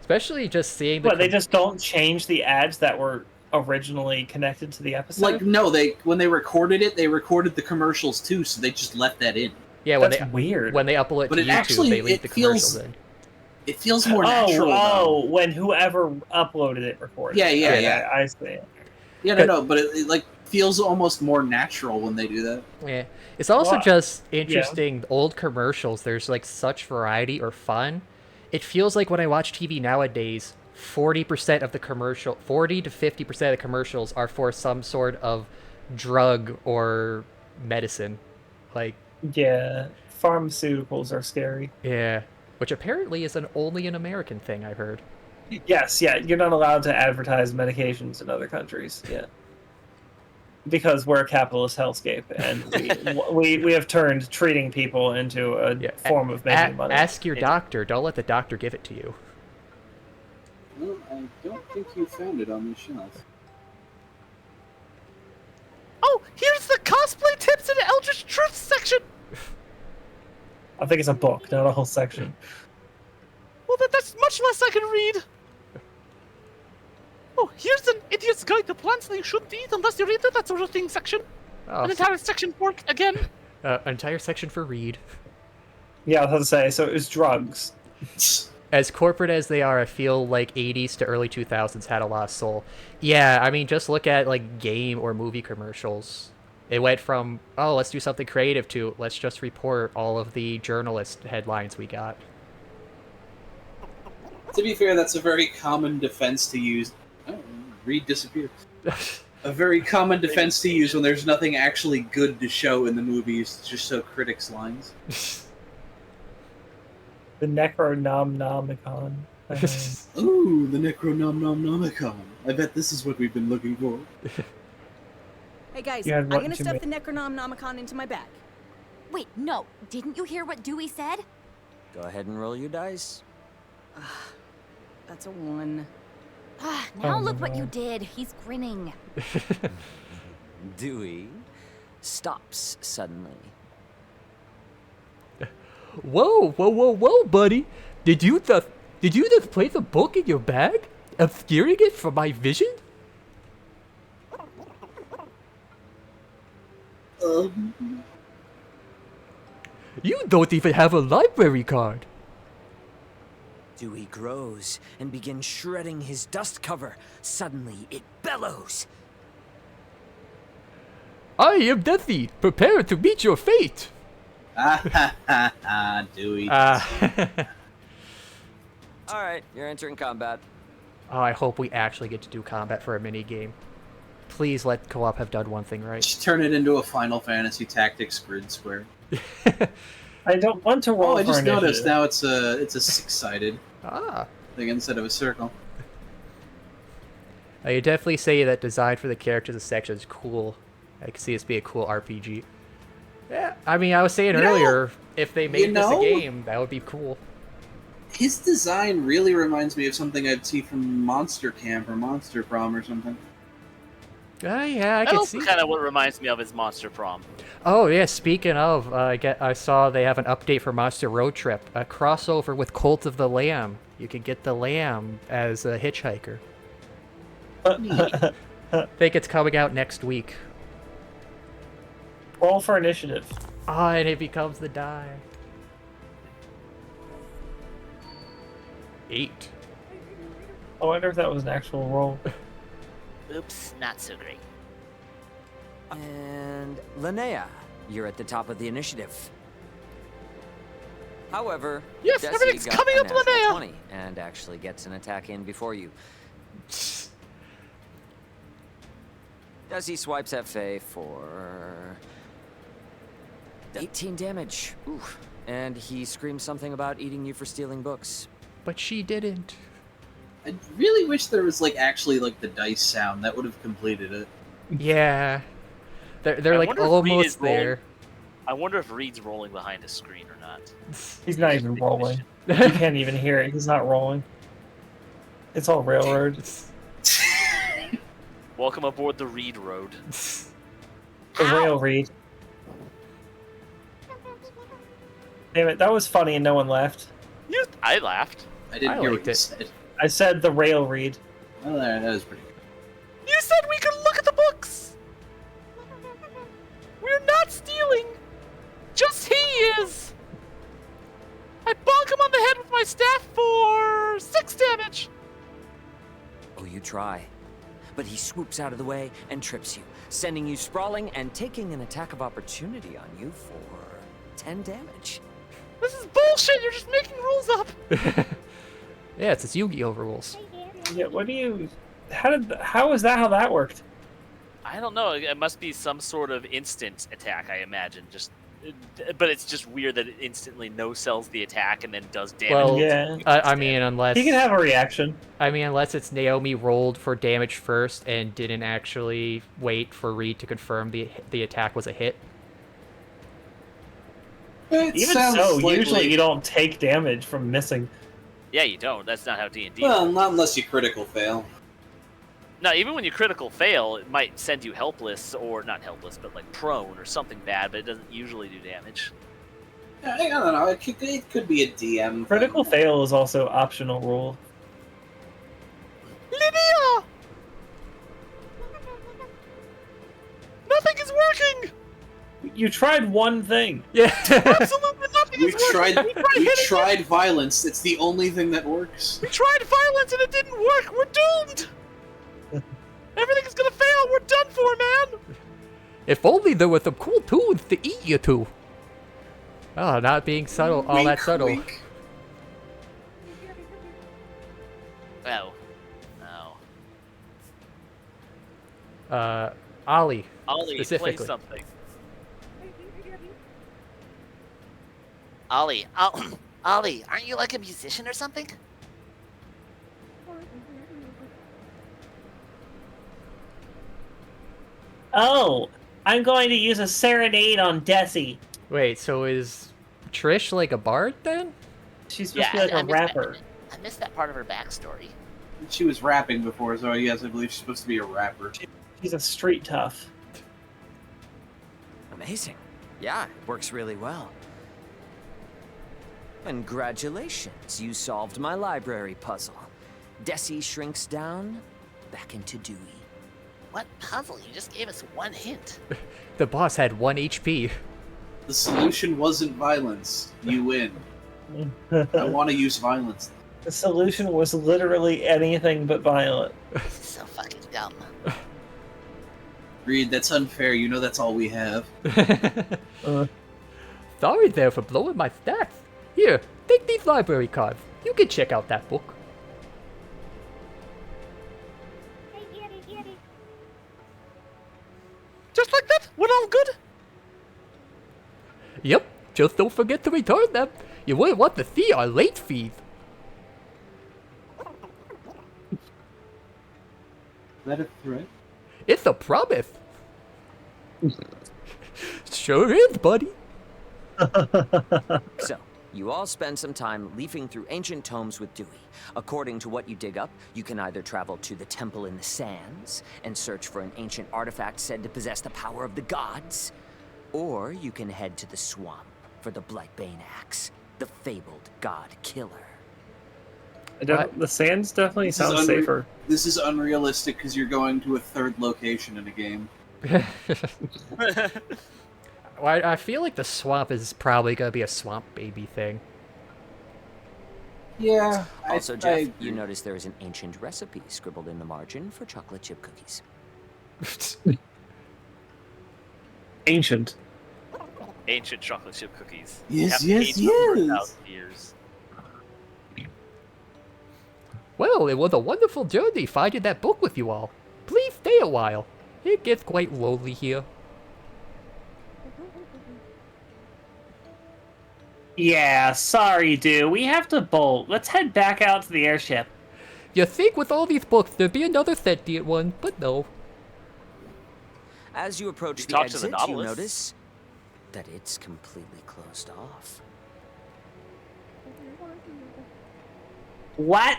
Especially just seeing But they just don't change the ads that were originally connected to the episode? Like, no, when they recorded it, they recorded the commercials too, so they just left that in. Yeah, weird. When they upload it to YouTube, they leave the commercials in. It feels more natural. Oh, when whoever uploaded it recorded. Yeah. I see. Yeah, no, but it like feels almost more natural when they do that. Yeah, it's also just interesting. Old commercials, there's like such variety or fun. It feels like when I watch TV nowadays, 40% of the 40 to 50% of the commercials are for some sort of drug or medicine, like. Yeah, pharmaceuticals are scary. Yeah, which apparently is only an American thing, I've heard. Yes, you're not allowed to advertise medications in other countries. Yeah. Because we're a capitalist hellscape, and we have turned treating people into a form of making money. Ask your doctor. Don't let the doctor give it to you. Well, I don't think you found it on the shelf. Oh, here's the cosplay tips and Eldritch Truth section! I think it's a book, not a whole section. Well, that's much less I can read. Oh, here's an idiot's guide to plants that you shouldn't eat unless you read that sort of thing section. Oh, an entire section for it again. An entire section for read. Yeah, I was going to say, so it was drugs. As corporate as they are, I feel like 80s to early 2000s had a lot of soul. Yeah, I mean, just look at like game or movie commercials. It went from, oh, let's do something creative to, let's just report all of the journalist headlines we got. To be fair, that's a very common defense to use. Oh, Reed disappeared. A very common defense to use when there's nothing actually good to show in the movies, to just show critics' lines. The Necronomicon. Ooh, the Necronomicon. I bet this is what we've been looking for. Hey guys, I'm gonna stuff the Necronomicon into my bag. Wait, no. Didn't you hear what Dewey said? Go ahead and roll your dice. That's a 1. Now look what you did. He's grinning. Dewey stops suddenly. Whoa, buddy! Did you just place a book in your bag, obscuring it from my vision? You don't even have a library card. Dewey grows and begins shredding his dust cover. Suddenly, it bellows. I am Deathy, prepare to meet your fate. Dewey. Alright, you're entering combat. Oh, I hope we actually get to do combat for a mini game. Please let co-op have done one thing right. Just turn it into a Final Fantasy Tactics grid square. I don't want to roll. Oh, I just noticed now it's a 6-sided thing instead of a circle. I could definitely say that design for the characters and section is cool. I can see this be a cool RPG. Yeah, I mean, I was saying earlier, if they made this a game, that would be cool. His design really reminds me of something I'd see from Monster Camp or Monster Prom or something. Yeah, I can see. That's kind of what reminds me of is Monster Prom. Oh yeah, speaking of, I saw they have an update for Monster Road Trip, a crossover with Cult of the Lamb. You can get the lamb as a hitchhiker. I think it's coming out next week. Roll for initiative. And it becomes the die. 8. I wonder if that was an actual roll. Oops, not so great. And Linnea, you're at the top of the initiative. However, yes, Desi everything's got coming a up, natural Linnea! 20 and actually gets an attack in before you. Desi swipes at Faye for 18 damage. Oof. And he screams something about eating you for stealing books. But she didn't. I really wish there was actually the dice sound that would have completed it. Yeah. They're I like wonder if Reed almost is rolling- there. I wonder if Reed's rolling behind a screen or not. He's not even rolling. You can't even hear it. He's not rolling. It's all railroad. Welcome aboard the Reed Road. The rail read. Damn it, that was funny and no one laughed. I laughed. I didn't I hear liked what you it. said. I said the rail read. Oh, that was pretty good. You said we could look at the books! We're not stealing! Just he is! I bonk him on the head with my staff for 6 damage! Oh, you try. But he swoops out of the way and trips you, sending you sprawling and taking an attack of opportunity on you for 10 damage. This is bullshit! You're just making rules up! Yeah, it's Yu-Gi-Oh rules. Yeah, what do you... How is that how that worked? I don't know. It must be some sort of instant attack, I imagine. But it's just weird that it instantly no-sells the attack and then does damage. Well, Yeah. I mean, unless... He can have a reaction. I mean, unless it's Naomi rolled for damage first and didn't actually wait for Reed to confirm the attack was a hit. It Even sounds so, slightly- usually you don't take damage from missing. Yeah, you don't. That's not how D&D Well, not unless you critical fail. No, even when you critical fail, it might send you helpless, or not helpless, but prone or something bad, but it doesn't usually do damage. Yeah, I don't know. It could be a DM. Critical fail is also optional rule. Lydia! Nothing is working! You tried one thing. Yeah. Absolutely nothing We is working! we tried violence. It's the only thing that works. We tried violence and it didn't work! We're doomed! Everything is gonna fail! We're done for, man! If only there were some cool tunes to eat you to. Oh, not being subtle, all that subtle. Wink. Oh. Oh. Ollie, Ollie, play specifically. something. Ollie, Ollie, aren't you like a musician or something? Oh, I'm going to use a serenade on Desi. Wait, so is Trish like a bard then? She's supposed to be like a rapper. I missed that part of her backstory. She was rapping before, so yes, I believe she's supposed to be a rapper. She's a street tough. Amazing. Yeah, it works really well. Congratulations, you solved my library puzzle. Desi shrinks down back into Dewey. What puzzle? You just gave us one hint. The boss had 1 HP. The solution wasn't violence. You win. I want to use violence. The solution was literally anything but violent. This is so fucking dumb. Reed, that's unfair. You know that's all we have. Sorry there for blowing my stats. Here, take these library cards. You can check out that book. Just like that? We're all good? Yep, just don't forget to return them. You wouldn't want to see our late fees. Is that a threat? It's a promise. Sure is, buddy. So, you all spend some time leafing through ancient tomes with Dewey. According to what you dig up, you can either travel to the Temple in the Sands and search for an ancient artifact said to possess the power of the gods, or you can head to the swamp for the Blightbane axe, the fabled god killer. The sands definitely This is sounds safer. This is unrealistic because you're going to a third location in a game. Well, I feel like the swamp is probably going to be a swamp baby thing. Yeah. Also, Jeff, you notice there is an ancient recipe scribbled in the margin for chocolate chip cookies. Ancient. Ancient chocolate chip cookies. Yes, Have yes, aged over yes. 1,000 years. Well, it was a wonderful journey finding that book with you all. Please stay a while. It gets quite lonely here. Yeah, sorry, dude. We have to bolt. Let's head back out to the airship. You think with all these books there'd be another sentient one, but no. As you approach You the talk to the exit, you Nautilus? notice that it's completely closed off. What?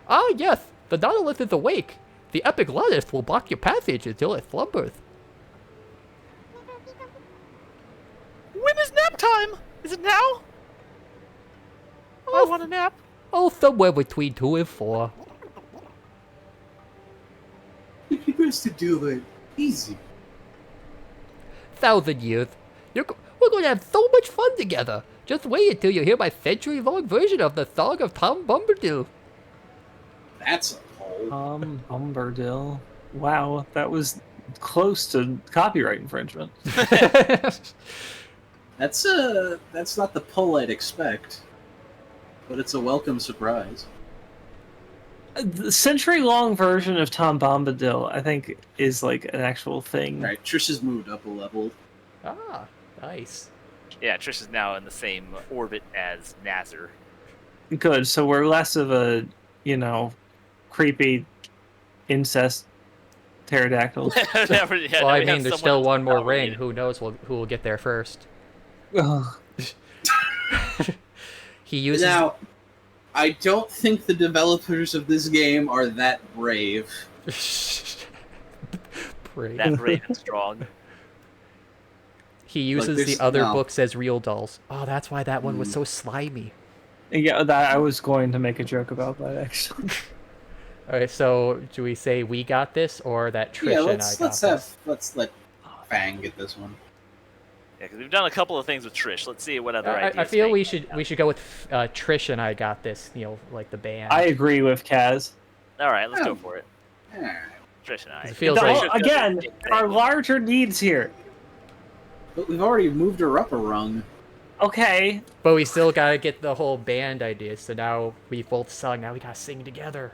Ah, yes, the Nautilus is awake. The epic lettuce will block your passage until it slumbers. When is nap time? Is it now? I want a nap. Oh, somewhere between 2 and 4. You supposed to do it easy. 1,000 years. We're going to have so much fun together. Just wait until you hear my century-long version of the Song of Tom Bombadil. That's a hole. Bombadil. Wow, that was close to copyright infringement. That's not the pull I'd expect, but it's a welcome surprise. The century-long version of Tom Bombadil, I think, is like an actual thing. All right, Trish has moved up a level. Ah, nice. Yeah, Trish is now in the same orbit as Nazar. Good, so we're less of a, creepy incest pterodactyl. Well, I mean, there's still one more ring. Who knows who will get there first? Ugh. He uses... Now, I don't think the developers of this game are that brave. Brave. That brave and strong. He uses the other books as real dolls. Oh, that's why that one was so slimy. Yeah, I was going to make a joke about that, actually. Alright, so do we say we got this, or that Trish and I got this? Let's let Fang get this one. Yeah, because we've done a couple of things with Trish. Let's see what other ideas. I feel we should go with Trish and I got this. Like the band. I agree with Kaz. All right, let's go for it. Trish and I. It feels like... Again, our larger needs here. But we've already moved her up a rung. Okay. But we still gotta get the whole band idea. So now we both sung. Now we gotta sing together.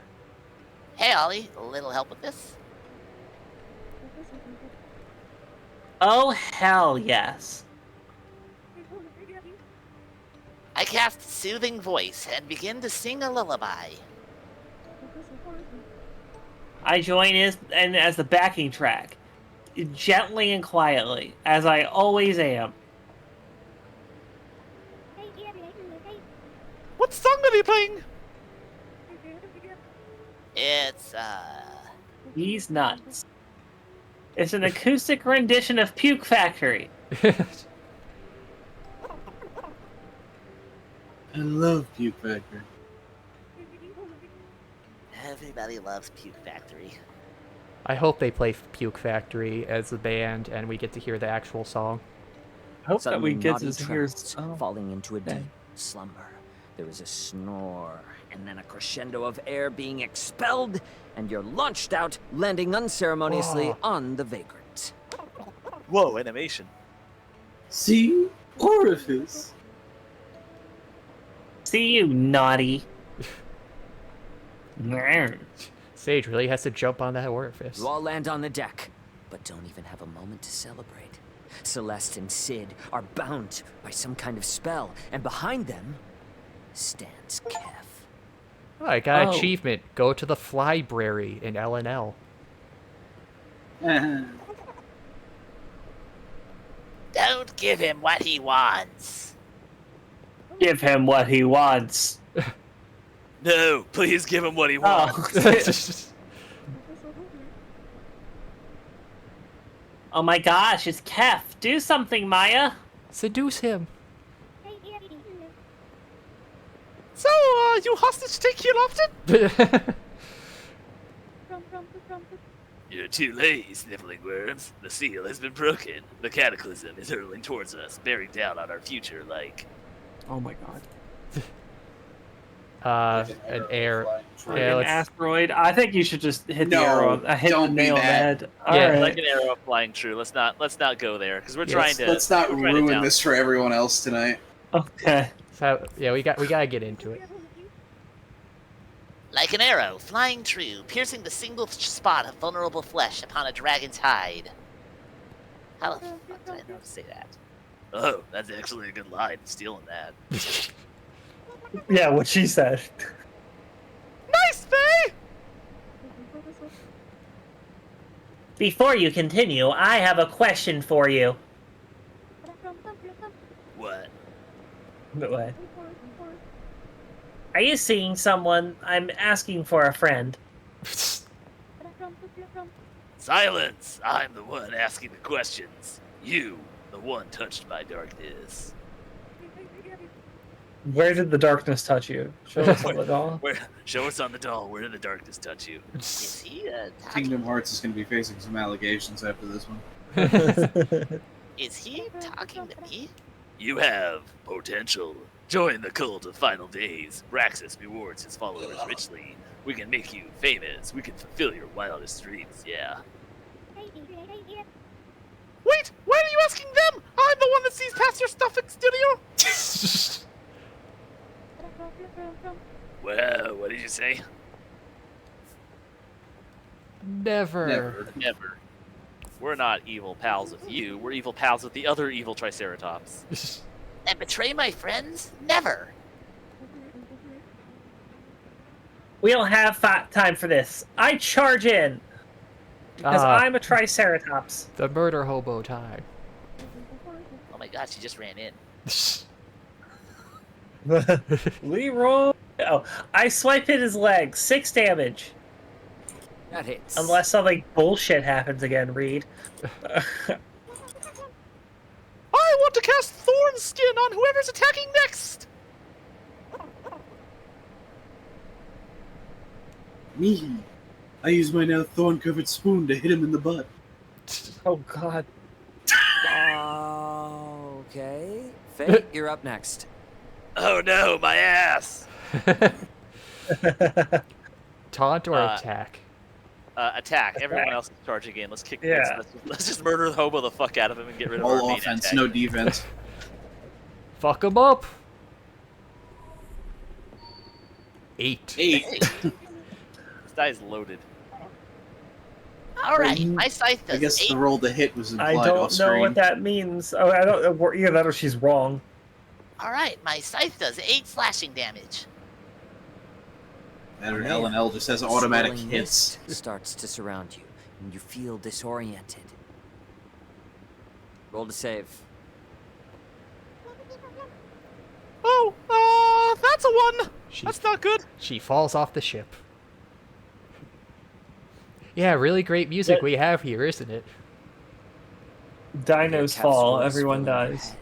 Hey, Ollie, a little help with this? Oh, hell yes. I cast Soothing Voice and begin to sing a lullaby. I join as the backing track, gently and quietly, as I always am. What song are you playing? It's, He's nuts. It's an acoustic rendition of Puke Factory. I love Puke Factory. Everybody loves Puke Factory. I hope they play Puke Factory as a band and we get to hear the actual song. I hope Suddenly, that we get Naughty to hear... trembles, falling into a deep slumber. There is a snore, and then a crescendo of air being expelled, and you're launched out, landing unceremoniously on the vagrant. Whoa, animation. See? Orifice. See you, naughty. Sage really has to jump on that orifice. You all land on the deck, but don't even have a moment to celebrate. Celeste and Sid are bound by some kind of spell, and behind them stands Kef. Oh, I got an achievement. Go to the Flybrary in LNL. Don't give him what he wants. Give him what he wants. No, please give him what he wants. Oh my gosh, it's Kef. Do something, Maya. Seduce him. So, you hostage take here often? You're too late, sniffling worms. The seal has been broken. The cataclysm is hurtling towards us, bearing down on our future like... Oh my god. An air... Yeah, an asteroid. I think you should just hit the No, arrow. Hit the don't be nail on the that. head. Yeah, Alright. Like an arrow flying true. Let's not go there because we're trying to. Let's not we're trying to ruin down- this for everyone else tonight. Okay. So, yeah, we gotta get into it. Like an arrow, flying true, piercing the single spot of vulnerable flesh upon a dragon's hide. How the fuck did I know to say that? Oh, that's actually a good line. Stealing that. Yeah, what she said. Nice, Faye! Before you continue, I have a question for you. What? What? Are you seeing someone? I'm asking for a friend. Silence! I'm the one asking the questions. You, the one touched by darkness. Where did the darkness touch you? Show us on the doll. Show us on the doll. Where did the darkness touch you? Is he Kingdom Hearts is going to be facing some allegations after this one. Is he talking to me? You have potential. Join the cult of Final Days. Raxus rewards his followers richly. We can make you famous. We can fulfill your wildest dreams, yeah. Wait, why are you asking them? I'm the one that sees past your stuff in studio. Well, what did you say? Never. Never. We're not evil pals with you. We're evil pals with the other evil Triceratops. And betray my friends? Never. We don't have time for this. I charge in. Because I'm a Triceratops. The murder hobo time. Oh my god, she just ran in. Leroy. Oh, I swipe hit his leg. 6 damage. That hits. Unless something bullshit happens again, Reed. I want to cast Thorn Skin on whoever's attacking next! Me. I use my now thorn-covered spoon to hit him in the butt. Oh god. Okay. Faye, you're up next. Oh no, my ass! Taunt or attack? Attack. Everyone else is charging in. Let's kick. Yeah. Let's just murder the hobo the fuck out of him and get rid of our All main offense, attack. no defense. Fuck him up. 8. 8. This die is loaded. Alright, my scythe does I guess 8. the roll to hit was implied I don't off know screen. what that means. Oh, I don't. Either that or she's wrong. Alright, my scythe does 8 slashing damage. That or L&L just has automatic Swirling hits. mist starts to surround you, and you feel disoriented. Roll to save. Oh, that's a 1! That's not good. She falls off the ship. Yeah, really great music we have here, isn't it? Dinos fall. Everyone dies.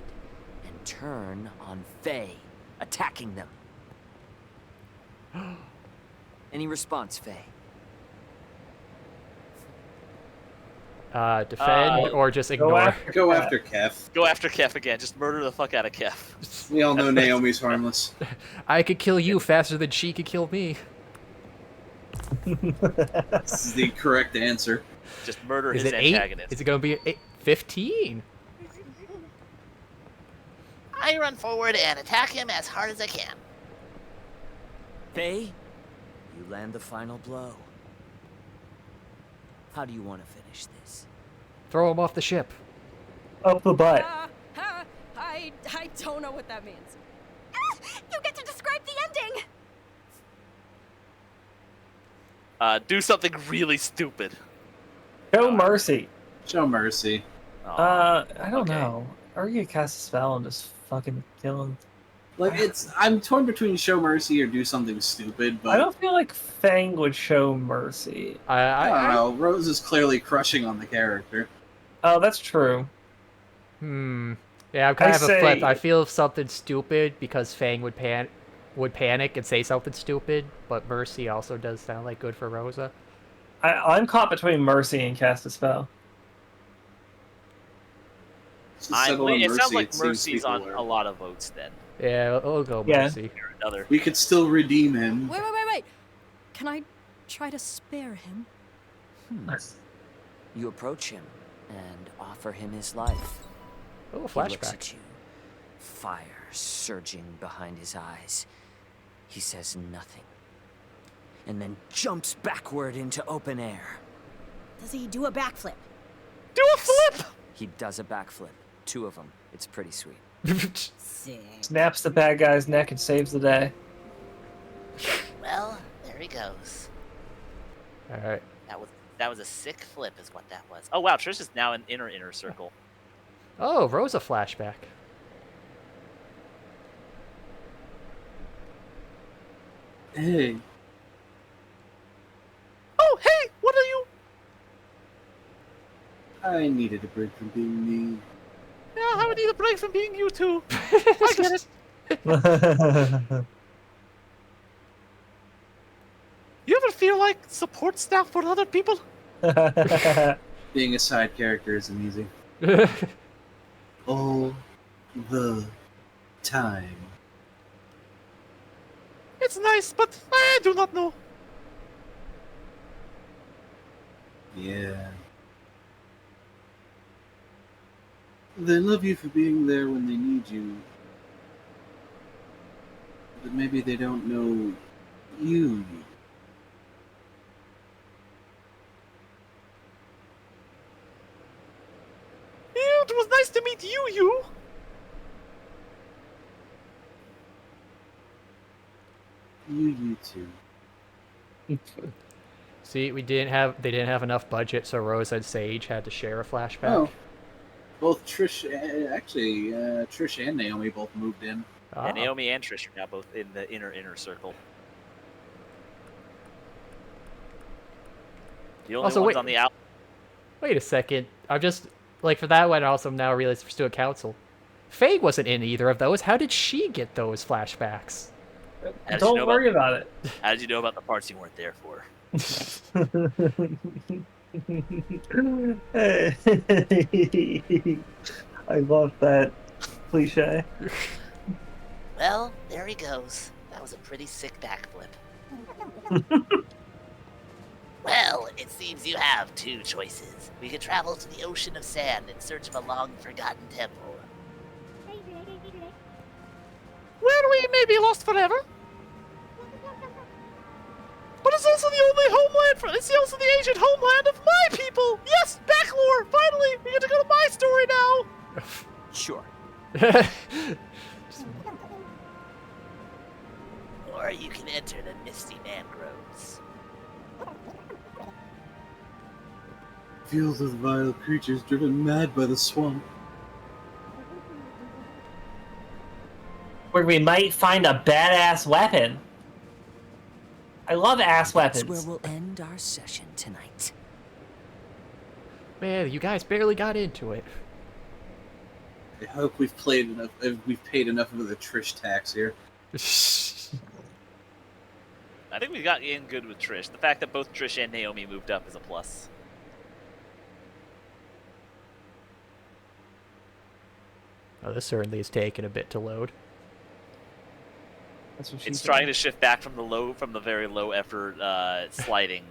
And turn on Faye, attacking them. Any response, Faye? Defend or just ignore? Go after Kef. Go after Kef again. Just murder the fuck out of Kef. We all know Naomi's harmless. I could kill you faster than she could kill me. This is the correct answer. Just murder Is his it 8? antagonist. Is it going to be 15? I run forward and attack him as hard as I can. Faye, you land the final blow. How do you want to finish this? Throw him off the ship. Up the butt. I don't know what that means. You get to describe the ending. Do something really stupid. Show mercy. Show mercy. I don't know. Or you could cast a spell and just fucking kill him. Like I'm torn between show mercy or do something stupid, but I don't feel like Fang would show mercy. I don't know. Rose is clearly crushing on the character. Oh, that's true. Yeah, I'm kind of a flip. I feel something stupid because Fang would panic and say something stupid, but Mercy also does sound like good for Rosa. I'm caught between Mercy and cast a spell. It sounds like Mercy's on a lot of votes then. Yeah, we'll go Mercy. Another. We could still redeem him. Wait. Can I try to spare him? You approach him and offer him his life. Oh, He looks flashback. at you, fire surging behind his eyes. He says nothing. and then jumps backward into open air. Does he do a backflip? Do a flip! He does a backflip. 2 of them. It's pretty sweet. Sick. Snaps the bad guy's neck and saves the day. Well, there he goes. All right. That was a sick flip, is what that was. Oh wow, Trish is now in inner circle. Oh, Rosa flashback. Hey. Oh hey, what are you? I needed a break from being me. Yeah, I need a break from being you two. I get it. You ever feel like support staff for other people? Being a side character isn't easy. All the time. It's nice, but I do not know. Yeah. They love you for being there when they need you. But maybe they don't know you. It was nice to meet you. You too. See, they didn't have enough budget, so Rosa and Sage had to share a flashback. Oh. Both Trish, Trish and Naomi both moved in. And Naomi and Trish are now both in the inner circle. The only Also, ones wait- on the out. Wait a second. I'm just like for that one. I also now realize we're still at council. Faye wasn't in either of those. How did she get those flashbacks? Don't worry about it. How did you know about the parts you weren't there for? I love that cliche. Well, there he goes. That was a pretty sick backflip. Well, it seems you have 2 choices. We could travel to the ocean of sand in search of a long-forgotten temple. Where we may be lost forever. But it's also the only homeland it's also the ancient homeland of my people! Yes, backlore! Finally! We get to go to my story now! Sure. Or you can enter the misty mangroves. Feel the vile creatures driven mad by the swamp. Where we might find a badass weapon. I love ass That's weapons. where we'll end our session tonight. Man, you guys barely got into it. I hope we've paid enough of the Trish tax here. I think we got in good with Trish. The fact that both Trish and Naomi moved up is a plus. Oh, this certainly is taking a bit to load. That's what It's trying to shift back from the very low effort sliding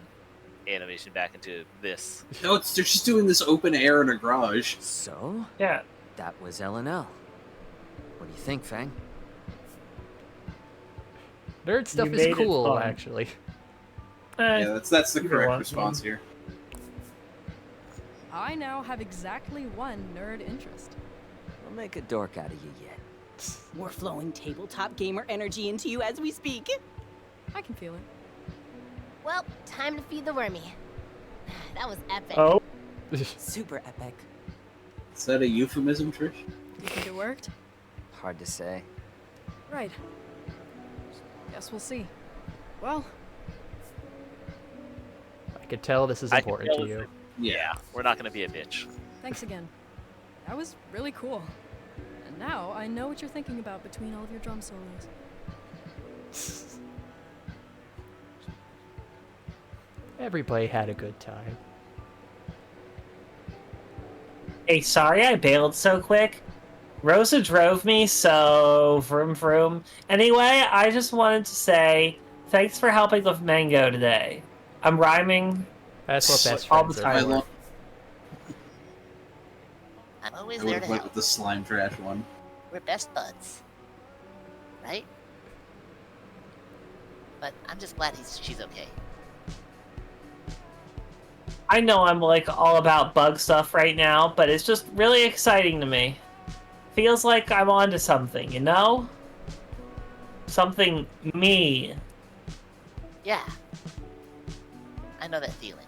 animation back into this. No, they're just doing this open air in a garage. So? Yeah. That was L&L. What do you think, Fang? Nerd stuff You is made it cool, fun. actually. Yeah, that's the either correct one. response here. I now have exactly 1 nerd interest. We'll make a dork out of you yet. We're flowing tabletop gamer energy into you as we speak. I can feel it. Well, time to feed the wormy. That was epic. Oh. Super epic. Is that a euphemism, Trish? You think it worked? Hard to say. Right. Guess we'll see. Well, I could tell this is I can important to tell you. Yeah, we're not gonna be a bitch. thanks again. That was really cool. And now I know what you're thinking about between all of your drum solos. Everybody had a good time. Hey, sorry I bailed so quick. Rosa drove me, so vroom vroom. Anyway, I just wanted to say thanks for helping with Mango today. I'm rhyming. That's what best all the friends time. are. I'm always I there would to have went help. with the slime trash one. We're best buds. Right? but I'm just glad she's okay. I know I'm like all about bug stuff right now, but it's just really exciting to me. Feels like I'm onto something, you know? Something me. Yeah. I know that feeling.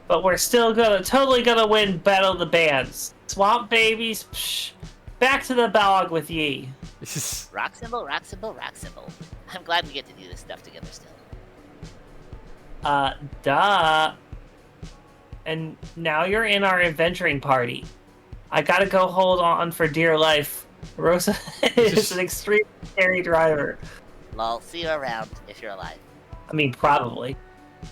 But we're still totally gonna win Battle of the Bands. Swamp Babies, psh, back to the bog with ye. Rock symbol, rock symbol, rock symbol. I'm glad we get to do this stuff together still. Duh. And now you're in our adventuring party. I gotta go hold on for dear life. Rosa is an extremely scary driver. Lol, see you around if you're alive. I mean, probably.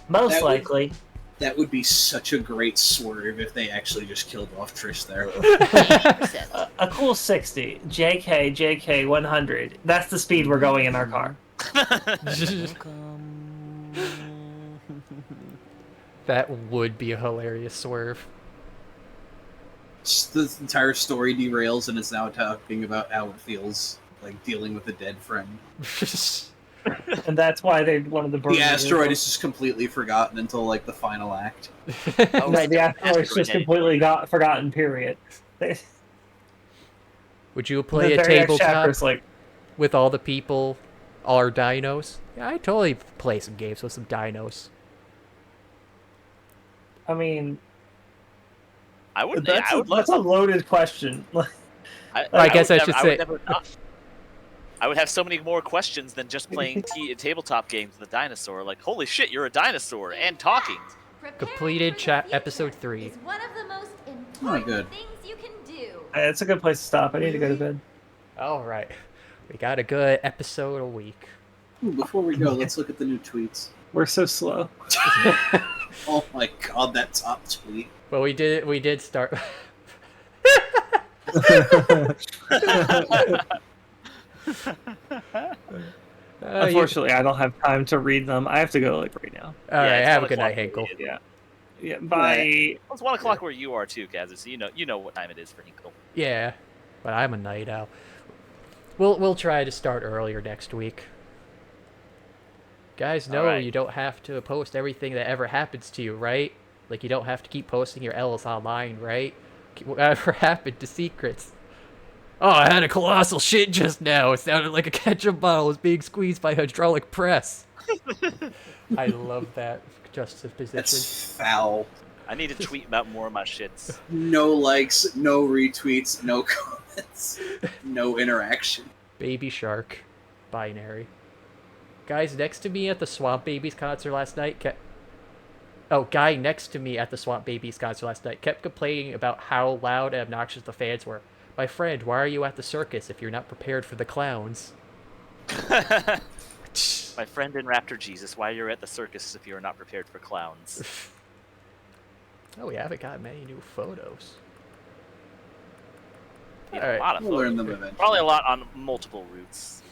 Most likely. That would be such a great swerve if they actually just killed off Trish there. A cool 60. JK 100. That's the speed we're going in our car. That would be a hilarious swerve. Just the entire story derails and it's now talking about how it feels like dealing with a dead friend. And that's why they wanted to burn the asteroid is just completely forgotten until like the final act. Right, the asteroid's just completely forgotten, period. Would you play a The very next tabletop chapter's like- with all the people, all our dinos? Yeah, I'd totally play some games with some dinos. I mean, I would. That's a loaded question. I guess I should say. I would have so many more questions than just playing tabletop games with a dinosaur. Like, holy shit, you're a dinosaur and talking. Completed episode 3. Is one of the most Oh, good. things you can do. It's a good place to stop. I need to go to bed. All right, we got a good episode a week. Ooh, before we go, let's look at the new tweets. We're so slow. Oh my god, that top tweet. Well, we did start. Unfortunately, I don't have time to read them. I have to go like right now. All right, have a good night, Hinkle. Yeah. Bye. It's 1 o'clock where you are too, Khazard. So you know what time it is for Hinkle. Yeah, but I'm a night owl. We'll try to start earlier next week. Guys, no, you don't have to post everything that ever happens to you, right? Like, you don't have to keep posting your L's online, right? Whatever happened to secrets? Oh, I had a colossal shit just now. It sounded like a ketchup bottle was being squeezed by hydraulic press. I love that juxtaposition. That's foul. I need to tweet about more of my shits. No likes, no retweets, no comments, no interaction. Baby Shark. Binary. Guys next to me at the Swamp Babies concert last night guy next to me at the Swamp Babies concert last night kept complaining about how loud and obnoxious the fans were. My friend, why are you at the circus if you're not prepared for the clowns? My friend in Raptor Jesus, why you're at the circus if you're not prepared for clowns? Oh, we haven't got many new photos. A lot of We'll learn photos. them eventually. Probably a lot on multiple routes.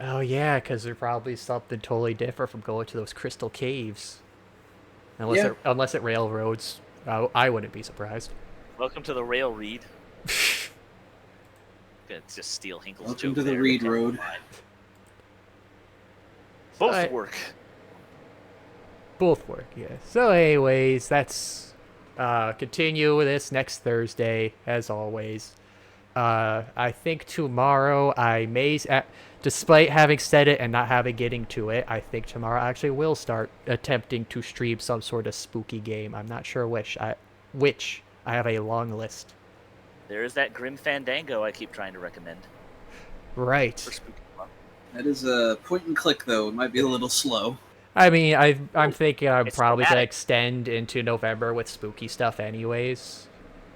Oh yeah, because they're probably something totally different from going to those crystal caves. Unless it railroads, I wouldn't be surprised. Welcome to the rail read. Gonna just steal Hinkle's Welcome joke to the there. Reed Road. Both work. Both work, yeah. So anyways, that's continue this next Thursday, as always. I think tomorrow I may, despite having said it and not having getting to it, I think tomorrow I actually will start attempting to stream some sort of spooky game. I'm not sure which. I have a long list. There is that Grim Fandango I keep trying to recommend. Right. For Spooky Club. That is a point and click though. It might be a little slow. I mean, I'm thinking I'm It's probably going to dramatic. extend into November with spooky stuff anyways.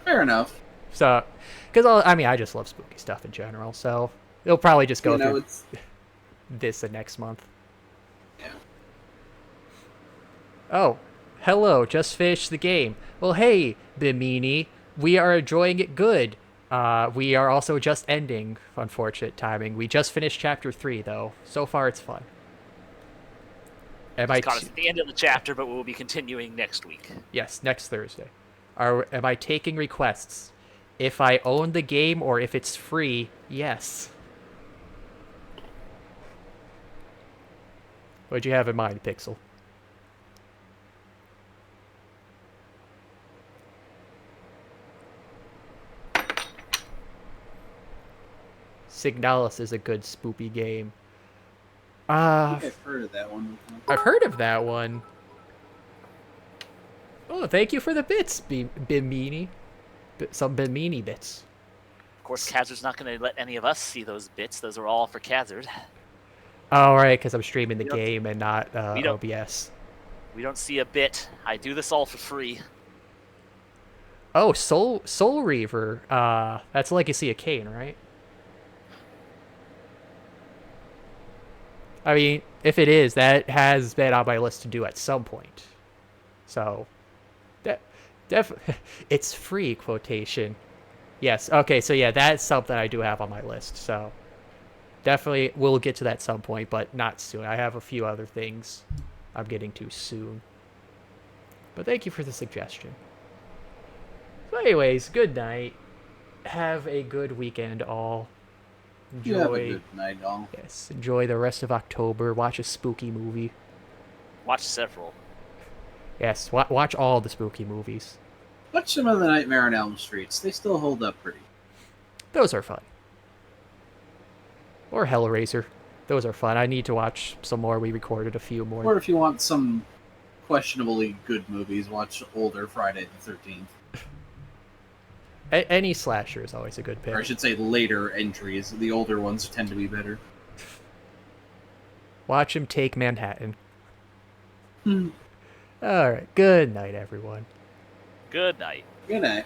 Fair enough. So, because I just love spooky stuff in general, so it'll probably just go through it's this and next month. Yeah. Oh, hello, just finished the game. Well, hey, Bimini, we are enjoying it good. We are also just ending, unfortunate timing. We just finished chapter 3, though. So far, it's fun. It's caught us at the end of the chapter, but we'll be continuing next week. Yes, next Thursday. Am I taking requests? If I own the game or if it's free, yes. What'd you have in mind, Pixel? Signalis is a good spoopy game. I think I've heard of that one. I've heard of that one. Oh, thank you for the bits, Bimini. Some Bimini bits. Of course, Khazard's not going to let any of us see those bits. Those are all for Khazard. Oh, right, because I'm streaming the We don't- game and not we don't- OBS. We don't see a bit. I do this all for free. Oh, Soul Reaver. That's Legacy of Kain, right? I mean, if it is, that has been on my list to do at some point. So, it's free quotation. Yes. Okay. So yeah, that's something I do have on my list. So definitely we'll get to that some point, but not soon. I have a few other things I'm getting to soon. But thank you for the suggestion. So anyways, good night. Have a good weekend, all. You have a good night, all. Yes. Enjoy the rest of October. Watch a spooky movie. Watch several. Yes. Watch all the spooky movies. Watch some of the Nightmare on Elm Streets. They still hold up pretty. Those are fun. Or Hellraiser. Those are fun. I need to watch some more. We recorded a few more. Or if you want some questionably good movies, watch older Friday the 13th. Any slasher is always a good pick. Or I should say later entries. The older ones tend to be better. Watch him take Manhattan. Alright, good night, everyone. Good night. Good night.